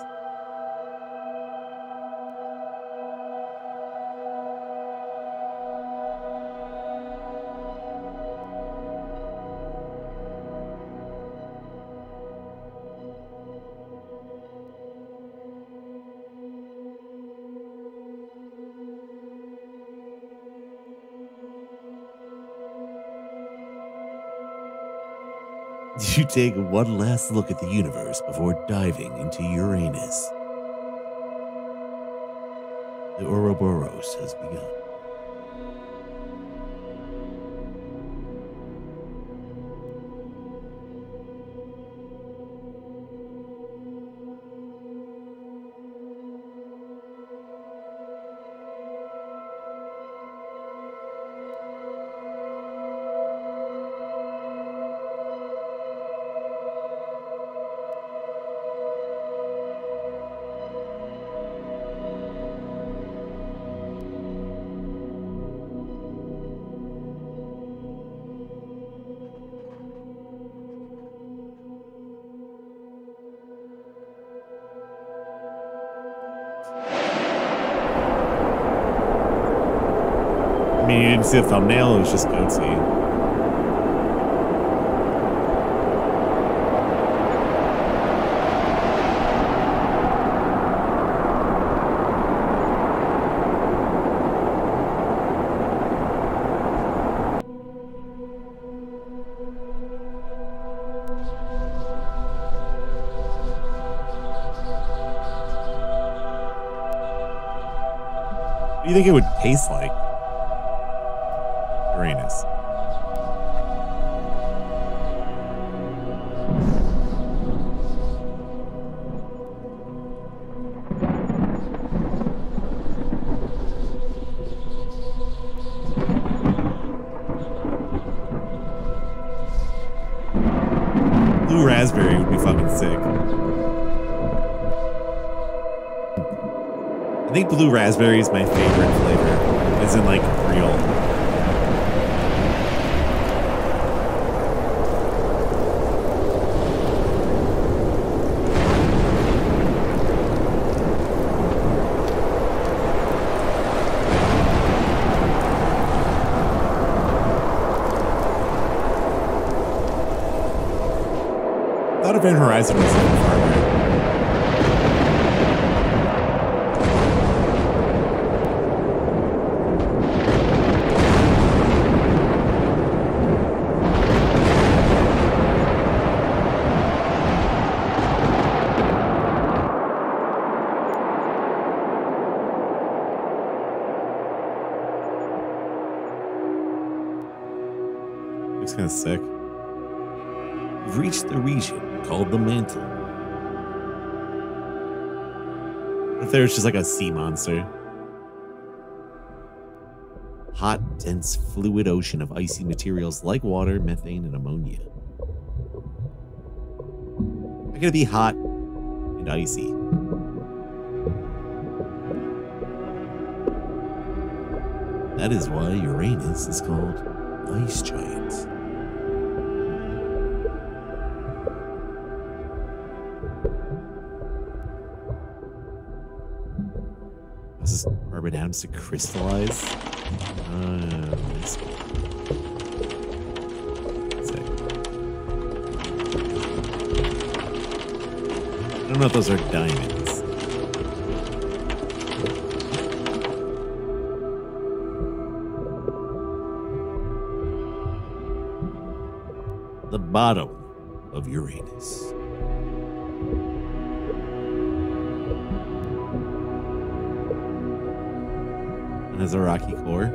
You take one last look at the universe before diving into Uranus. The Ouroboros has begun. didn't see the thumbnail. It was just goatsy. What do you think it would taste like? Uranus. Blue raspberry would be fucking sick. I think blue raspberry is my favorite flavor, as in like real. I thought Event Horizon was even farther. Looks kind of sick. We've reached the region called the Mantle. What if there's just like a sea monster? Hot, dense, fluid ocean of icy materials like water, methane, and ammonia. They're gonna be hot and icy. That is why Uranus is called Ice Giant. Causes carbon atoms to crystallize. Let's see. I don't know if those are diamonds. The bottom of Uranus. It has a rocky core.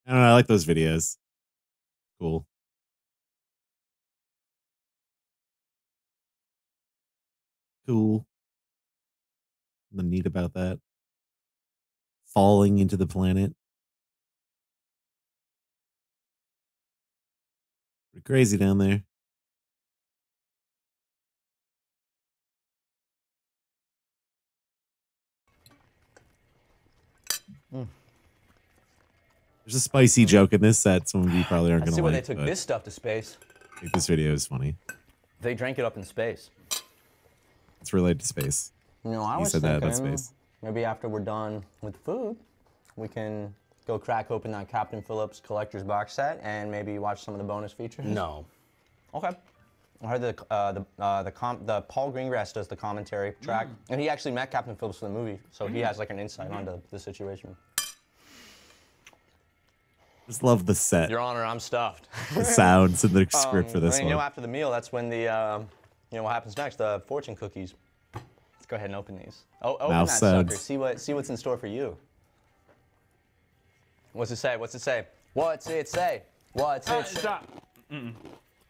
I don't know, I like those videos. Cool. Cool. The neat about that. Falling into the planet. Pretty crazy down there. There's a spicy joke in this that some of you probably aren't I going see to why like. they took this stuff to space. I think this video is funny. They drank it up in space. It's related to space. You know, I You was said that thinking about space. maybe after we're done with the food, we can go crack open that Captain Phillips collector's box set and maybe watch some of the bonus features. No. Okay. I heard the Paul Greengrass does the commentary track, and he actually met Captain Phillips for the movie, so he has like an insight onto the situation. Just love the set. Your Honor, I'm stuffed. The sounds and the script for this I mean, one. you know, after the meal, that's when the, you know, what happens next? The fortune cookies. Let's go ahead and open these. Oh, open Mouth that sounds. sucker. See what's in store for you. What's it say? What's it say? What's it say? What's it say? Stop.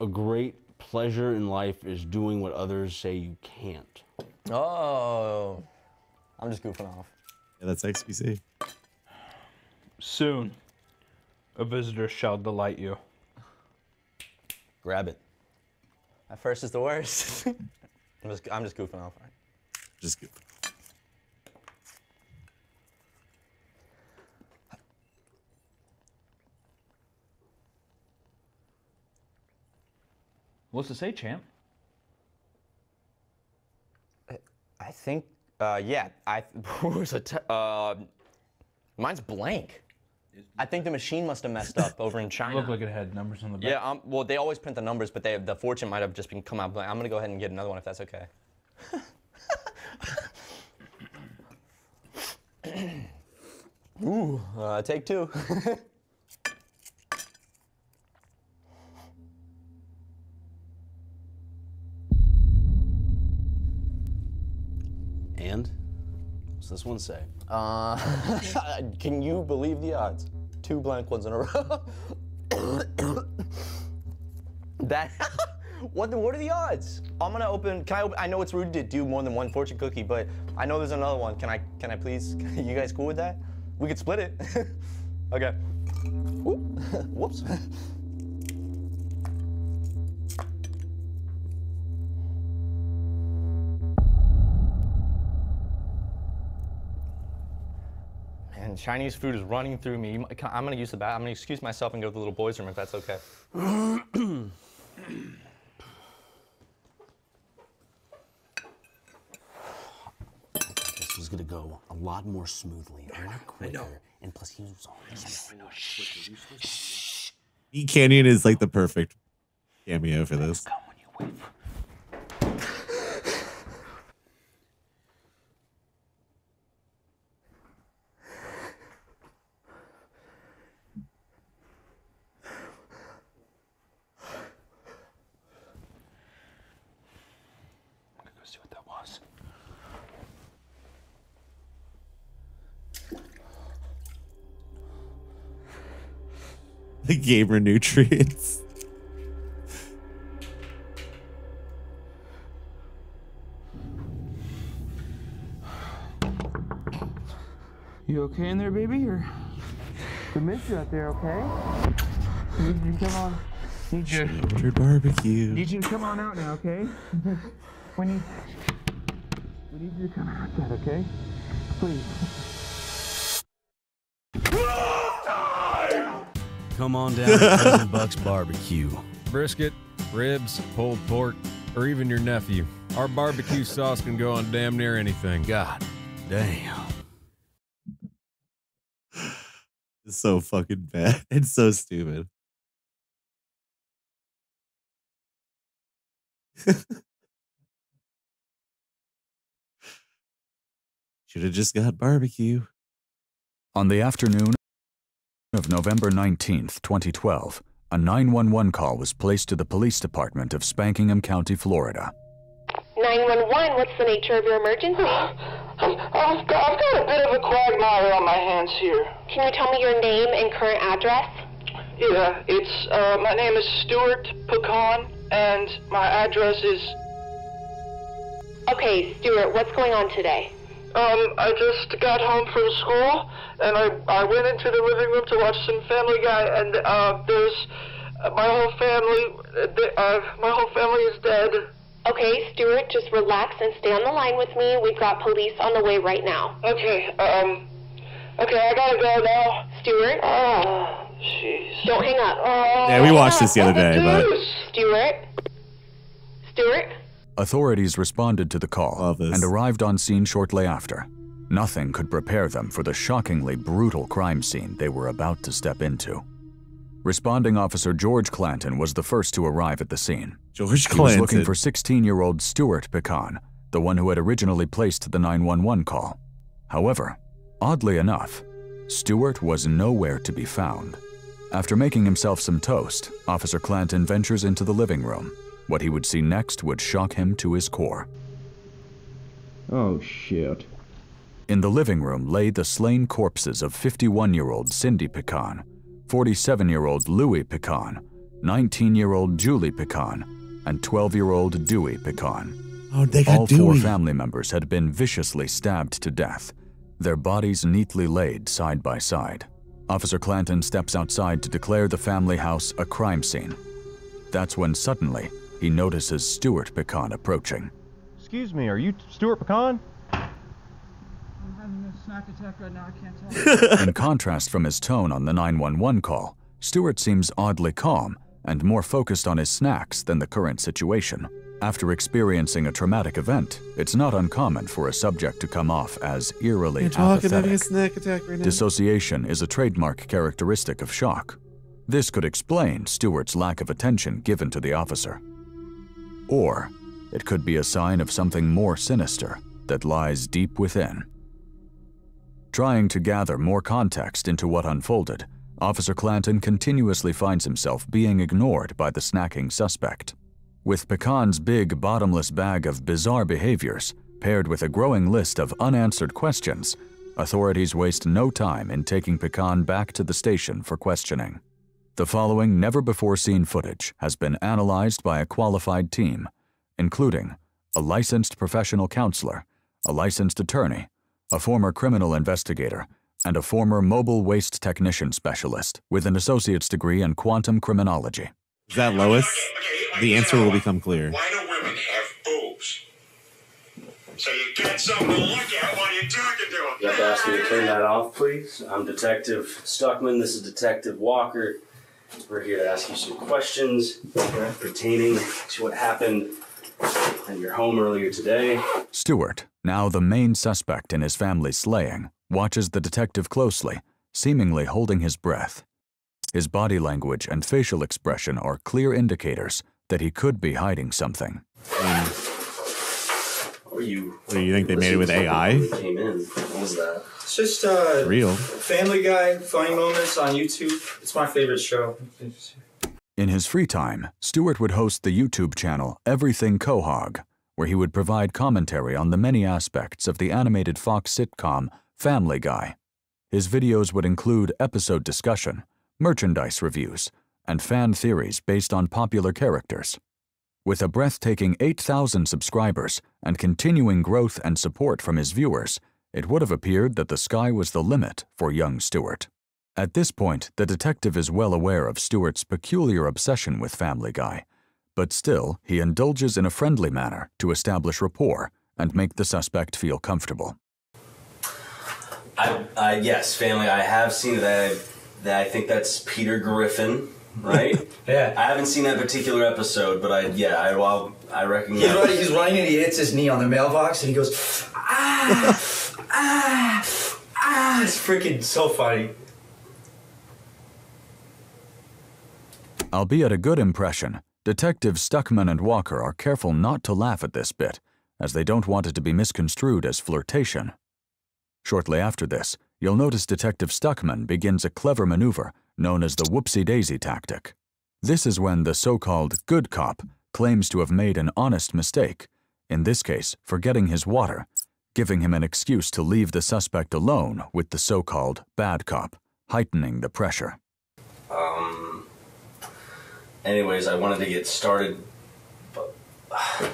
A great pleasure in life is doing what others say you can't. Oh, I'm just goofing off. Yeah, that's XPC. Soon, a visitor shall delight you. Grab it. At first is the worst. I'm just goofing off. Right? Just goofing. What's it say, champ? I think, yeah. Mine's blank. I think the machine must have messed up over in China. Looked like it had numbers on the back. Yeah, well, they always print the numbers, but the fortune might have just been come out blank. I'm gonna go ahead and get another one if that's okay. Ooh, take two. And? What's this one say? Can you believe the odds? 2 blank ones in a row. That, what are the odds? I'm gonna open, I know it's rude to do more than one fortune cookie, but I know there's another one. Can I please, you guys cool with that? We could split it. Okay. Whoops. Man, Chinese food is running through me. I'm gonna use the bathroom. I'm gonna excuse myself and go to the little boys' room if that's okay. This was gonna go a lot more smoothly, a lot quicker, and plus he was all this. Eat Canyon is like the perfect cameo for this. The gamer nutrients. You okay in there, baby? Or we miss you out there, okay? Need you to come on. Need you. Sheltered barbecue. Need you to come on out now, okay? we need you to come out, okay? Please. Come on down to Cousin Buck's Barbecue. Brisket, ribs, pulled pork, or even your nephew. Our barbecue sauce can go on damn near anything. God damn. It's so fucking bad. It's so stupid. Should have just got barbecue. On the afternoon of November 19th, 2012, a 911 call was placed to the police department of Spankingham County, Florida. 911, what's the nature of your emergency? I've got a bit of a quagmire on my hands here. Can you tell me your name and current address? Yeah, it's, my name is Stuart Pecan, and my address is... Okay, Stuart, what's going on today? I just got home from school, and I went into the living room to watch some Family Guy, and there's my whole family is dead. Okay, Stuart, just relax and stay on the line with me. We've got police on the way right now. Okay, okay, I gotta go now. Stuart? Oh, jeez. Don't hang up. Yeah, we watched this the other day, but... Stuart? Authorities responded to the call and arrived on scene shortly after. Nothing could prepare them for the shockingly brutal crime scene they were about to step into. Responding officer George Clanton was the first to arrive at the scene. He was looking for 16-year-old Stuart Pecan, the one who had originally placed the 911 call. However, oddly enough, Stuart was nowhere to be found. After making himself some toast, Officer Clanton ventures into the living room. What he would see next would shock him to his core. Oh, shit. In the living room lay the slain corpses of 51-year-old Cindy Pecan, 47-year-old Louis Pecan, 19-year-old Julie Pecan, and 12-year-old Dewey Pecan. Oh, they got All Dewey. 4 family members had been viciously stabbed to death, their bodies neatly laid side by side. Officer Clanton steps outside to declare the family house a crime scene. That's when suddenly, he notices Stuart Pecan approaching. Excuse me, are you Stuart Pecan? I'm having a snack attack right now, I can't talk. In contrast from his tone on the 911 call, Stuart seems oddly calm and more focused on his snacks than the current situation. After experiencing a traumatic event, it's not uncommon for a subject to come off as eerily apathetic. A snack attack right now. Dissociation is a trademark characteristic of shock. This could explain Stewart's lack of attention given to the officer. Or it could be a sign of something more sinister that lies deep within. Trying to gather more context into what unfolded, Officer Clanton continuously finds himself being ignored by the snacking suspect. With Pecan's big, bottomless bag of bizarre behaviors, paired with a growing list of unanswered questions, authorities waste no time in taking Pecan back to the station for questioning. The following never-before-seen footage has been analyzed by a qualified team, including a licensed professional counselor, a licensed attorney, a former criminal investigator, and a former mobile waste technician specialist with an associate's degree in quantum criminology. Is that Lois? The answer will become clear. Why do women have boobs? So you get something to look at while you're talking to them. You have to ask me to turn that off, please. I'm Detective Stuckman. This is Detective Walker. We're here to ask you some questions pertaining to what happened in your home earlier today. Stewart, now the main suspect in his family's slaying, watches the detective closely, seemingly holding his breath. His body language and facial expression are clear indicators that he could be hiding something. What do you think they made it with AI? Came in. What was that? It's just real Family Guy, funny moments on YouTube. It's my favorite show. In his free time, Stewart would host the YouTube channel Everything Quahog, where he would provide commentary on the many aspects of the animated Fox sitcom Family Guy. His videos would include episode discussion, merchandise reviews, and fan theories based on popular characters. With a breathtaking 8,000 subscribers and continuing growth and support from his viewers, it would have appeared that the sky was the limit for young Stewart. At this point, the detective is well aware of Stewart's peculiar obsession with Family Guy, but still, he indulges in a friendly manner to establish rapport and make the suspect feel comfortable. Yes, Family, I have seen it. I think that's Peter Griffin, right? Yeah. I haven't seen that particular episode, but I recognize. He's running and he hits his knee on the mailbox and he goes, it's freaking so funny. Albeit a good impression, Detectives Stuckman and Walker are careful not to laugh at this bit, as they don't want it to be misconstrued as flirtation. Shortly after this, you'll notice Detective Stuckman begins a clever maneuver known as the whoopsie-daisy tactic. This is when the so-called good cop claims to have made an honest mistake, in this case forgetting his water, giving him an excuse to leave the suspect alone with the so-called bad cop, heightening the pressure. Anyways, I wanted to get started, but I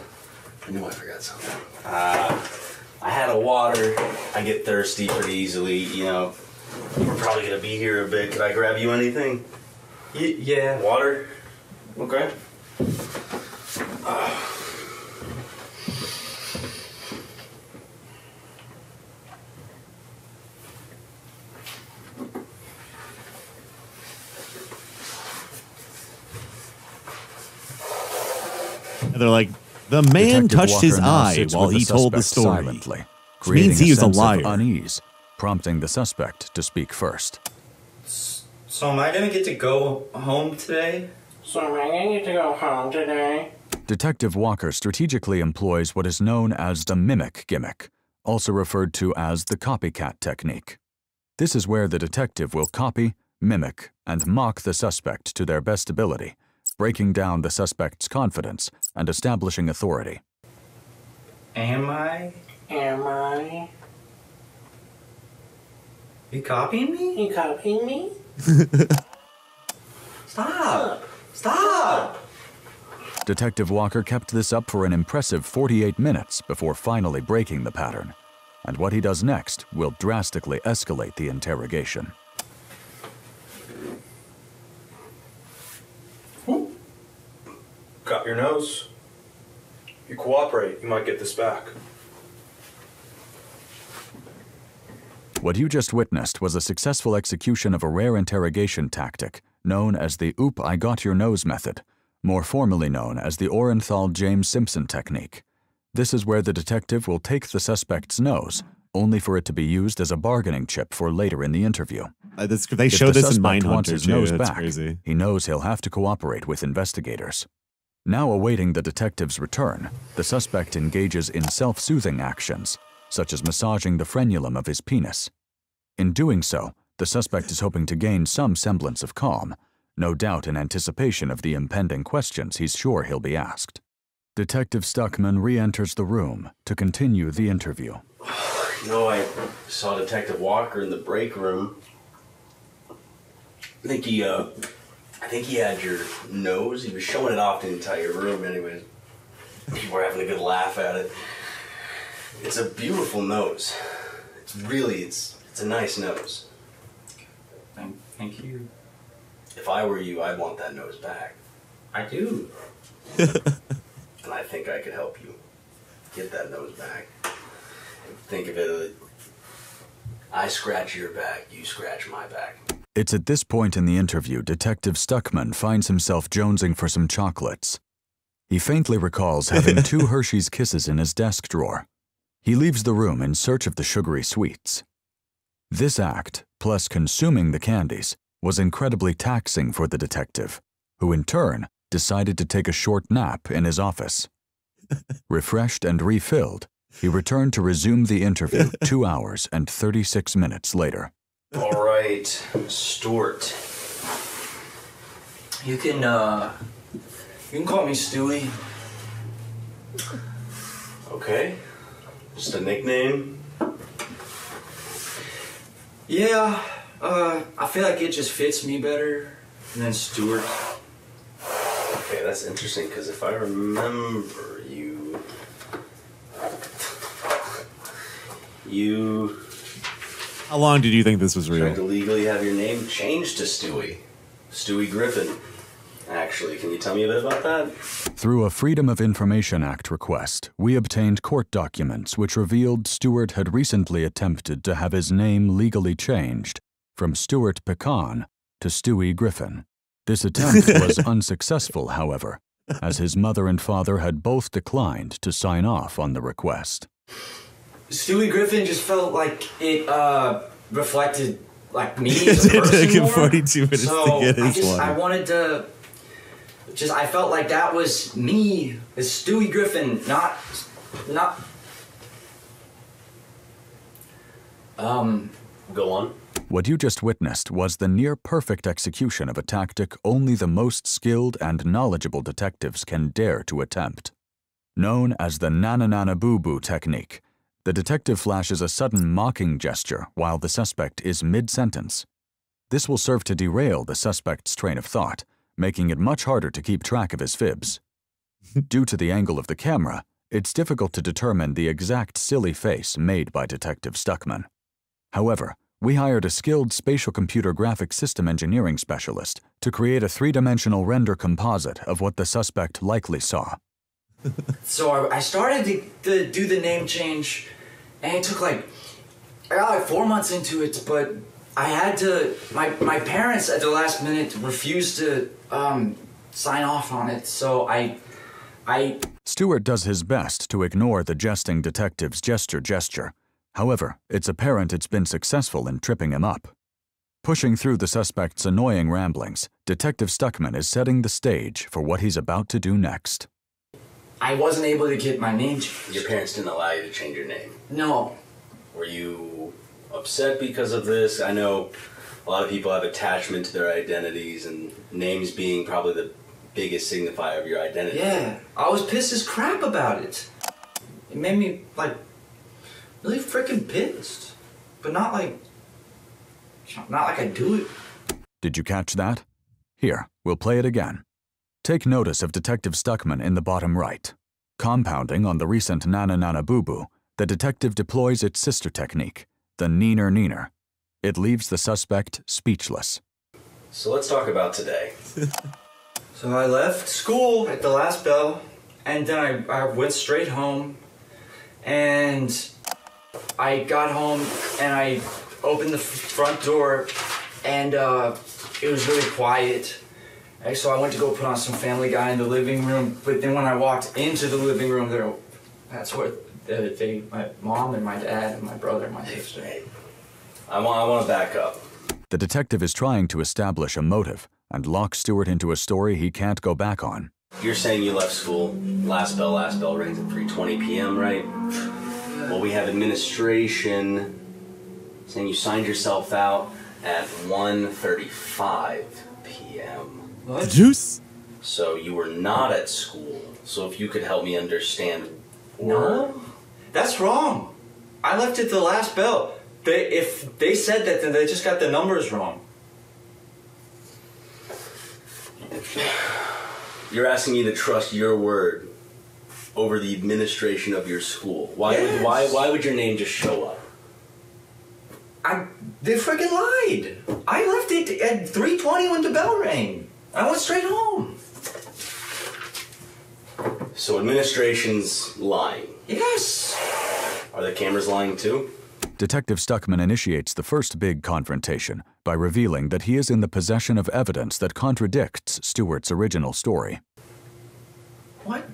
knew I forgot something. I had a water. I get thirsty pretty easily, you know. We're probably gonna be here a bit. Could I grab you anything? Yeah. Water? Okay. They're like, the man touched his eye while he told the story. Silently, Which means he a was a sense liar. of unease, prompting the suspect to speak first. So am I gonna get to go home today? Detective Walker strategically employs what is known as the mimic gimmick, also referred to as the copycat technique. This is where the detective will copy, mimic, and mock the suspect to their best ability, breaking down the suspect's confidence and establishing authority. Am I? You copying me? Stop! Stop! Detective Walker kept this up for an impressive 48 minutes before finally breaking the pattern, and what he does next will drastically escalate the interrogation. Got your nose. You cooperate, you might get this back. What you just witnessed was a successful execution of a rare interrogation tactic known as the Oop I Got Your Nose method, more formally known as the Orenthal-James Simpson technique. This is where the detective will take the suspect's nose, only for it to be used as a bargaining chip for later in the interview. They show this in Mindhunter too. That's Back, crazy. he knows he'll have to cooperate with investigators. Now awaiting the detective's return, the suspect engages in self-soothing actions, such as massaging the frenulum of his penis. In doing so, the suspect is hoping to gain some semblance of calm, no doubt in anticipation of the impending questions he's sure he'll be asked. Detective Stuckman re-enters the room to continue the interview. You know, I saw Detective Walker in the break room. I think he had your nose. He was showing it off the entire room anyways. People were having a good laugh at it. It's a beautiful nose. It's a nice nose. Thank you. If I were you, I'd want that nose back. I do. And I think I could help you get that nose back. Think of it, I scratch your back, you scratch my back. It's at this point in the interview Detective Stuckman finds himself jonesing for some chocolates. He faintly recalls having 2 Hershey's Kisses in his desk drawer. He leaves the room in search of the sugary sweets. This act, plus consuming the candies, was incredibly taxing for the detective, who in turn decided to take a short nap in his office. Refreshed and refilled, he returned to resume the interview 2 hours and 36 minutes later. All right, Stuart. You can call me Stewie. Okay. Just a nickname? Yeah, I feel like it just fits me better than Stuart. Okay, that's interesting, because if I remember you... How long did you think this was real? Tried to legally have your name changed to Stewie. Stewie Griffin. Actually, can you tell me a bit about that? Through a Freedom of Information Act request, we obtained court documents which revealed Stewart had recently attempted to have his name legally changed from Stuart Pecan to Stewie Griffin. This attempt was unsuccessful, however, as his mother and father had both declined to sign off on the request. Stewie Griffin just felt like it reflected like me as a It person took him more. 42 minutes to get his one. I wanted to I felt like that was me as Stewie Griffin, not Go on. What you just witnessed was the near-perfect execution of a tactic only the most skilled and knowledgeable detectives can dare to attempt. Known as the na-na-na-na-boo-boo technique, the detective flashes a sudden mocking gesture while the suspect is mid-sentence. This will serve to derail the suspect's train of thought, making it much harder to keep track of his fibs. Due to the angle of the camera, it's difficult to determine the exact silly face made by Detective Stuckman. However, we hired a skilled spatial computer graphics system engineering specialist to create a 3-dimensional render composite of what the suspect likely saw. So I started to do the name change, and it took I got 4 months into it, but I had to, my parents at the last minute refused to sign off on it, so I Stewart does his best to ignore the jesting detective's gesture. However, it's apparent it's been successful in tripping him up. Pushing through the suspect's annoying ramblings, Detective Stuckman is setting the stage for what he's about to do next. I wasn't able to get my name changed. Your parents didn't allow you to change your name? No. Were you upset because of this? I know a lot of people have attachment to their identities, and names being probably the biggest signifier of your identity. Yeah, I was pissed as crap about it. It made me, really freaking pissed. But not like I do it. Did you catch that? Here, we'll play it again. Take notice of Detective Stuckman in the bottom right. Compounding on the recent na-na-na-na-boo-boo, the detective deploys its sister technique, the neener-neener. It leaves the suspect speechless. So let's talk about today. So I left school at the last bell, and then I went straight home, and I got home, and I opened the front door, and it was really quiet. And so I went to go put on some Family Guy in the living room, but then when I walked into the living room, that's where my mom and my dad and my brother and my sister. I want to back up. The detective is trying to establish a motive and lock Stewart into a story he can't go back on. You're saying you left school, last bell rings at 3:20 p.m., right? Well, we have administration saying you signed yourself out at 1:35 p.m. What? Juice? So you were not at school. So if you could help me understand. No, that's wrong. I left at the last bell. If they said that, then they just got the numbers wrong. You're asking me to trust your word over the administration of your school. Why would your name just show up? They freaking lied. I left it at 3:20 when the bell rang. I went straight home. So administration's lying. Yes. Are the cameras lying too? Detective Stuckman initiates the first big confrontation by revealing that he is in the possession of evidence that contradicts Stewart's original story. What?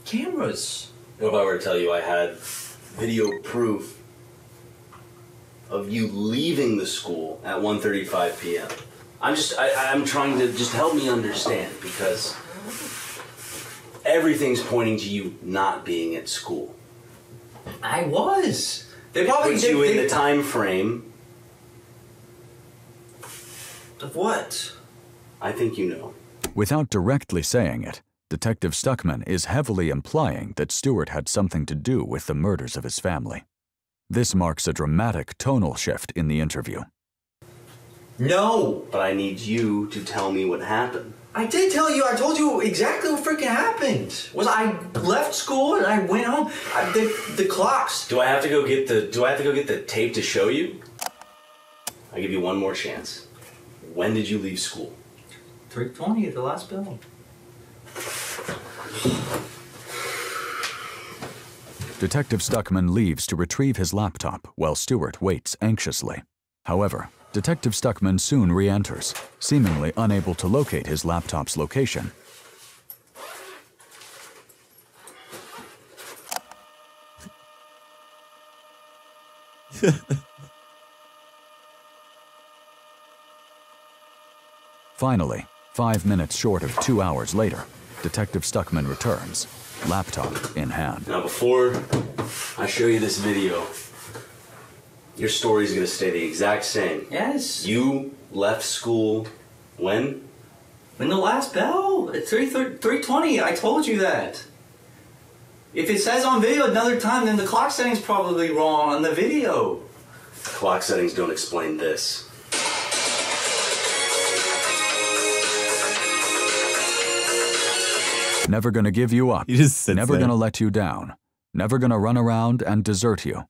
Cameras? What if I were to tell you I had video proof of you leaving the school at 1:35 p.m.? I'm trying to just help me understand, because everything's pointing to you not being at school. I was. They It probably puts did. you in the time frame. Of what? I think you know. Without directly saying it, Detective Stuckman is heavily implying that Stewart had something to do with the murders of his family. This marks a dramatic tonal shift in the interview. No. But I need you to tell me what happened. I did tell you. I told you exactly what freaking happened. Was I left school and I went home. The clocks. Do I have to go get the tape to show you? I give you one more chance. When did you leave school? 3:20 at the last bell. Detective Stuckman leaves to retrieve his laptop while Stewart waits anxiously. However, Detective Stuckman soon re-enters, seemingly unable to locate his laptop's location. Finally, 5 minutes short of 2 hours later, Detective Stuckman returns, laptop in hand. Now, before I show you this video, your story's gonna stay the exact same. Yes. You left school when? When the last bell? At 3:20. I told you that. If it says on video another time, then the clock setting's probably wrong on the video. Clock settings don't explain this. Never gonna give you up. He just sits Never there. gonna let you down. Never gonna run around and desert you.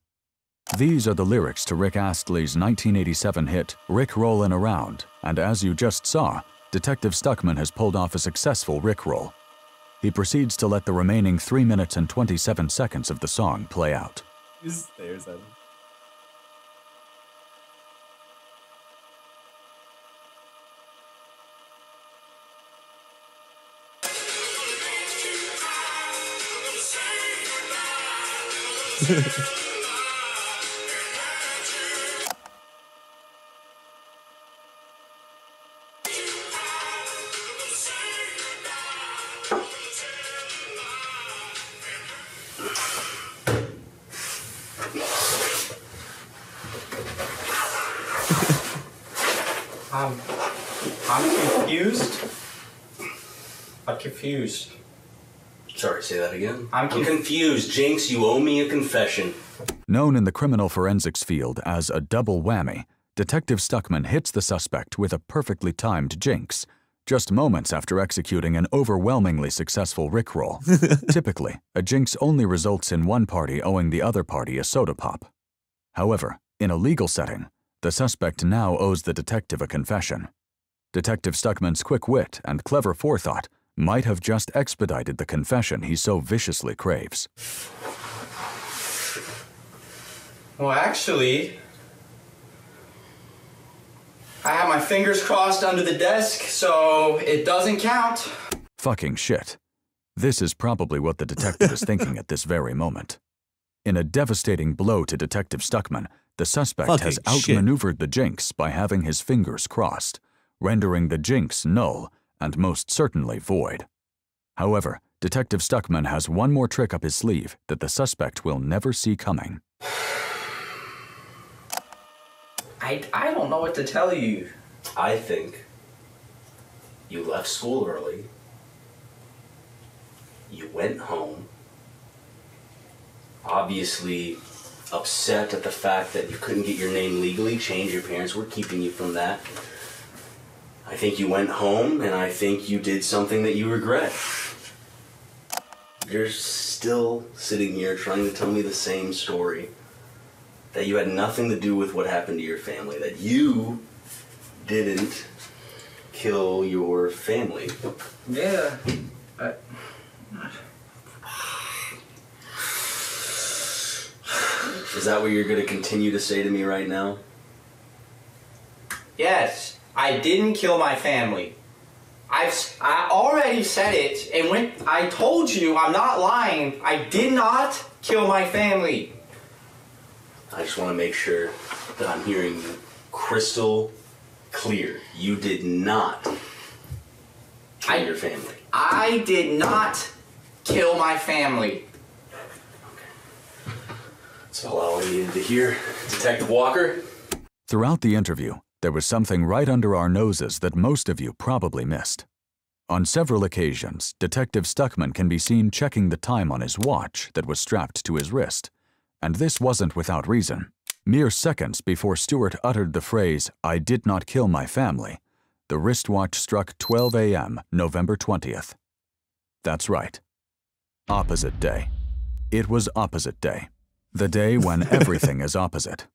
These are the lyrics to Rick Astley's 1987 hit, Rick Rollin' Around, and as you just saw, Detective Stuckman has pulled off a successful Rickroll. He proceeds to let the remaining 3 minutes and 27 seconds of the song play out. He just stares at him. I'm confused. I'm confused. Sorry, say that again? I'm confused. Jinx, you owe me a confession. Known in the criminal forensics field as a double whammy, Detective Stuckman hits the suspect with a perfectly timed jinx, just moments after executing an overwhelmingly successful Rickroll. Typically, a jinx only results in one party owing the other party a soda pop. However, in a legal setting, the suspect now owes the detective a confession. Detective Stuckman's quick wit and clever forethought might have just expedited the confession he so viciously craves. Well, actually, I have my fingers crossed under the desk, so it doesn't count. Fucking shit. This is probably what the detective is thinking at this very moment. In a devastating blow to Detective Stuckman, the suspect has outmaneuvered the jinx by having his fingers crossed, rendering the jinx null and most certainly void. However, Detective Stuckman has one more trick up his sleeve that the suspect will never see coming. I don't know what to tell you. I think you left school early. You went home. Obviously upset at the fact that you couldn't get your name legally changed. Your parents were keeping you from that. I think you went home, and I think you did something that you regret. You're still sitting here trying to tell me the same story. That you had nothing to do with what happened to your family. That you didn't kill your family. Yeah. Is that what you're going to continue to say to me right now? Yes, I didn't kill my family. I already said it, and when I told you, I'm not lying, I did not kill my family. I just want to make sure that I'm hearing you crystal clear. You did not kill your family. I did not kill my family. That's all I needed to hear. Detective Walker? Throughout the interview, there was something right under our noses that most of you probably missed. On several occasions, Detective Stuckman can be seen checking the time on his watch that was strapped to his wrist. And this wasn't without reason. Mere seconds before Stewart uttered the phrase, "I did not kill my family," the wristwatch struck 12 a.m., November 20th. That's right. Opposite day. It was opposite day. The day when everything is opposite.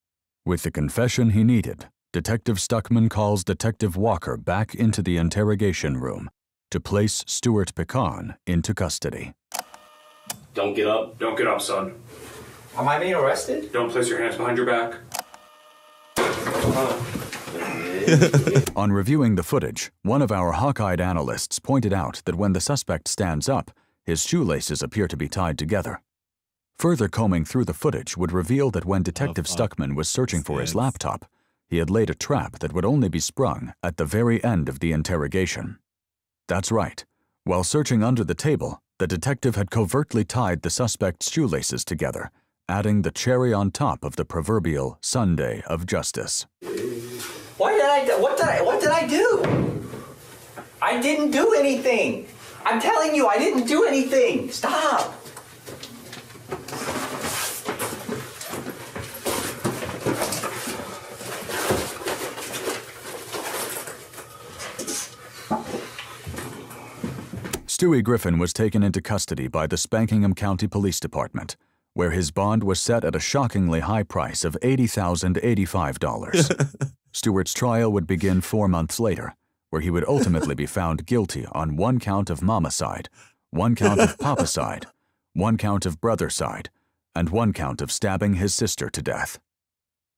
With the confession he needed, Detective Stuckman calls Detective Walker back into the interrogation room to place Stuart Pecan into custody. Don't get up. Don't get up, son. Am I being arrested? Don't place your hands behind your back. On reviewing the footage, one of our hawk-eyed analysts pointed out that when the suspect stands up, his shoelaces appear to be tied together. Further combing through the footage would reveal that when Detective Stuckman was searching for his laptop, he had laid a trap that would only be sprung at the very end of the interrogation. That's right. While searching under the table, the detective had covertly tied the suspect's shoelaces together, adding the cherry on top of the proverbial sundae of justice. What did I do? I didn't do anything. I'm telling you, I didn't do anything. Stop. Stewie Griffin was taken into custody by the Spankingham County Police Department, where his bond was set at a shockingly high price of $80,085. Stewart's trial would begin 4 months later, where he would ultimately be found guilty on 1 count of momicide, 1 count of papicide, 1 count of brothercide, and 1 count of stabbing his sister to death.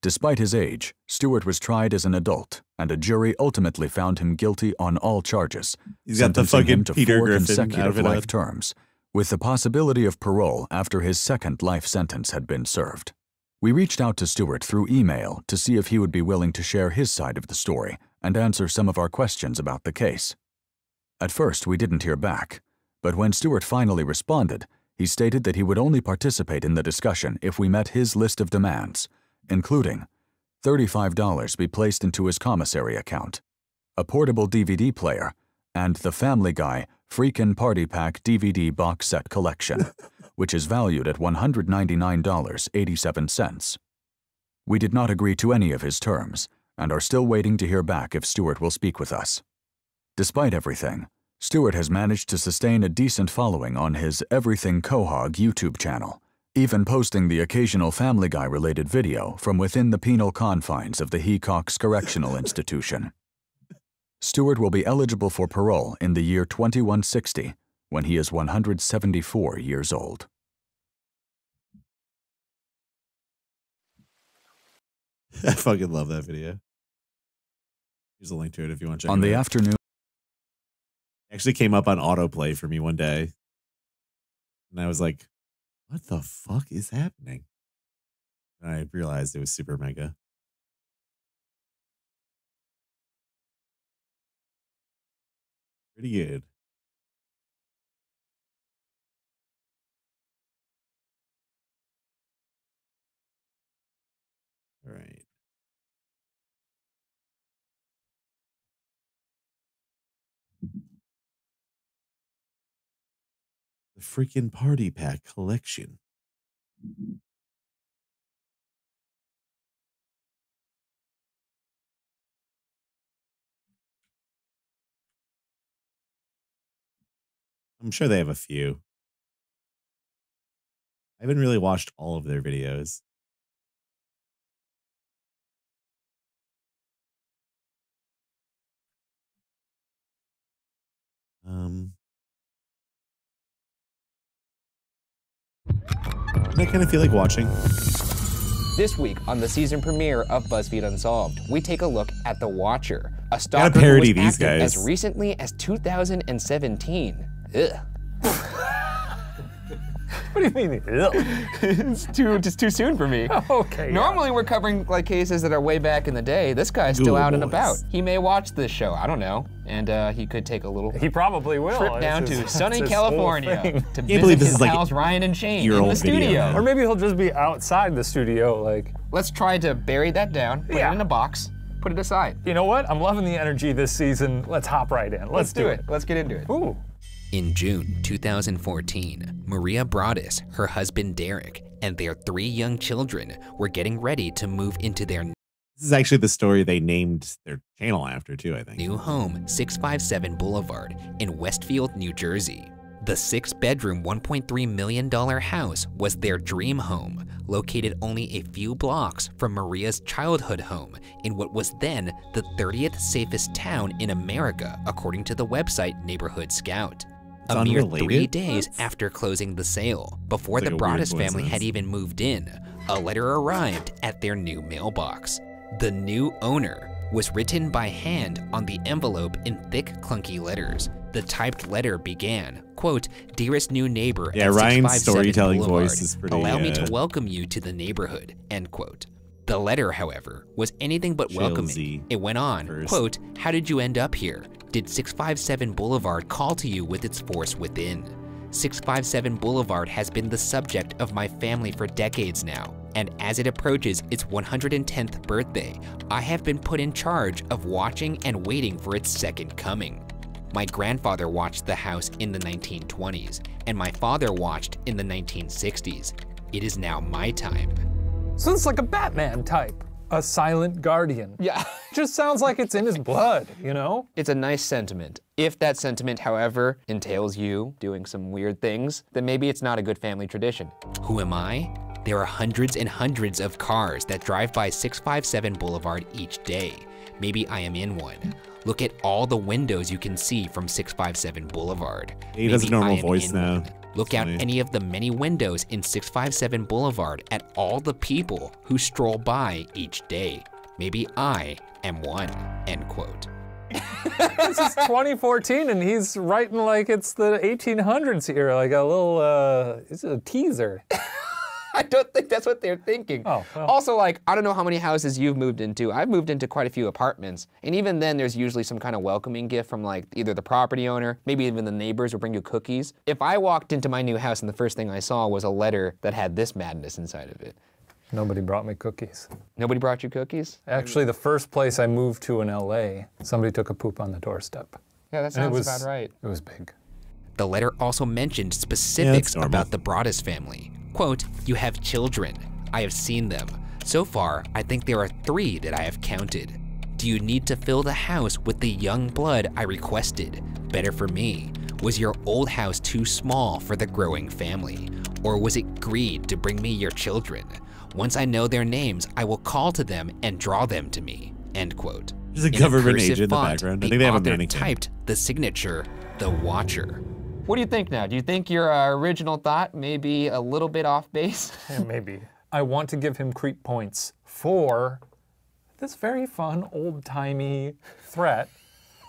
Despite his age, Stewart was tried as an adult, and a jury ultimately found him guilty on all charges, He's got the sentencing him fucking to Peter 4 Griffin consecutive outfit on. life terms, with the possibility of parole after his second life sentence had been served. We reached out to Stewart through email to see if he would be willing to share his side of the story and answer some of our questions about the case. At first, we didn't hear back, but when Stewart finally responded, he stated that he would only participate in the discussion if we met his list of demands, including $35 be placed into his commissary account, a portable DVD player, and the Family Guy Freakin' Party Pack DVD box set collection, which is valued at $199.87. We did not agree to any of his terms and are still waiting to hear back if Stewart will speak with us. Despite everything, Stewart has managed to sustain a decent following on his Everything Quahog YouTube channel, even posting the occasional Family Guy-related video from within the penal confines of the Hecox Correctional Institution. Stewart will be eligible for parole in the year 2160, when he is 174 years old. I fucking love that video. Here's a link to it if you want to check On it the out. afternoon, It actually came up on autoplay for me one day. And I was like, what the fuck is happening? And I realized it was Super Mega. Pretty good. All right. The freaking party pack collection. I'm sure they have a few. I haven't really watched all of their videos. I kind of feel like watching. This week on the season premiere of BuzzFeed Unsolved, we take a look at The Watcher, a stalker who parody was these active guys. as recently as 2017. Ugh. What do you mean? It's too soon for me. Okay. Normally we're covering like cases that are way back in the day. This guy's still Google out and boys. about. He may watch this show, I don't know. And he could take a little He probably will. trip down It's to his- sunny it's his whole California thing. to Can't believe visit this his is like pals Ryan and Shane in year-old the video studio. now. Or maybe he'll just be outside the studio, like. Let's try to bury that down, put it in a box, put it aside. You know what? I'm loving the energy this season. Let's hop right in. Let's do it. Let's get into it. Ooh. In June 2014, Maria Broaddus, her husband Derek, and their 3 young children were getting ready to move into their This is actually the story they named their channel after, too, I think. new home, 657 Boulevard, in Westfield, New Jersey. The 6-bedroom, $1.3 million house was their dream home, located only a few blocks from Maria's childhood home in what was then the 30th safest town in America, according to the website Neighborhood Scout. It's A mere unrelated? 3 days after closing the sale, before It's the like a weird Broaddus family coincidence. had even moved in, a letter arrived at their new mailbox. The new owner was written by hand on the envelope in thick, clunky letters. The typed letter began, quote, "Dearest new neighbor Yeah, at Ryan's 657 storytelling Boulevard, voice is pretty, allow me to uh, welcome you to the neighborhood," end quote. The letter, however, was anything but welcoming. Chilsy It went on, first. quote, "How did you end up here? Did 657 Boulevard call to you with its force within? 657 Boulevard has been the subject of my family for decades now, and as it approaches its 110th birthday, I have been put in charge of watching and waiting for its second coming. My grandfather watched the house in the 1920s, and my father watched in the 1960s. It is now my time." So it's like a Batman type. A silent guardian. Yeah. Just sounds like it's in his blood, you know? It's a nice sentiment. If that sentiment, however, entails you doing some weird things, then maybe it's not a good family tradition. Who am I? There are hundreds and hundreds of cars that drive by 657 Boulevard each day. Maybe I am in one. Look at all the windows you can see from 657 Boulevard. He does a Maybe I normal am voice in now. one. Look out any of the many windows in 657 Boulevard at all the people who stroll by each day. Maybe I am one, end quote. This is 2014 and he's writing like it's the 1800s here, like a little, it's a teaser. I don't think that's what they're thinking. Oh, well. Also, like, I don't know how many houses you've moved into. I've moved into quite a few apartments. And even then, there's usually some kind of welcoming gift from like either the property owner, maybe even the neighbors will bring you cookies. If I walked into my new house and the first thing I saw was a letter that had this madness inside of it. Nobody brought me cookies. Nobody brought you cookies? Actually, the first place I moved to in LA, somebody took a poop on the doorstep. Yeah, that And sounds it was, about right. It was big. The letter also mentioned specifics about the Broaddus family. Quote, "You have children. I have seen them. So far, I think there are 3 that I have counted. Do you need to fill the house with the young blood I requested? Better for me. Was your old house too small for the growing family? Or was it greed to bring me your children? Once I know their names, I will call to them and draw them to me," end quote. There's a In government cursive agent in the font, background. I think they have a author mannequin. typed the signature, "The Watcher." What do you think now? Do you think your original thought may be a little bit off base? Yeah, maybe. I want to give him creep points for this very fun, old-timey threat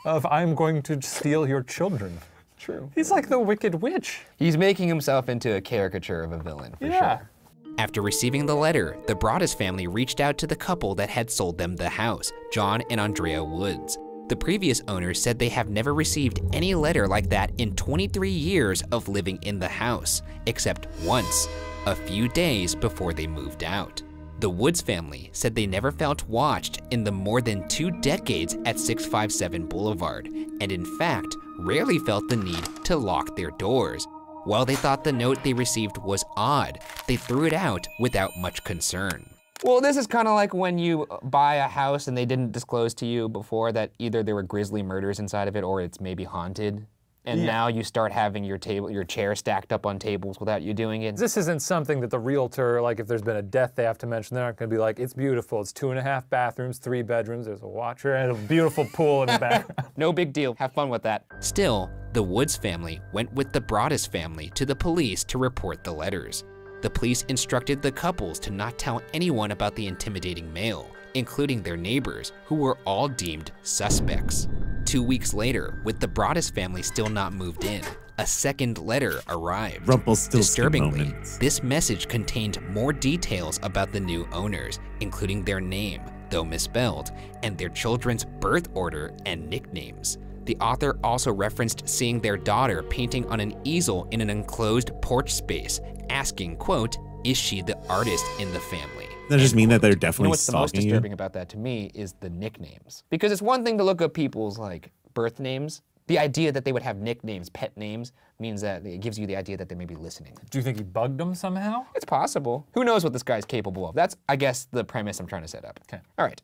of I'm going to steal your children. True. He's like the Wicked Witch. He's making himself into a caricature of a villain, for sure. After receiving the letter, the Broaddus family reached out to the couple that had sold them the house, John and Andrea Woods. The previous owners said they have never received any letter like that in 23 years of living in the house, except once, a few days before they moved out. The Woods family said they never felt watched in the more than 2 decades at 657 Boulevard, and in fact, rarely felt the need to lock their doors. While they thought the note they received was odd, they threw it out without much concern. Well, this is kind of like when you buy a house and they didn't disclose to you before that either there were grisly murders inside of it or it's maybe haunted. And now you start having your chair stacked up on tables without you doing it. This isn't something that the realtor, like if there's been a death they have to mention, they're not gonna be like, it's beautiful, it's 2.5 bathrooms, 3 bedrooms, there's a watcher and a beautiful pool in the background. No big deal, have fun with that. Still, the Woods family went with the Broaddus family to the police to report the letters. The police instructed the couples to not tell anyone about the intimidating mail, including their neighbors, who were all deemed suspects. 2 weeks later, with the Broaddus family still not moved in, a second letter arrived. Disturbingly, this message contained more details about the new owners, including their name, though misspelled, and their children's birth order and nicknames. The author also referenced seeing their daughter painting on an easel in an enclosed porch space, asking, quote, is she the artist in the family? Does that just mean that they're definitely what's the most stalking disturbing you? about that to me is the nicknames. Because it's one thing to look up people's like birth names. The idea that they would have nicknames, pet names, means that it gives you the idea that they may be listening. Do you think he bugged them somehow? It's possible. Who knows what this guy's capable of? That's, I guess, the premise I'm trying to set up. Okay. All right.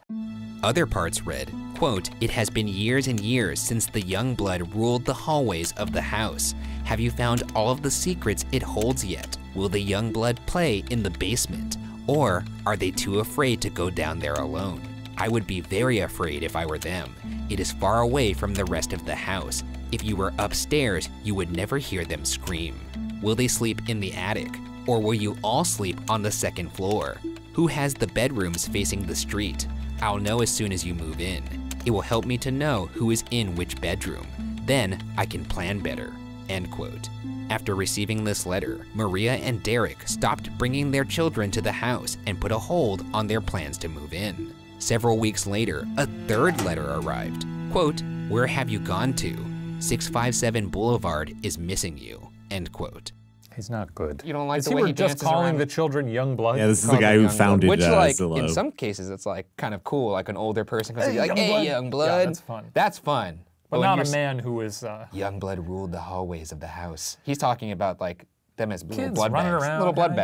Other parts read, quote, it has been years and years since the young blood ruled the hallways of the house. Have you found all of the secrets it holds yet? Will the young blood play in the basement? Or are they too afraid to go down there alone? I would be very afraid if I were them. It is far away from the rest of the house. If you were upstairs, you would never hear them scream. Will they sleep in the attic? Or will you all sleep on the second floor? Who has the bedrooms facing the street? I'll know as soon as you move in. It will help me to know who is in which bedroom. Then I can plan better, end quote. After receiving this letter, Maria and Derek stopped bringing their children to the house and put a hold on their plans to move in. Several weeks later, a third letter arrived. Quote, where have you gone to? 657 Boulevard is missing you, end quote. He's not good. You don't like is the he way he just dances calling around? the children young blood? Yeah, this is the guy who founded Which, like, Zillow. in some cases, it's like kind of cool, like an older person comes Hey, like, young hey, blood." young blood. Yeah, that's fun. That's fun. But when not you're a man who is... young blood ruled the hallways of the house. He's talking about like them as little Kids blood running bags. around. Little blood Yeah,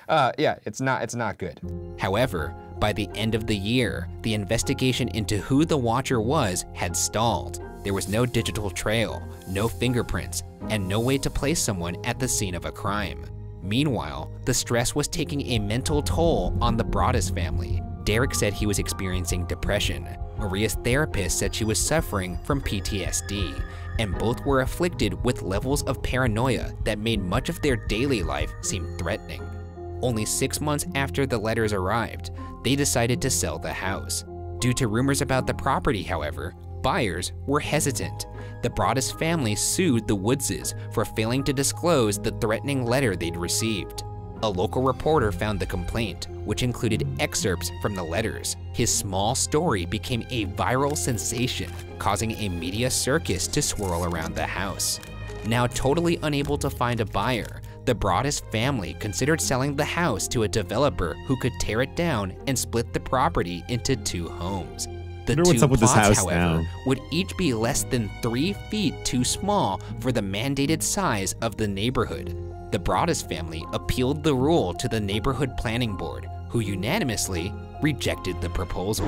bags. Yeah, It's not good. However, by the end of the year, the investigation into who the watcher was had stalled. There was no digital trail, no fingerprints, and no way to place someone at the scene of a crime. Meanwhile, the stress was taking a mental toll on the Broaddus family. Derek said he was experiencing depression. Maria's therapist said she was suffering from PTSD, and both were afflicted with levels of paranoia that made much of their daily life seem threatening. Only 6 months after the letters arrived, they decided to sell the house. Due to rumors about the property, however, buyers were hesitant. The Broaddus family sued the Woodses for failing to disclose the threatening letter they'd received. A local reporter found the complaint, which included excerpts from the letters. His small story became a viral sensation, causing a media circus to swirl around the house. Now totally unable to find a buyer, the Broaddus family considered selling the house to a developer who could tear it down and split the property into 2 homes. The Wonder what's 2 up with this plots, house however, now. would each be less than 3 feet too small for the mandated size of the neighborhood. The Broaddus family appealed the rule to the neighborhood planning board, who unanimously rejected the proposal.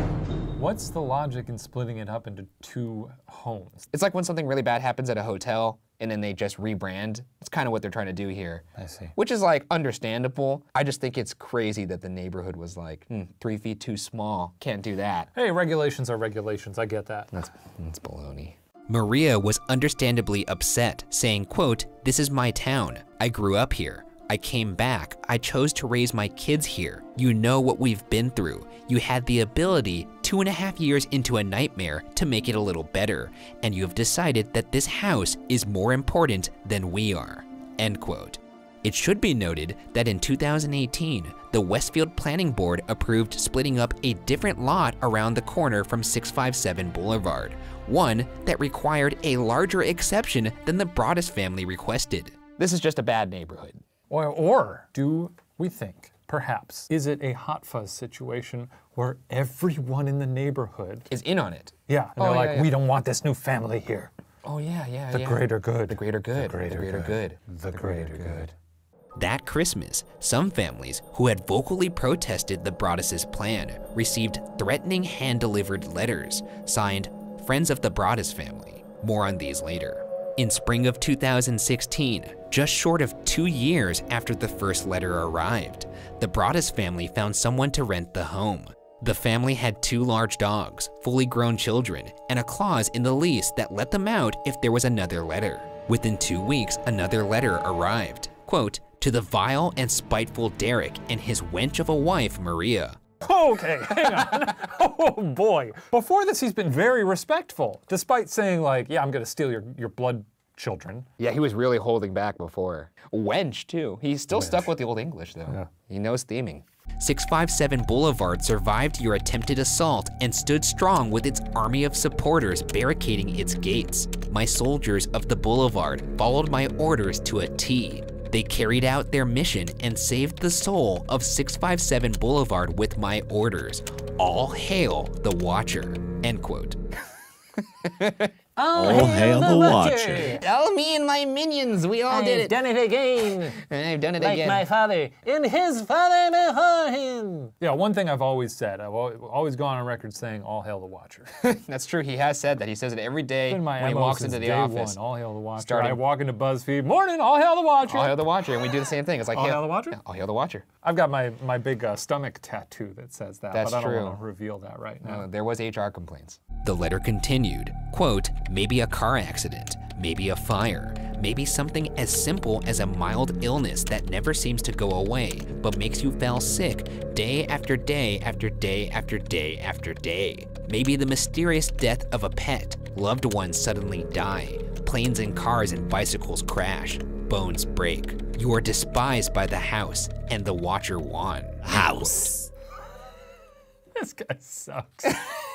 What's the logic in splitting it up into 2 homes? It's like when something really bad happens at a hotel and then they just rebrand. It's kind of what they're trying to do here. I see. Which is like understandable. I just think it's crazy that the neighborhood was like, 3 feet too small, can't do that. Hey, regulations are regulations, I get that. That's baloney. Maria was understandably upset, saying, quote, this is my town. I grew up here. I came back. I chose to raise my kids here. You know what we've been through. You had the ability 2.5 years into a nightmare to make it a little better, and you have decided that this house is more important than we are." End quote. It should be noted that in 2018, the Westfield Planning Board approved splitting up a different lot around the corner from 657 Boulevard, one that required a larger exception than the Broaddus family requested. This is just a bad neighborhood. Or do we think, perhaps, is it a hot fuzz situation where everyone in the neighborhood is in on it? Yeah, and they're like, we don't want this new family here. Oh yeah, yeah, The greater good. The greater good. The greater good. The greater good. That Christmas, some families who had vocally protested the Broaddus' plan received threatening hand-delivered letters signed Friends of the Broaddus Family. More on these later. In spring of 2016, just short of 2 years after the first letter arrived, the Broaddus family found someone to rent the home. The family had 2 large dogs, fully grown children, and a clause in the lease that let them out if there was another letter. Within 2 weeks, another letter arrived. Quote, "To the vile and spiteful Derek and his wench of a wife, Maria." Okay, hang on. Oh boy. Before this, he's been very respectful, despite saying like, yeah, I'm gonna steal your blood children. Yeah, he was really holding back before. Wench, too. He's still stuck with the Old English, though. Yeah. He knows theming. 657 Boulevard survived your attempted assault and stood strong with its army of supporters barricading its gates. My soldiers of the Boulevard followed my orders to a T. They carried out their mission and saved the soul of 657 Boulevard with my orders. All hail the Watcher. End quote. All hail the Watcher. Oh, me and my minions, we all did it. I've done it again. I've done it like again. my father, and his father before him. Yeah, one thing I've always said, I've always gone on record saying, all hail the Watcher. That's true, he has said that. He says it every day Been my when he MO walks since into the day office. One, all hail the Watcher. Starting- I walk into BuzzFeed, morning, all hail the Watcher. All hail the Watcher, and we do the same thing. It's like, all hail the Watcher? Yeah, all hail the Watcher. I've got my big stomach tattoo that says that, That's but I don't true. want to reveal that right now. No, there was HR complaints. The letter continued, quote, "Maybe a car accident, maybe a fire, maybe something as simple as a mild illness that never seems to go away, but makes you fall sick day after day after day after day after day. Maybe the mysterious death of a pet, loved ones suddenly die, planes and cars and bicycles crash, bones break. You are despised by the house, and the Watcher won." House. This guy sucks.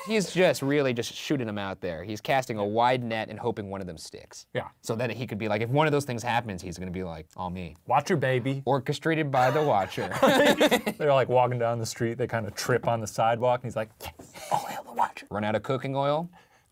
He's just really just shooting them out there. He's casting a wide net and hoping one of them sticks. Yeah. So that he could be like, if one of those things happens, he's gonna be like, all me. Watcher baby. Orchestrated by the Watcher. They're like walking down the street, they kind of trip on the sidewalk, and he's like, yes, all hail the Watcher. Run out of cooking oil?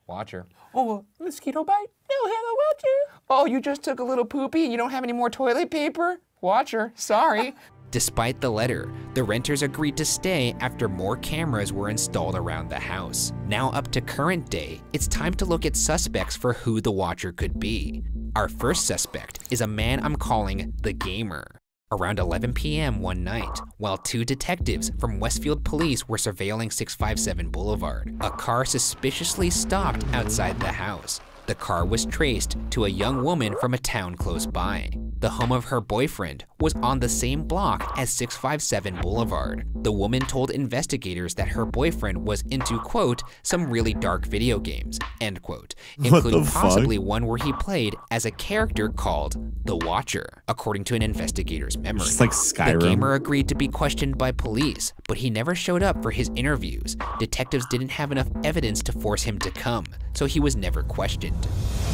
Watcher. Oh, mosquito bite? No, hail the Watcher. Oh, you just took a little poopy and you don't have any more toilet paper? Watcher, sorry. Despite the letter, the renters agreed to stay after more cameras were installed around the house. Now up to current day, it's time to look at suspects for who the Watcher could be. Our first suspect is a man I'm calling the Gamer. Around 11 p.m. one night, while 2 detectives from Westfield Police were surveilling 657 Boulevard, a car suspiciously stopped outside the house. The car was traced to a young woman from a town close by. The home of her boyfriend was on the same block as 657 Boulevard. The woman told investigators that her boyfriend was into, quote, some really dark video games, end quote, including possibly one where he played as a character called the Watcher, according to an investigator's memory. Just like Skyrim. The Gamer agreed to be questioned by police, but he never showed up for his interviews. Detectives didn't have enough evidence to force him to come, so he was never questioned.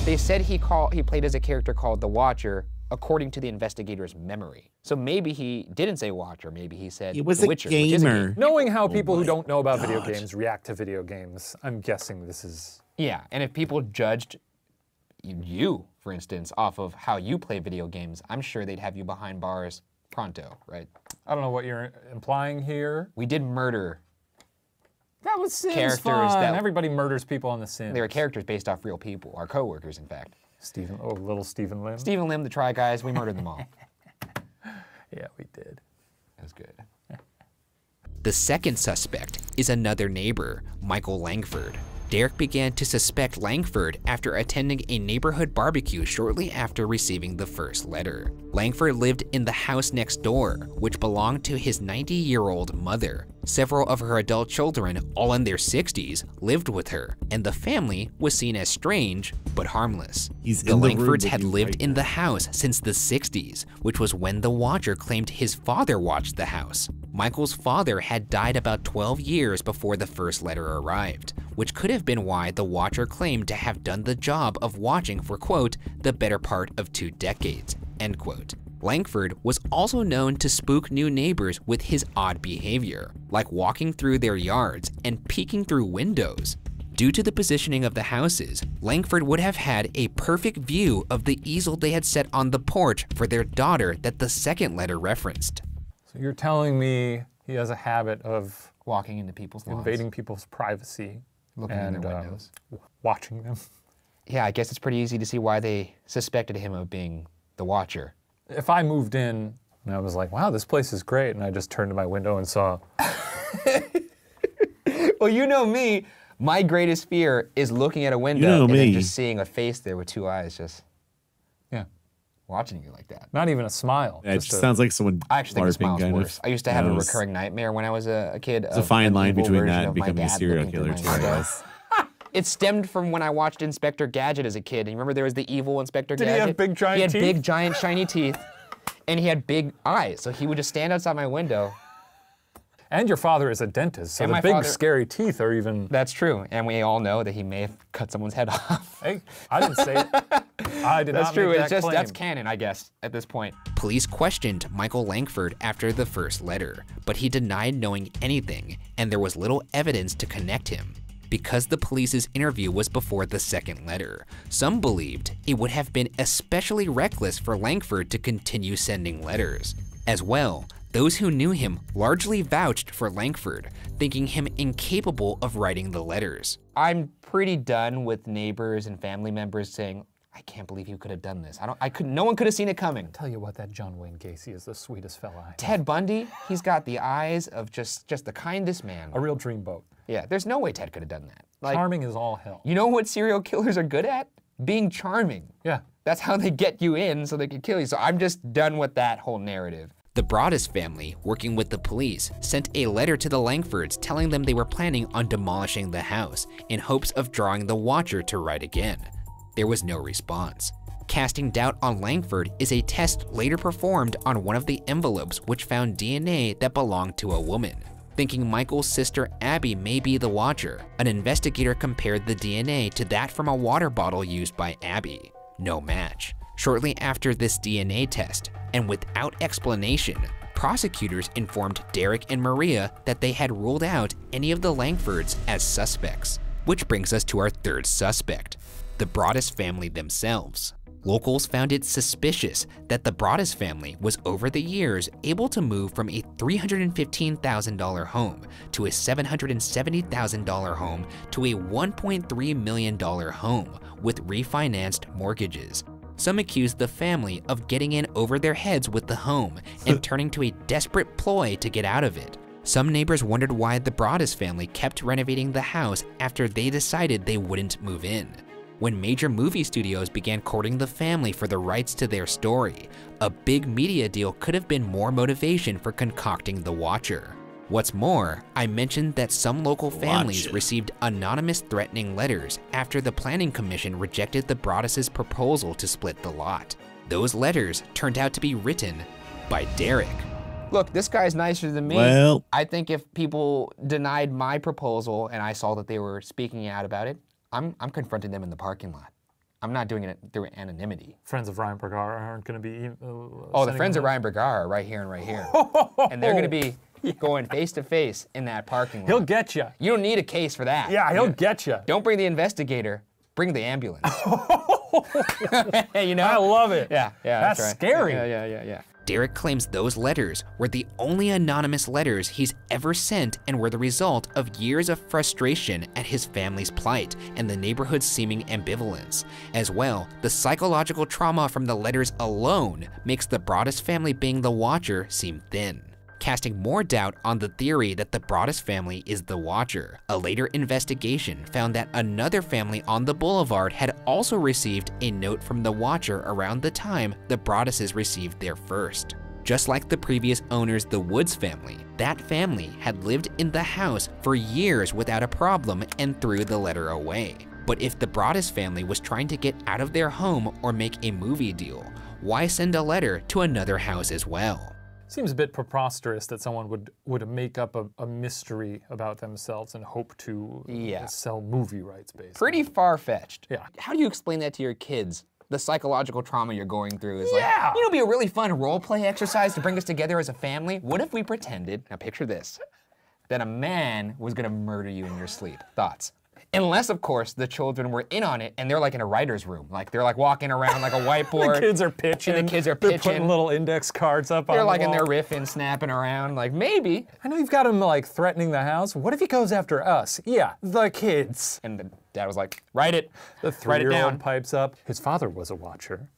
They said he played as a character called the Watcher, according to the investigator's memory. So maybe he didn't say Watcher, maybe he said It was The a Witcher, which is a gamer. game. Knowing how people who don't know about video games react to video games, I'm guessing this is... Yeah, and if people judged you, for instance, off of how you play video games, I'm sure they'd have you behind bars pronto, right? I don't know what you're implying here. We did murder. That was Sims Characters fun. that- Everybody murders people on The Sims. They were characters based off real people, our coworkers, in fact. Little Stephen Lim. Stephen Lim, the Try Guys, we murdered them all. Yeah, we did. That was good. The second suspect is another neighbor, Michael Langford. Derek began to suspect Langford after attending a neighborhood barbecue shortly after receiving the first letter. Langford lived in the house next door, which belonged to his 90-year-old mother. Several of her adult children, all in their 60s, lived with her, and the family was seen as strange but harmless. The Langfords had lived in the house since the 60s, which was when the watcher claimed his father watched the house. Michael's father had died about 12 years before the first letter arrived, which could have been why the watcher claimed to have done the job of watching for, quote, the better part of 2 decades, end quote. Langford was also known to spook new neighbors with his odd behavior, like walking through their yards and peeking through windows. Due to the positioning of the houses, Langford would have had a perfect view of the easel they had set on the porch for their daughter that the second letter referenced. So you're telling me he has a habit of walking into people's lawns, invading people's privacy, looking in their windows, watching them. Yeah, I guess it's pretty easy to see why they suspected him of being the watcher. If I moved in and I was like, wow, this place is great, and I just turned to my window and saw... Well, you know me. My greatest fear is looking at a window and then just seeing a face there with 2 eyes just watching you like that. Not even a smile. Yeah, it just sounds like someone I actually think a smile's kind worse. I used to have a recurring nightmare when I was a kid. It's a fine line between that and becoming a serial killer, too, I guess. It stemmed from when I watched Inspector Gadget as a kid. And you remember there was the evil Inspector Gadget? Did he have big, giant teeth? He had big, giant, shiny teeth. And he had big eyes. So he would just stand outside my window. And your father is a dentist, so the big, scary teeth are even... That's true. And we all know that he may have cut someone's head off. Hey, I didn't say it. I did not make that claim. That's canon, I guess, at this point. Police questioned Michael Langford after the first letter, but he denied knowing anything, and there was little evidence to connect him. Because the police's interview was before the second letter, some believed it would have been especially reckless for Langford to continue sending letters. As well, those who knew him largely vouched for Langford, thinking him incapable of writing the letters. I'm pretty done with neighbors and family members saying, I can't believe you could have done this. No one could have seen it coming. I'll tell you what, that John Wayne Gacy is the sweetest fella I know. Ted Bundy, he's got the eyes of just the kindest man. A real dreamboat. Yeah, there's no way Ted could have done that. Like, charming is all hell. You know what serial killers are good at? Being charming. Yeah. That's how they get you in so they can kill you. So I'm just done with that whole narrative. The Broaddus family, working with the police, sent a letter to the Langfords telling them they were planning on demolishing the house in hopes of drawing the watcher to write again. There was no response. Casting doubt on Langford is a test later performed on one of the envelopes which found DNA that belonged to a woman. Thinking Michael's sister Abby may be the watcher, an investigator compared the DNA to that from a water bottle used by Abby. No match. Shortly after this DNA test, and without explanation, prosecutors informed Derek and Maria that they had ruled out any of the Langfords as suspects. Which brings us to our third suspect, the Broaddus family themselves. Locals found it suspicious that the Broaddus family was over the years able to move from a $315,000 home to a $770,000 home to a $1.3 million home with refinanced mortgages. Some accused the family of getting in over their heads with the home and turning to a desperate ploy to get out of it. Some neighbors wondered why the Broaddus family kept renovating the house after they decided they wouldn't move in. When major movie studios began courting the family for the rights to their story, a big media deal could have been more motivation for concocting the watcher. What's more, I mentioned that some local families received anonymous threatening letters after the Planning Commission rejected the Broaddus' proposal to split the lot. Those letters turned out to be written by Derek. Look, this guy's nicer than me. Well, I think if people denied my proposal and I saw that they were speaking out about it, I'm confronting them in the parking lot. I'm not doing it through anonymity. Friends of Ryan Bergar aren't going to be... the friends of Ryan Bergar are right here and right here. And they're going to be going face to face in that parking lot. He'll get you. You don't need a case for that. Yeah, he'll get you. Don't bring the investigator, bring the ambulance. You know? I love it. Yeah, that's right. Scary. Yeah. Derek claims those letters were the only anonymous letters he's ever sent and were the result of years of frustration at his family's plight and the neighborhood's seeming ambivalence. As well, the psychological trauma from the letters alone makes the Broaddus family being the watcher seem thin. casting more doubt on the theory that the Broaddus family is the Watcher. A later investigation found that another family on the boulevard had also received a note from the Watcher around the time the Broadduses received their first. Just like the previous owners, the Woods family, that family had lived in the house for years without a problem and threw the letter away. But if the Broaddus family was trying to get out of their home or make a movie deal, why send a letter to another house as well? Seems a bit preposterous that someone would make up a mystery about themselves and hope to sell movie rights, basically. Pretty far-fetched. Yeah. How do you explain that to your kids? The psychological trauma you're going through is like, you know, it'd be a really fun role play exercise to bring us together as a family. What if we pretended, now picture this, that a man was gonna murder you in your sleep? Thoughts? Unless, of course, the children were in on it and they're like in a writer's room. Like they're like walking around like a whiteboard. The kids are pitching. And the kids are They're pitching. putting little index cards up on the They're like in wall. their riffing, snapping around, like maybe. I know you've got him like threatening the house. What if he goes after us? Yeah, the kids. And the dad was like, write it. The Write it down. 3-year-old pipes up. His father was a Watcher.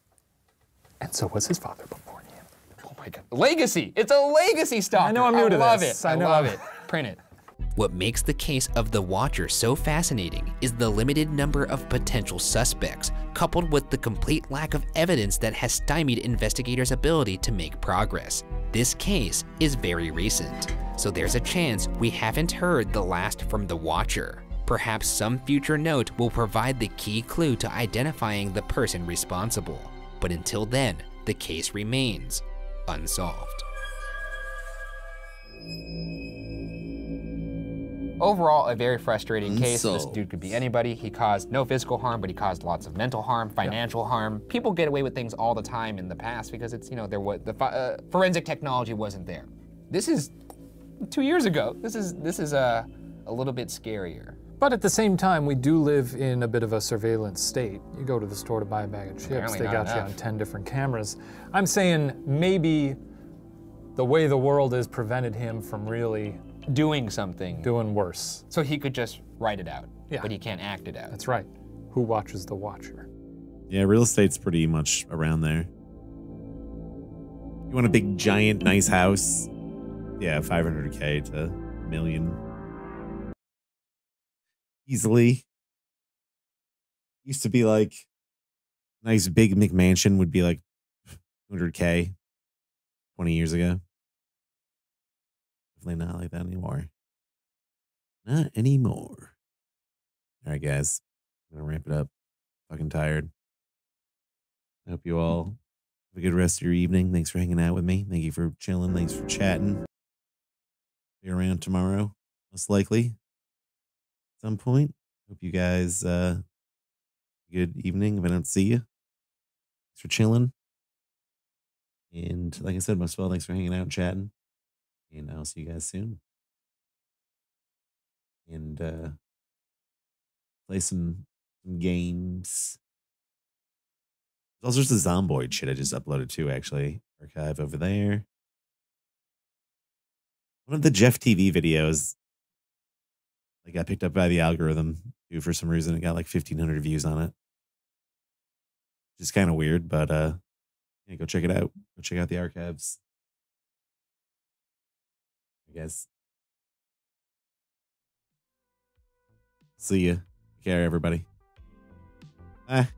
And so was his father before him. Oh my God. Legacy. It's a legacy stalker. I know I'm new to love this. it. I love it. Print it. What makes the case of the Watcher so fascinating is the limited number of potential suspects, coupled with the complete lack of evidence that has stymied investigators' ability to make progress. This case is very recent, so there's a chance we haven't heard the last from the Watcher. Perhaps some future note will provide the key clue to identifying the person responsible. But until then, the case remains unsolved. Overall, a very frustrating case. This Unsolved. dude could be anybody. He caused no physical harm, but he caused lots of mental harm, financial harm. People get away with things all the time in the past because it's, you know, the forensic technology wasn't there. This is 2 years ago. This is a little bit scarier. But at the same time, we do live in a bit of a surveillance state. You go to the store to buy a bag of chips, Apparently they not got you enough. on 10 different cameras. I'm saying maybe the way the world is prevented him from really doing something. Doing worse. So he could just write it out, Yeah. but he can't act it out. That's right. Who watches the Watcher? Yeah, real estate's pretty much around there. You want a big, giant, nice house? Yeah, 500K to $1 million. Easily. Used to be like, nice big McMansion would be like 200K 20 years ago. Definitely not like that anymore. Not anymore. All right, guys. I'm going to ramp it up. Fucking tired. I hope you all have a good rest of your evening. Thanks for hanging out with me. Thank you for chilling. Thanks for chatting. Be around tomorrow, most likely. At some point. Hope you guys good evening if I don't see you. Thanks for chilling. And like I said, most of all, thanks for hanging out and chatting. And I'll see you guys soon. And play some games. There's all sorts of Zomboid shit I just uploaded too, actually. Archive over there. One of the Jeff TV videos like got picked up by the algorithm too, for some reason. It got like 1,500 views on it. Which is kind of weird, but yeah, go check it out. Go check out the archives. I guess. See ya. Take care, everybody. Bye.